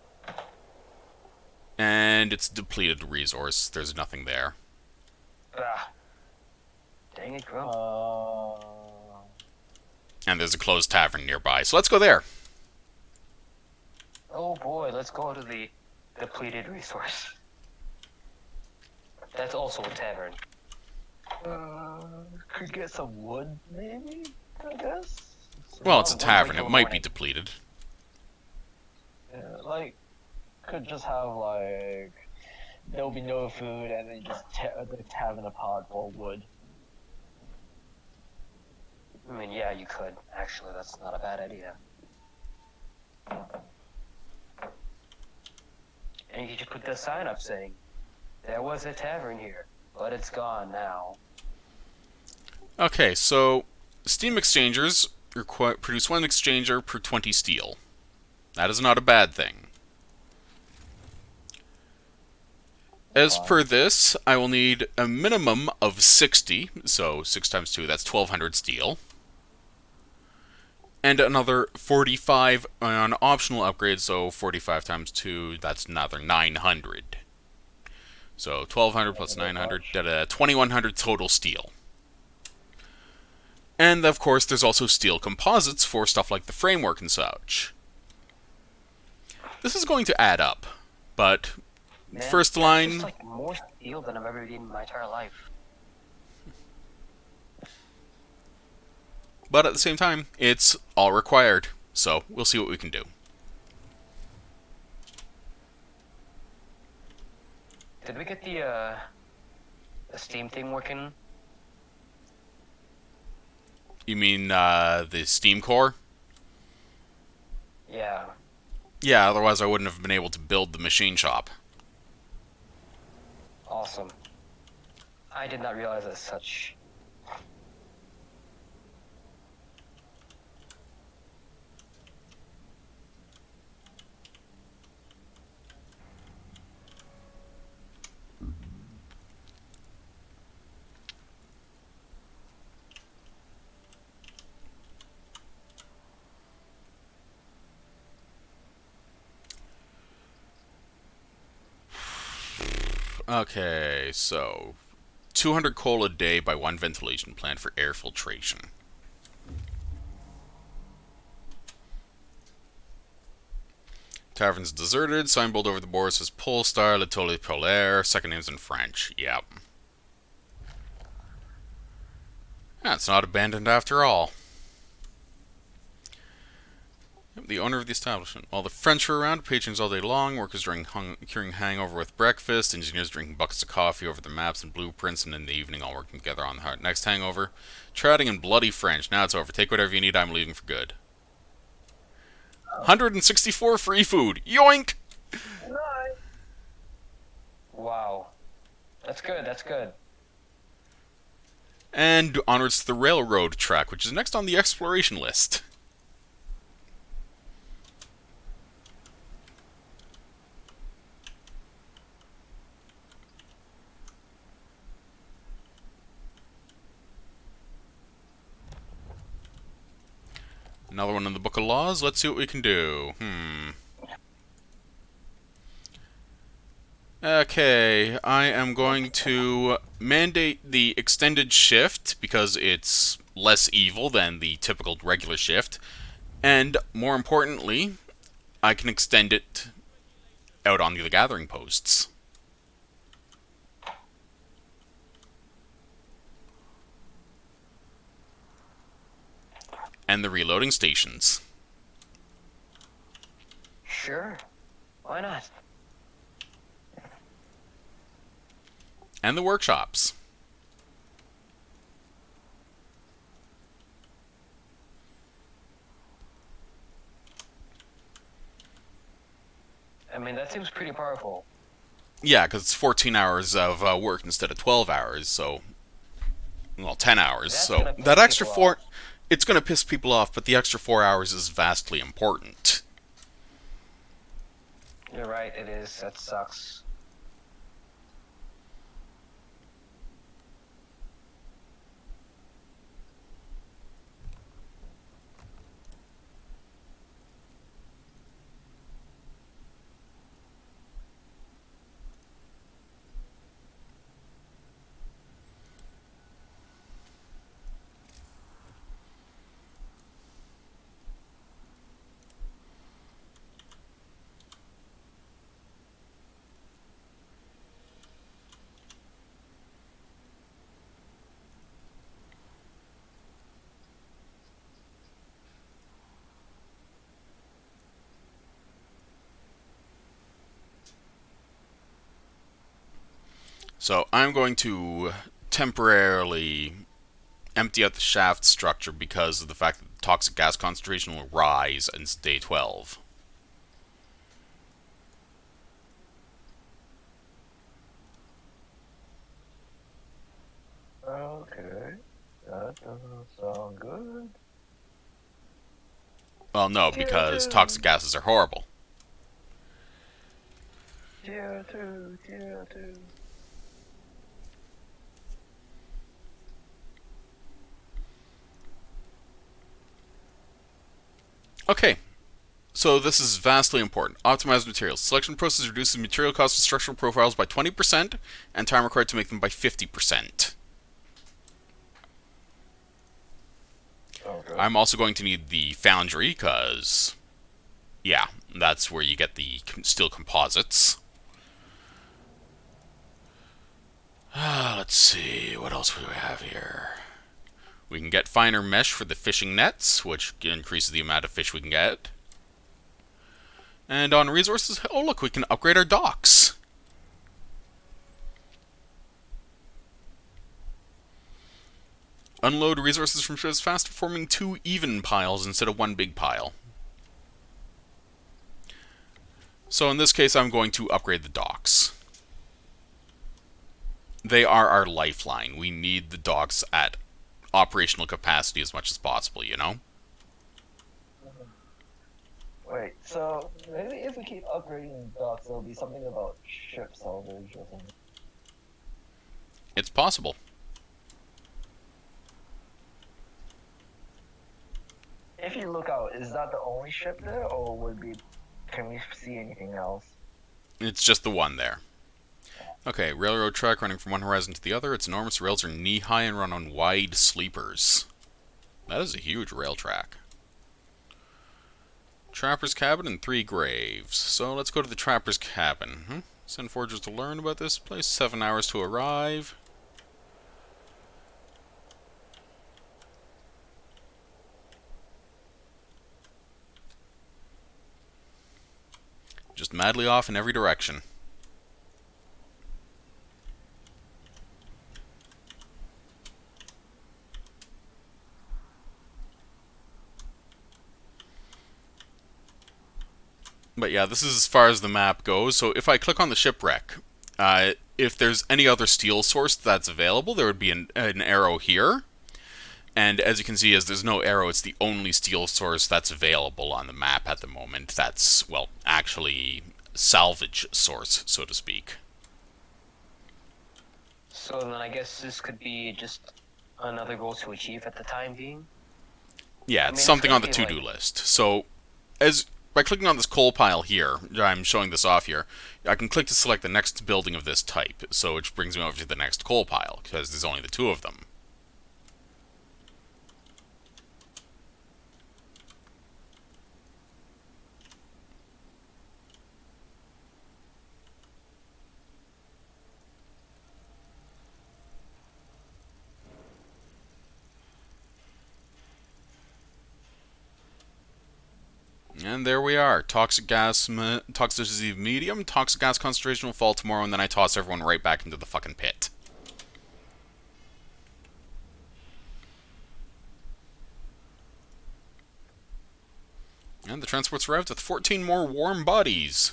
And it's a depleted resource. There's nothing there. Ah. Dang it, Grump. And there's a closed tavern nearby, so let's go there. Oh boy, let's go to the depleted resource. That's also a tavern. Could get some wood, maybe? I guess? Well, it's a Well, tavern. wait It till might be morning. depleted. Yeah, like, could just have, like, there'll be no food and then just tear the tavern apart for wood. I mean, yeah, you could. Actually, that's not a bad idea. And you could put the sign up saying, "There was a tavern here, but it's gone now." Okay, so Steam exchangers produce 1 exchanger per 20 steel. That is not a bad thing. As per this, I will need a minimum of 60, so 6 times 2, that's 1200 steel. And another 45 on optional upgrades, so 45 times 2, that's another 900. So 1200 plus 900, 2100 total steel. And of course, there's also steel composites for stuff like the framework and such. This is going to add up, but Man, first line. That's just like more steel than I've ever eaten in my entire life. But at the same time, it's all required, so we'll see what we can do. Did we get the Steam thing working? You mean the Steam core? Yeah. Yeah, otherwise I wouldn't have been able to build the machine shop. Awesome. I did not realize as such. Okay, so 200 coal a day by 1 ventilation plant for air filtration. Tavern's deserted. Signboard over the board says Polestar, Le Tolle Polaire. Second name's in French. Yep. Yeah, it's not abandoned after all. The owner of the establishment. While the French were around, patrons all day long, workers curing hangover with breakfast, engineers drinking buckets of coffee over the maps and blueprints, and in the evening all working together on the next hangover. Chatting in bloody French. Now it's over. Take whatever you need. I'm leaving for good. 164 free food. Yoink! Wow. That's good, that's good. And onwards to the railroad track, which is next on the exploration list. Another one in the Book of Laws. Let's see what we can do. Okay, I am going to mandate the extended shift because it's less evil than the typical regular shift. And more importantly, I can extend it out on the gathering posts. And the reloading stations. Sure. Why not? And the workshops. I mean, that seems pretty powerful. Yeah, because it's 14 hours of work instead of 12 hours, so... Well, 10 hours, That's so gonna piss that extra people 4... off. It's going to piss people off, but the extra 4 hours is vastly important. You're right, it is. That sucks. So I'm going to temporarily empty out the shaft structure because of the fact that the toxic gas concentration will rise in day 12. Okay. That doesn't sound good. Well, no, Tier because 2! toxic gases are horrible. Tier 2! Tier 2! Okay, so this is vastly important. Optimized materials. Selection process reduces material cost and structural profiles by 20%, and time required to make them by 50%. Okay. I'm also going to need the foundry, because, yeah, that's where you get the steel composites. Let's see, what else do we have here? We can get finer mesh for the fishing nets, which increases the amount of fish we can get. And on resources, oh look, we can upgrade our docks. Unload resources from ships faster, forming 2 even piles instead of 1 big pile. So in this case, I'm going to upgrade the docks. They are our lifeline. We need the docks at operational capacity as much as possible, you know? Wait, so maybe if we keep upgrading docks, there'll be something about ship salvage or something. It's possible. If you look out, is that the only ship there, or would be? Can we see anything else? It's just the one there. Okay, railroad track running from one horizon to the other. Its enormous rails are knee-high and run on wide sleepers. That is a huge rail track. Trapper's cabin and 3 graves. So let's go to the Trapper's cabin. Send foragers to learn about this place. 7 hours to arrive. Just madly off in every direction. But yeah, this is as far as the map goes. So if I click on the shipwreck, if there's any other steel source that's available, there would be an arrow here. And as you can see, as there's no arrow, it's the only steel source that's available on the map at the moment. That's, well, actually salvage source, so to speak. So then I guess this could be just another goal to achieve at the time being. Yeah, I it's mean, something it's on the gonna be to-do list. So, by clicking on this coal pile here, I'm showing this off here, I can click to select the next building of this type, so which brings me over to the next coal pile, because there's only the 2 of them. And there we are. Toxic gas, toxicity medium. Toxic gas concentration will fall tomorrow, and then I toss everyone right back into the fucking pit. And the transport's arrived with 14 more warm bodies.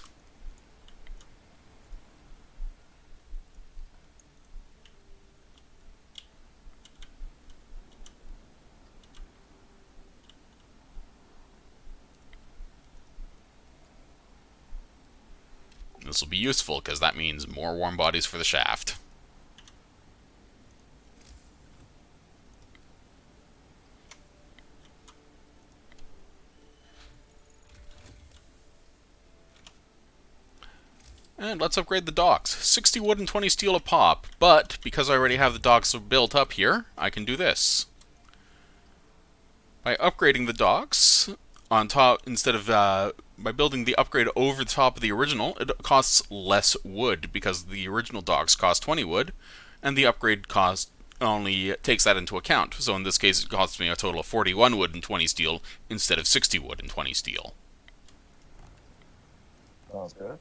This will be useful, because that means more warm bodies for the shaft. And let's upgrade the docks. 60 wood and 20 steel a pop, but because I already have the docks built up here, I can do this. By upgrading the docks on top, instead of by building the upgrade over the top of the original, it costs less wood because the original docks cost 20 wood, and the upgrade cost only takes that into account. So in this case, it costs me a total of 41 wood and 20 steel instead of 60 wood and 20 steel. Sounds good.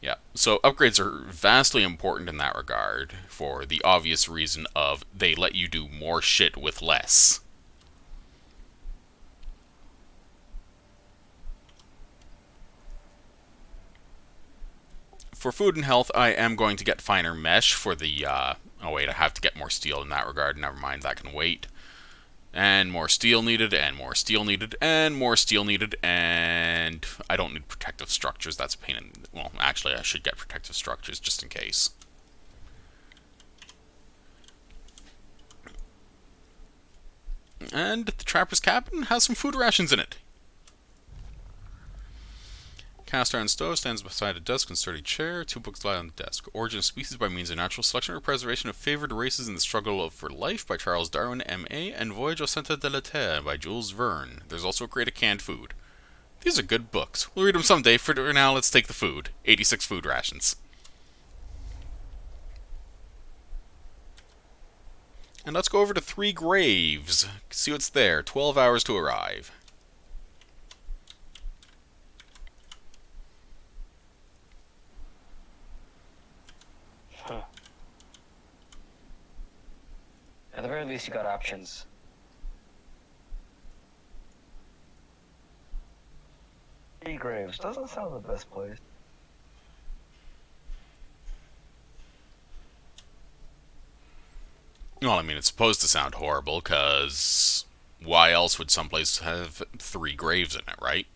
Yeah, so upgrades are vastly important in that regard, for the obvious reason of they let you do more shit with less. For food and health, I am going to get finer mesh for the Oh wait, I have to get more steel in that regard. Never mind, that can wait. And more steel needed, and more steel needed, and more steel needed, and I don't need protective structures. That's a pain in... Well, actually, I should get protective structures just in case. And the trapper's cabin has some food rations in it. Cast iron stove stands beside a desk and sturdy chair. 2 books lie on the desk. Origin of Species by Means of Natural Selection or Preservation of Favored Races in the Struggle for Life by Charles Darwin, M.A. and Voyage au Centre de la Terre by Jules Verne. There's also a crate of canned food. These are good books. We'll read them someday. For now, let's take the food. 86 food rations. And let's go over to 3 Graves. See what's there. 12 hours to arrive. At the very least, you got options. Graves doesn't sound the best place. Well, I mean, it's supposed to sound horrible, because why else would someplace have 3 graves in it, right?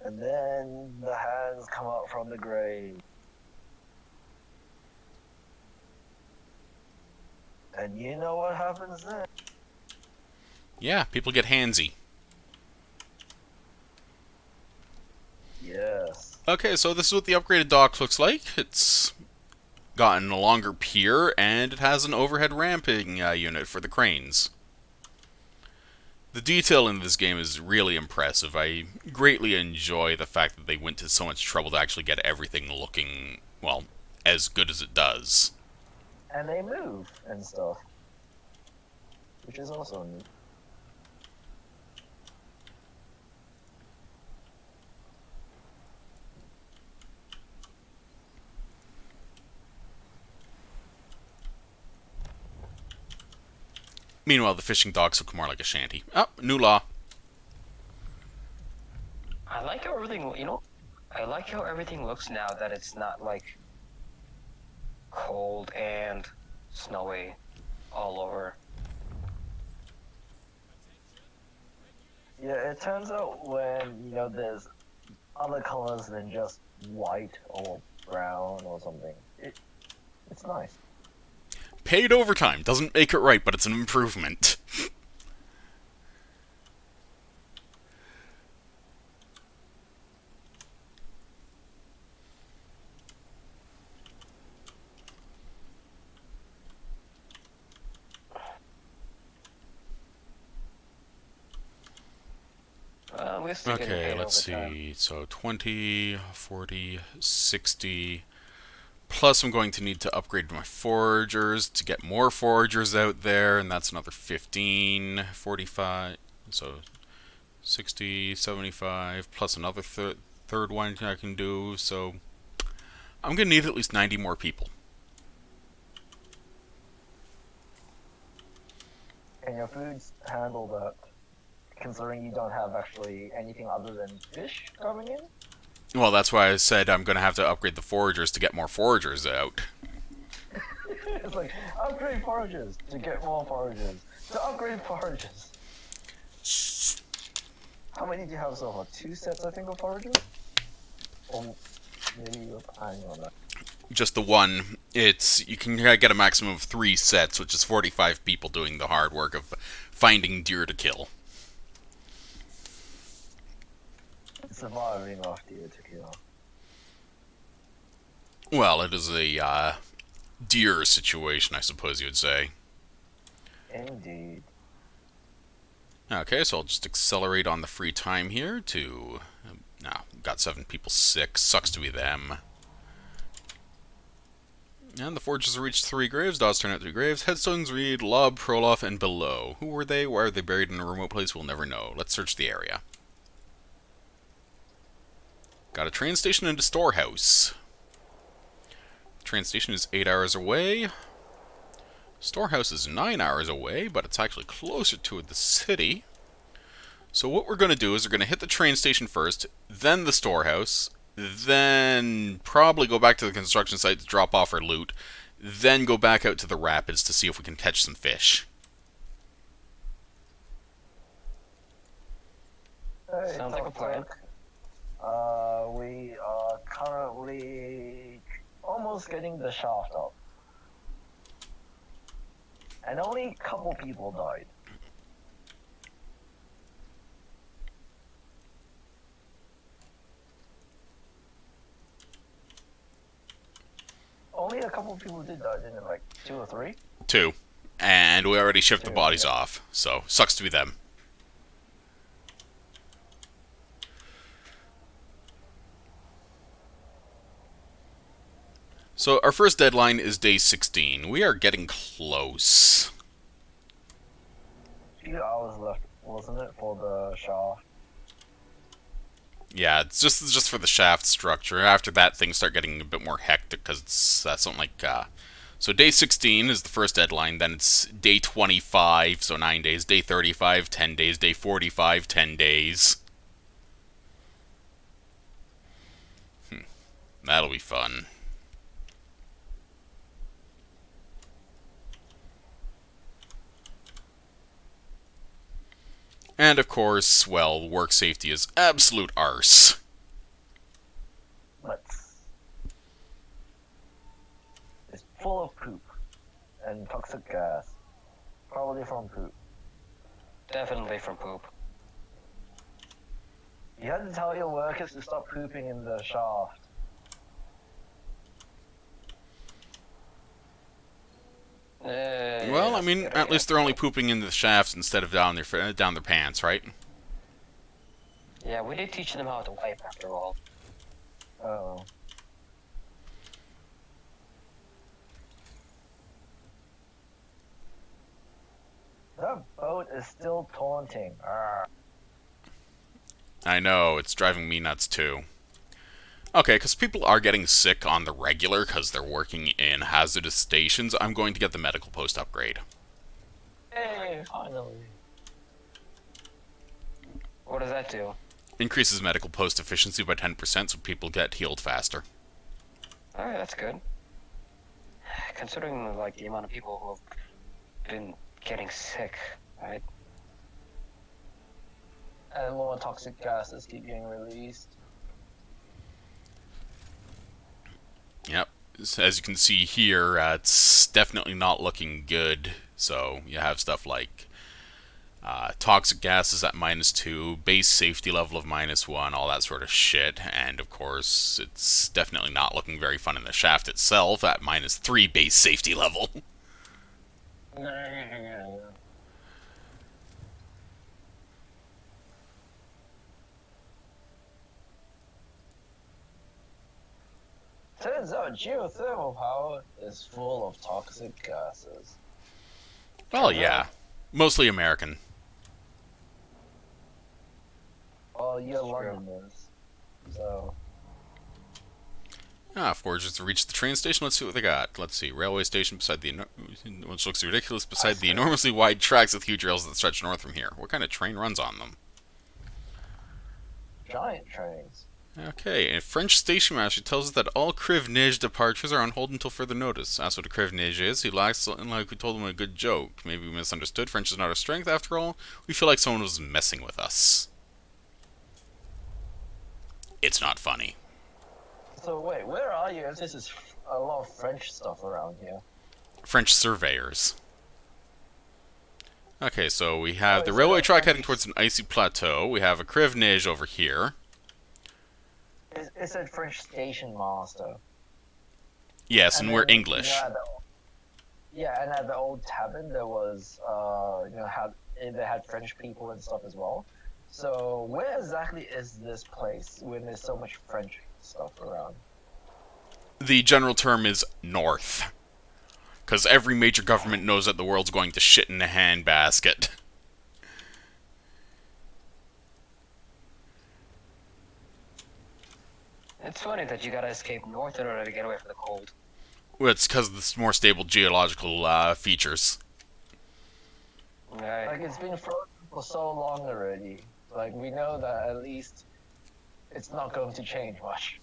And then the hands come out from the grave. And you know what happens then? Yeah, people get handsy. Yes. Okay, so this is what the upgraded dock looks like. It's gotten a longer pier, and it has an overhead ramping unit for the cranes. The detail in this game is really impressive. I greatly enjoy the fact that they went to so much trouble to actually get everything looking, well, as good as it does. And they move and stuff. Which is also neat. Meanwhile, the fishing docks look more like a shanty. Oh, new law. I like how everything, I like how everything looks now that it's not like cold and snowy all over. Yeah, it turns out when, there's other colors than just white or brown or something. It's nice. Paid overtime. Doesn't make it right, but it's an improvement. Okay, let's see. So 20, 40, 60... Plus, I'm going to need to upgrade my foragers to get more foragers out there, and that's another 15, 45, so 60, 75, plus another third one I can do, so I'm going to need at least 90 more people. Can your foods handle that, considering you don't have actually anything other than fish coming in? Well, that's why I said I'm going to have to upgrade the foragers to get more foragers out. It's like, upgrade foragers to get more foragers. To upgrade foragers. How many do you have so far? 2 sets, I think, of foragers? Or maybe you're planning on that. Just the one. You can get a maximum of 3 sets, which is 45 people doing the hard work of finding deer to kill. Surviving off deer to kill. Well, it is a deer situation, I suppose you would say. Indeed. Okay, so I'll just accelerate on the free time here to... got 7 people sick. Sucks to be them. And the forges have reached 3 graves. Dots turn out 3 graves. Headstones read Lob, Prolof, and Below. Who were they? Why are they buried in a remote place? We'll never know. Let's search the area. Got a train station and a storehouse. Train station is 8 hours away. Storehouse is 9 hours away, but it's actually closer to the city. So what we're going to do is we're going to hit the train station first, then the storehouse, then probably go back to the construction site to drop off our loot, then go back out to the rapids to see if we can catch some fish. Hey, Sounds like a plan. We are currently almost getting the shaft up. And only a couple people died. Only a couple people did die, didn't it? Like 2 or 3? 2. And we already shipped the 2, bodies yeah. off, so sucks to be them. So our first deadline is day 16. We are getting close. A few hours left, wasn't it, for the shaft? Yeah, it's just for the shaft structure. After that, things start getting a bit more hectic because it's something like. So day 16 is the first deadline. Then it's day 25, so 9 days. Day 35, 10 days. Day 45, 10 days. That'll be fun. And of course, well, work safety is absolute arse. But it's full of poop and toxic gas. Probably from poop. Definitely from poop. You had to tell your workers to stop pooping in the shaft. Well, I mean, at least they're only pooping in the shafts instead of down their pants, right? Yeah, we did teach them how to wipe after all. Oh. That boat is still taunting. Arrgh. I know, it's driving me nuts too. Okay, because people are getting sick on the regular because they're working in hazardous stations, I'm going to get the medical post upgrade. Hey, finally. What does that do? Increases medical post efficiency by 10% so people get healed faster. Alright, that's good. Considering, like, the amount of people who have been getting sick, right? And more toxic gases keep getting released. Yep. As you can see here, it's definitely not looking good. So you have stuff like toxic gases at -2, base safety level of -1, all that sort of shit. And of course, it's definitely not looking very fun in the shaft itself at -3 base safety level. Turns out geothermal power is full of toxic gases. Well, yeah. Mostly American. Well, you're That's true. Londoners, so Foragers have reached the train station. Let's see what they got. Let's see. Railway station beside the... which looks ridiculous beside the enormously wide tracks with huge rails that stretch north from here. What kind of train runs on them? giant trains. Okay, a French station master tells us that all Crève-Neige departures are on hold until further notice. Asked what a Crève-Neige is, he laughs like we told him a good joke. Maybe we misunderstood. French is not our strength, after all. We feel like someone was messing with us. It's not funny. So wait, where are you? This is a lot of French stuff around here. French surveyors. Okay, so we have Oh, the is railway that track French? heading towards an icy plateau. We have a Crève-Neige over here. It's a French station master. Yes, and we're then, English. Yeah, and at the old tavern there was, they had French people and stuff as well. So where exactly is this place when there's so much French stuff around? The general term is North. Because every major government knows that the world's going to shit in a handbasket. It's funny that you gotta escape north in order to get away from the cold. Well, it's because of the more stable geological features. Right. Like, it's been frozen for so long already. Like, we know that at least it's not going to change much.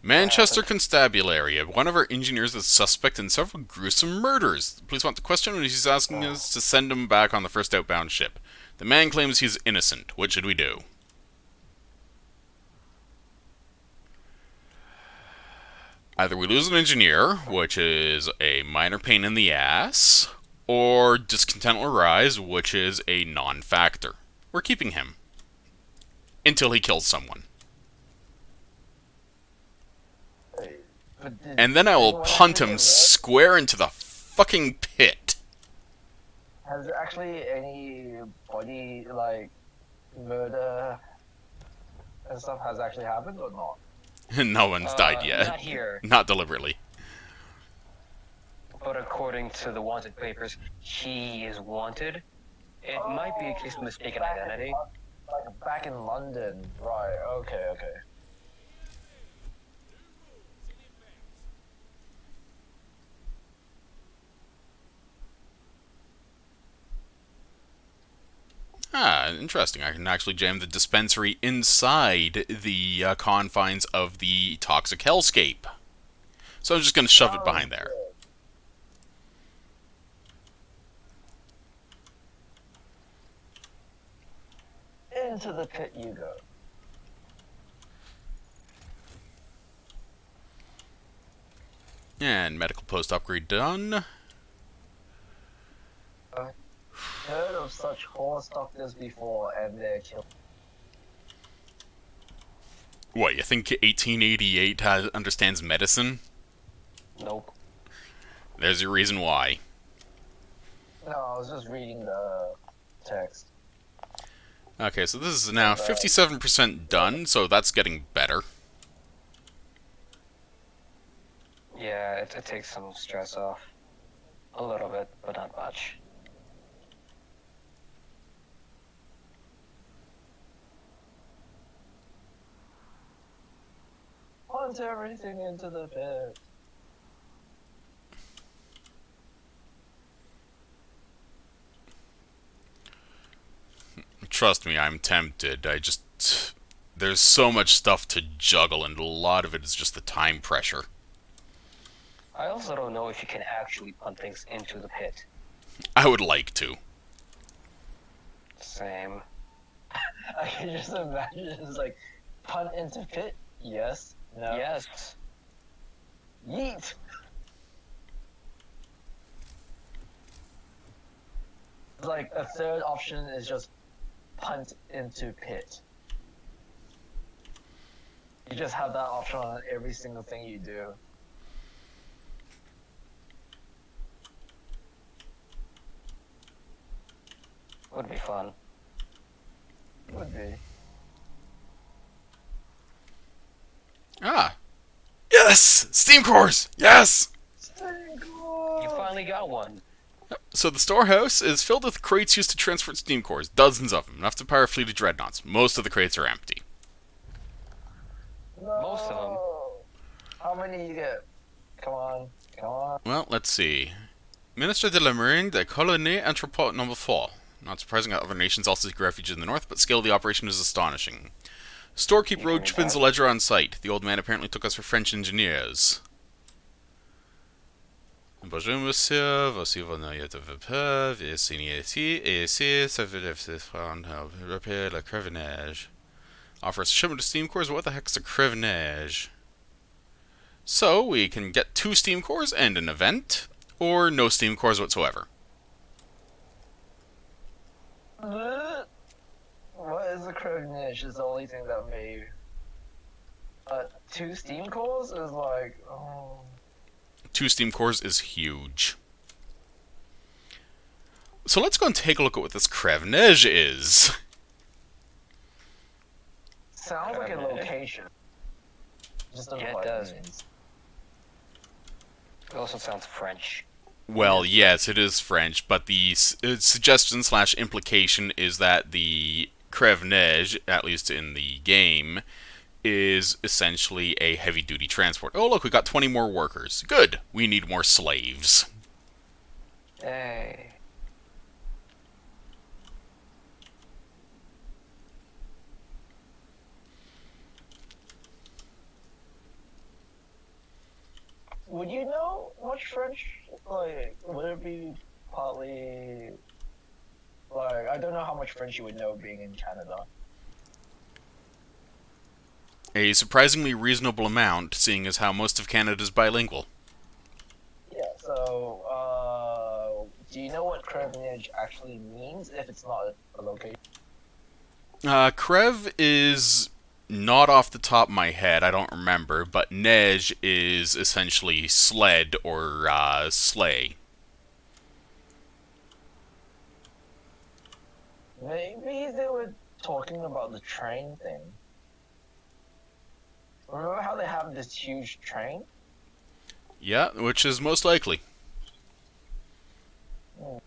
Manchester happened? Constabulary. One of our engineers is suspect in several gruesome murders. The police want to question him and he's asking us to send him back on the first outbound ship. The man claims he's innocent. What should we do? Either we lose an engineer, which is a minor pain in the ass, or discontent will rise, which is a non-factor. We're keeping him. Until he kills someone. But And then I will anyone punt actually him get square into the fucking pit. Has actually anybody like murder and stuff has actually happened or not? No one's died yet. Not here, Not deliberately. but according to the wanted papers, he is wanted. It might be a case of mistaken Back in identity. Like back in London, right? Okay, okay. Ah, interesting. I can actually jam the dispensary inside the confines of the toxic hellscape. So I'm just going to shove it behind there. Into the pit you go. And medical post upgrade done. Heard of such horse doctors before, and they're killed. What, you think 1888 understands medicine? Nope. There's your reason why. No, I was just reading the text. Okay, so this is now 57% done, so that's getting better. Yeah, it takes some stress off. A little bit, but not much. Punt everything into the pit. Trust me, I'm tempted. There's so much stuff to juggle, and a lot of it is just the time pressure. I also don't know if you can actually punt things into the pit. I would like to. Same. I can just imagine it's like punt into pit. Yes. No. Yes. Yeet. Like a third option is just punt into pit. You just have that option on every single thing you do. Would be fun. Would be. Ah. Yes! Steam cores! Yes! You finally got one. So the storehouse is filled with crates used to transport steam cores. Dozens of them. Enough to power a fleet of dreadnoughts. Most of the crates are empty. No. Most of them. How many you get? Come on. Come on. Well, let's see. Minister de la Marine de Colonie Entrepot number 4. Not surprising that other nations also seek refuge in the north, but scale of the operation is astonishing. Storekeep Road spins a ledger on site. The old man apparently took us for French engineers. Bonjour, monsieur. Voici vos noyaux de vapeur. Veuillez signer ici. Et ici, ça veut dire repérer la crève neige. Offer us a shipment of steam cores. What the heck's a crève neige? So, we can get 2 steam cores and an event, or no steam cores whatsoever. What is the crowd niche is the only thing that may... 2 steam cores is like... Oh... 2 steam cores is huge. So let's go and take a look at what this crève neige is. Sounds like a location. Just Yeah, it does. It also sounds French. Well, yes, it is French, but the suggestion slash implication is that the crève neige, at least in the game, is essentially a heavy-duty transport. Oh, look, we got 20 more workers. Good. We need more slaves. Hey. would you know much French? Like, would it be partly like I don't know how much French you would know being in Canada. A surprisingly reasonable amount, seeing as how most of Canada is bilingual. Yeah. So, do you know what Crevenage actually means if it's not a location? Crev is not off the top of my head, I don't remember, but Neige is essentially sled or sleigh. Maybe they were talking about the train thing. Remember how they have this huge train? Yeah, which is most likely. How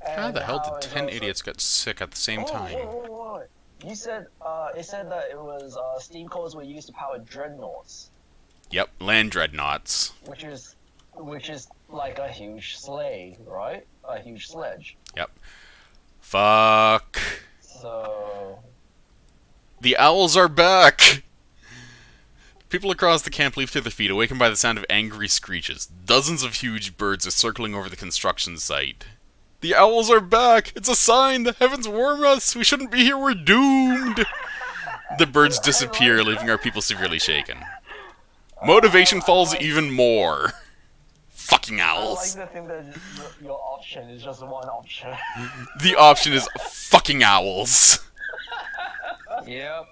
And the hell how did it's 10 also... idiots get sick at the same Oh, time? whoa. You said, it said that it was, steam cores were used to power dreadnoughts, Yep, land dreadnoughts. which is like a huge sleigh, right? A huge sledge. Yep. Fuck. So, The owls are back! People across the camp leap to their feet, awakened by the sound of angry screeches. Dozens of huge birds are circling over the construction site. The owls are back! It's a sign! The heavens warn us! We shouldn't be here, we're doomed! The birds disappear, leaving our people severely shaken. Motivation falls even more. Fucking I like owls. to think that your option is just one option. The option is fucking owls. Yep.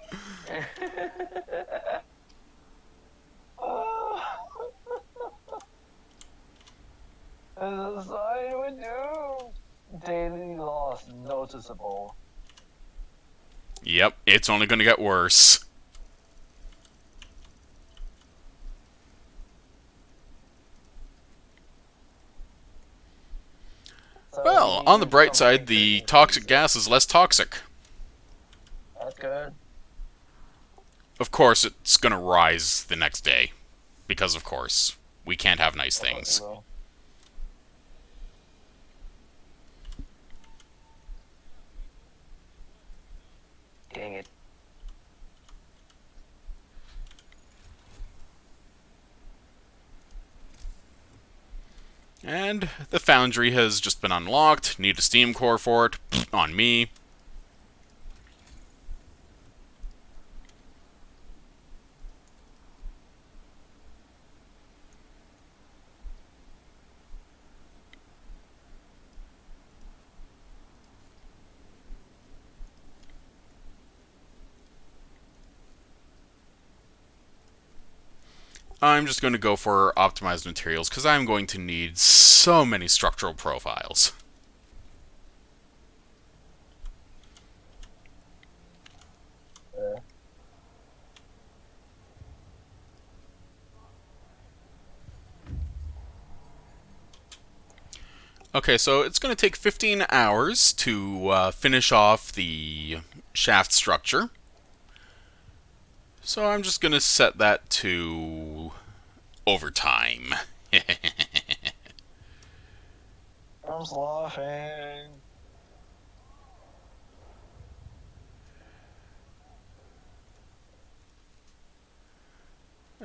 As a sign would do. Daily loss noticeable. Yep, it's only gonna get worse. So Well, you on the use bright something side, the to toxic increase it. gas is less toxic. That's good. Of course, it's gonna rise the next day. Because, of course, we can't have nice things. Dang it. And the foundry has just been unlocked. Need a steam core for it. Pfft, on me. I'm just going to go for optimized materials because I'm going to need so many structural profiles. Yeah. Okay, so it's going to take 15 hours to finish off the shaft structure. So I'm just going to set that to overtime. I'm laughing.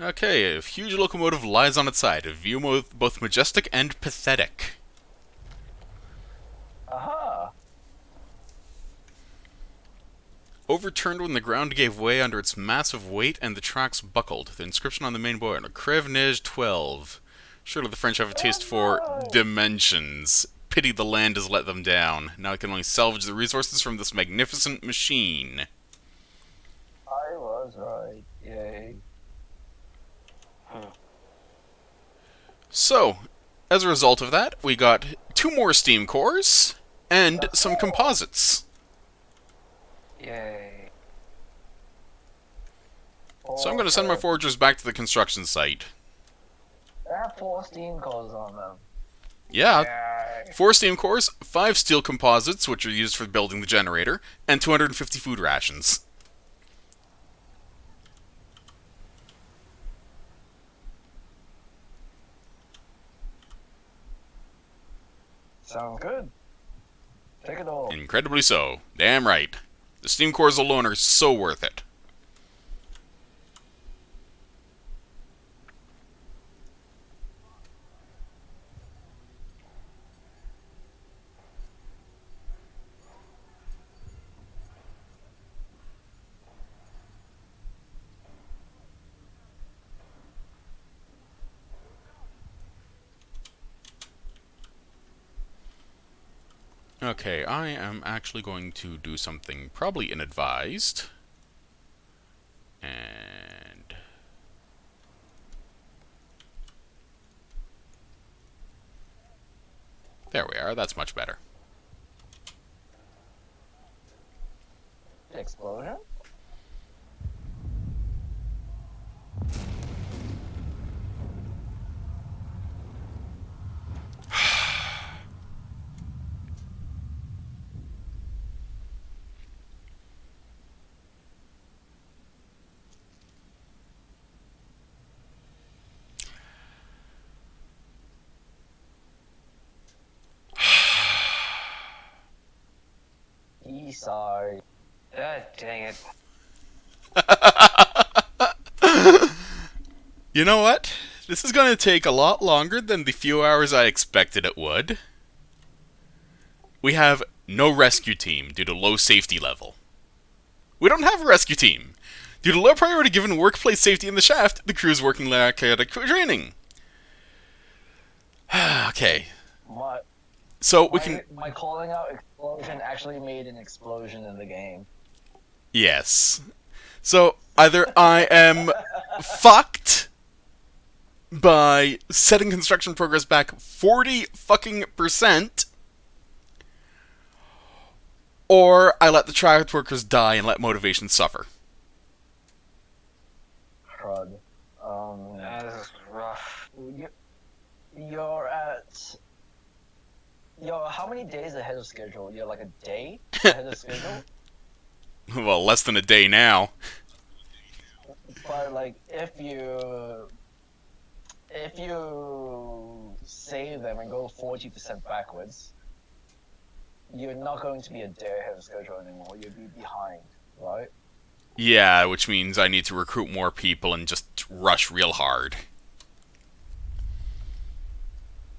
Okay, a huge locomotive lies on its side, a view both majestic and pathetic. Aha! Overturned when the ground gave way under its massive weight and the tracks buckled. The inscription on the main boiler, Crève Neige 12. Surely the French have a taste for dimensions. Pity the land has let them down. Now I can only salvage the resources from this magnificent machine. I was right. Yay. So, as a result of that, we got 2 more steam cores and some composites. Yay. So I'm going to send my foragers back to the construction site. They have 4 steam cores on them. Yeah, Yay. 4 steam cores, 5 steel composites, which are used for building the generator, and 250 food rations. Sounds good. Take it all. Incredibly so. Damn right. The steam cores alone are so worth it. Okay, I am actually going to do something probably inadvised. And there we are, that's much better. Explosion? Sorry. God dang it. You know what? This is going to take a lot longer than the few hours I expected it would. We have no rescue team due to low safety level. We don't have a rescue team. Due to low priority given workplace safety in the shaft, the crew is working like chaotic training. Okay. So we can... My calling out explosion actually made an explosion in the game. Yes. So either I am fucked by setting construction progress back 40% or I let the tracked workers die and let motivation suffer. Crud. This is rough. You're at... You're how many days ahead of schedule? You're like a day ahead of schedule? Well, less than a day now. But like, if you save them and go 40% backwards, you're not going to be a day ahead of schedule anymore. You'll be behind, right? Yeah, which means I need to recruit more people and just rush real hard.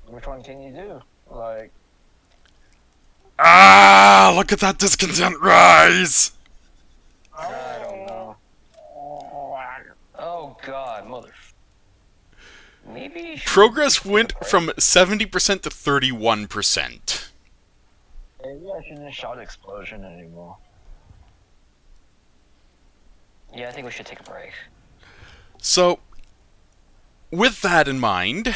Which one can you do? Like, ah, look at that discontent rise! I don't know. Oh god, mother. Maybe. Progress went from 70% to 31%. Maybe I shouldn't shout explosion anymore. Yeah, I think we should take a break. So, with that in mind,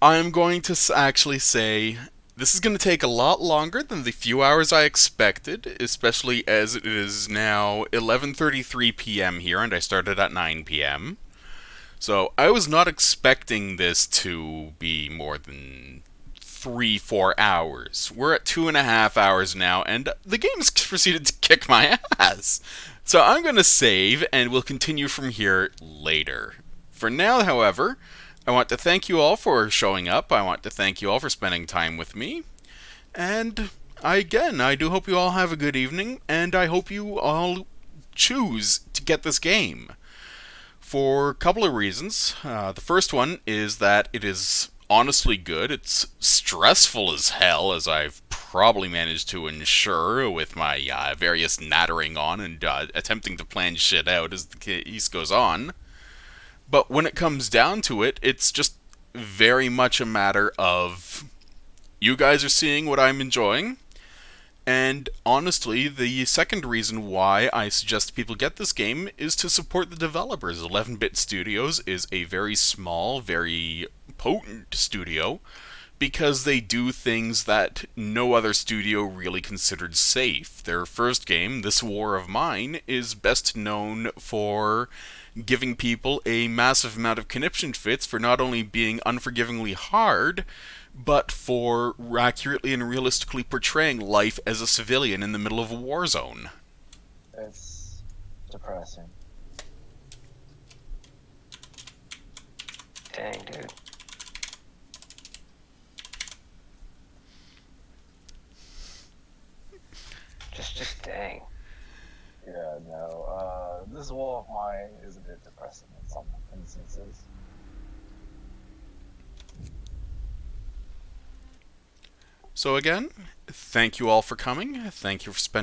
I'm going to actually say this is going to take a lot longer than the few hours I expected, especially as it is now 11:33 p.m. here and I started at 9 p.m. So I was not expecting this to be more than 3-4 hours. We're at 2.5 hours now, and the game's proceeded to kick my ass. So I'm going to save, and we'll continue from here later. For now, however, I want to thank you all for showing up. I want to thank you all for spending time with me. And I do hope you all have a good evening, and I hope you all choose to get this game. For a couple of reasons. The first one is that it is honestly good. It's stressful as hell, as I've probably managed to ensure with my various nattering on and attempting to plan shit out as the case goes on. But when it comes down to it, it's just very much a matter of you guys are seeing what I'm enjoying. And honestly, the second reason why I suggest people get this game is to support the developers. 11-Bit Studios is a very small, very potent studio because they do things that no other studio really considered safe. Their first game, This War of Mine, is best known for giving people a massive amount of conniption fits for not only being unforgivingly hard, but for accurately and realistically portraying life as a civilian in the middle of a war zone. it's depressing. Dang, dude. Just dang. Yeah, no. This War of Mine is a bit depressing in some instances. So again, thank you all for coming. Thank you for spending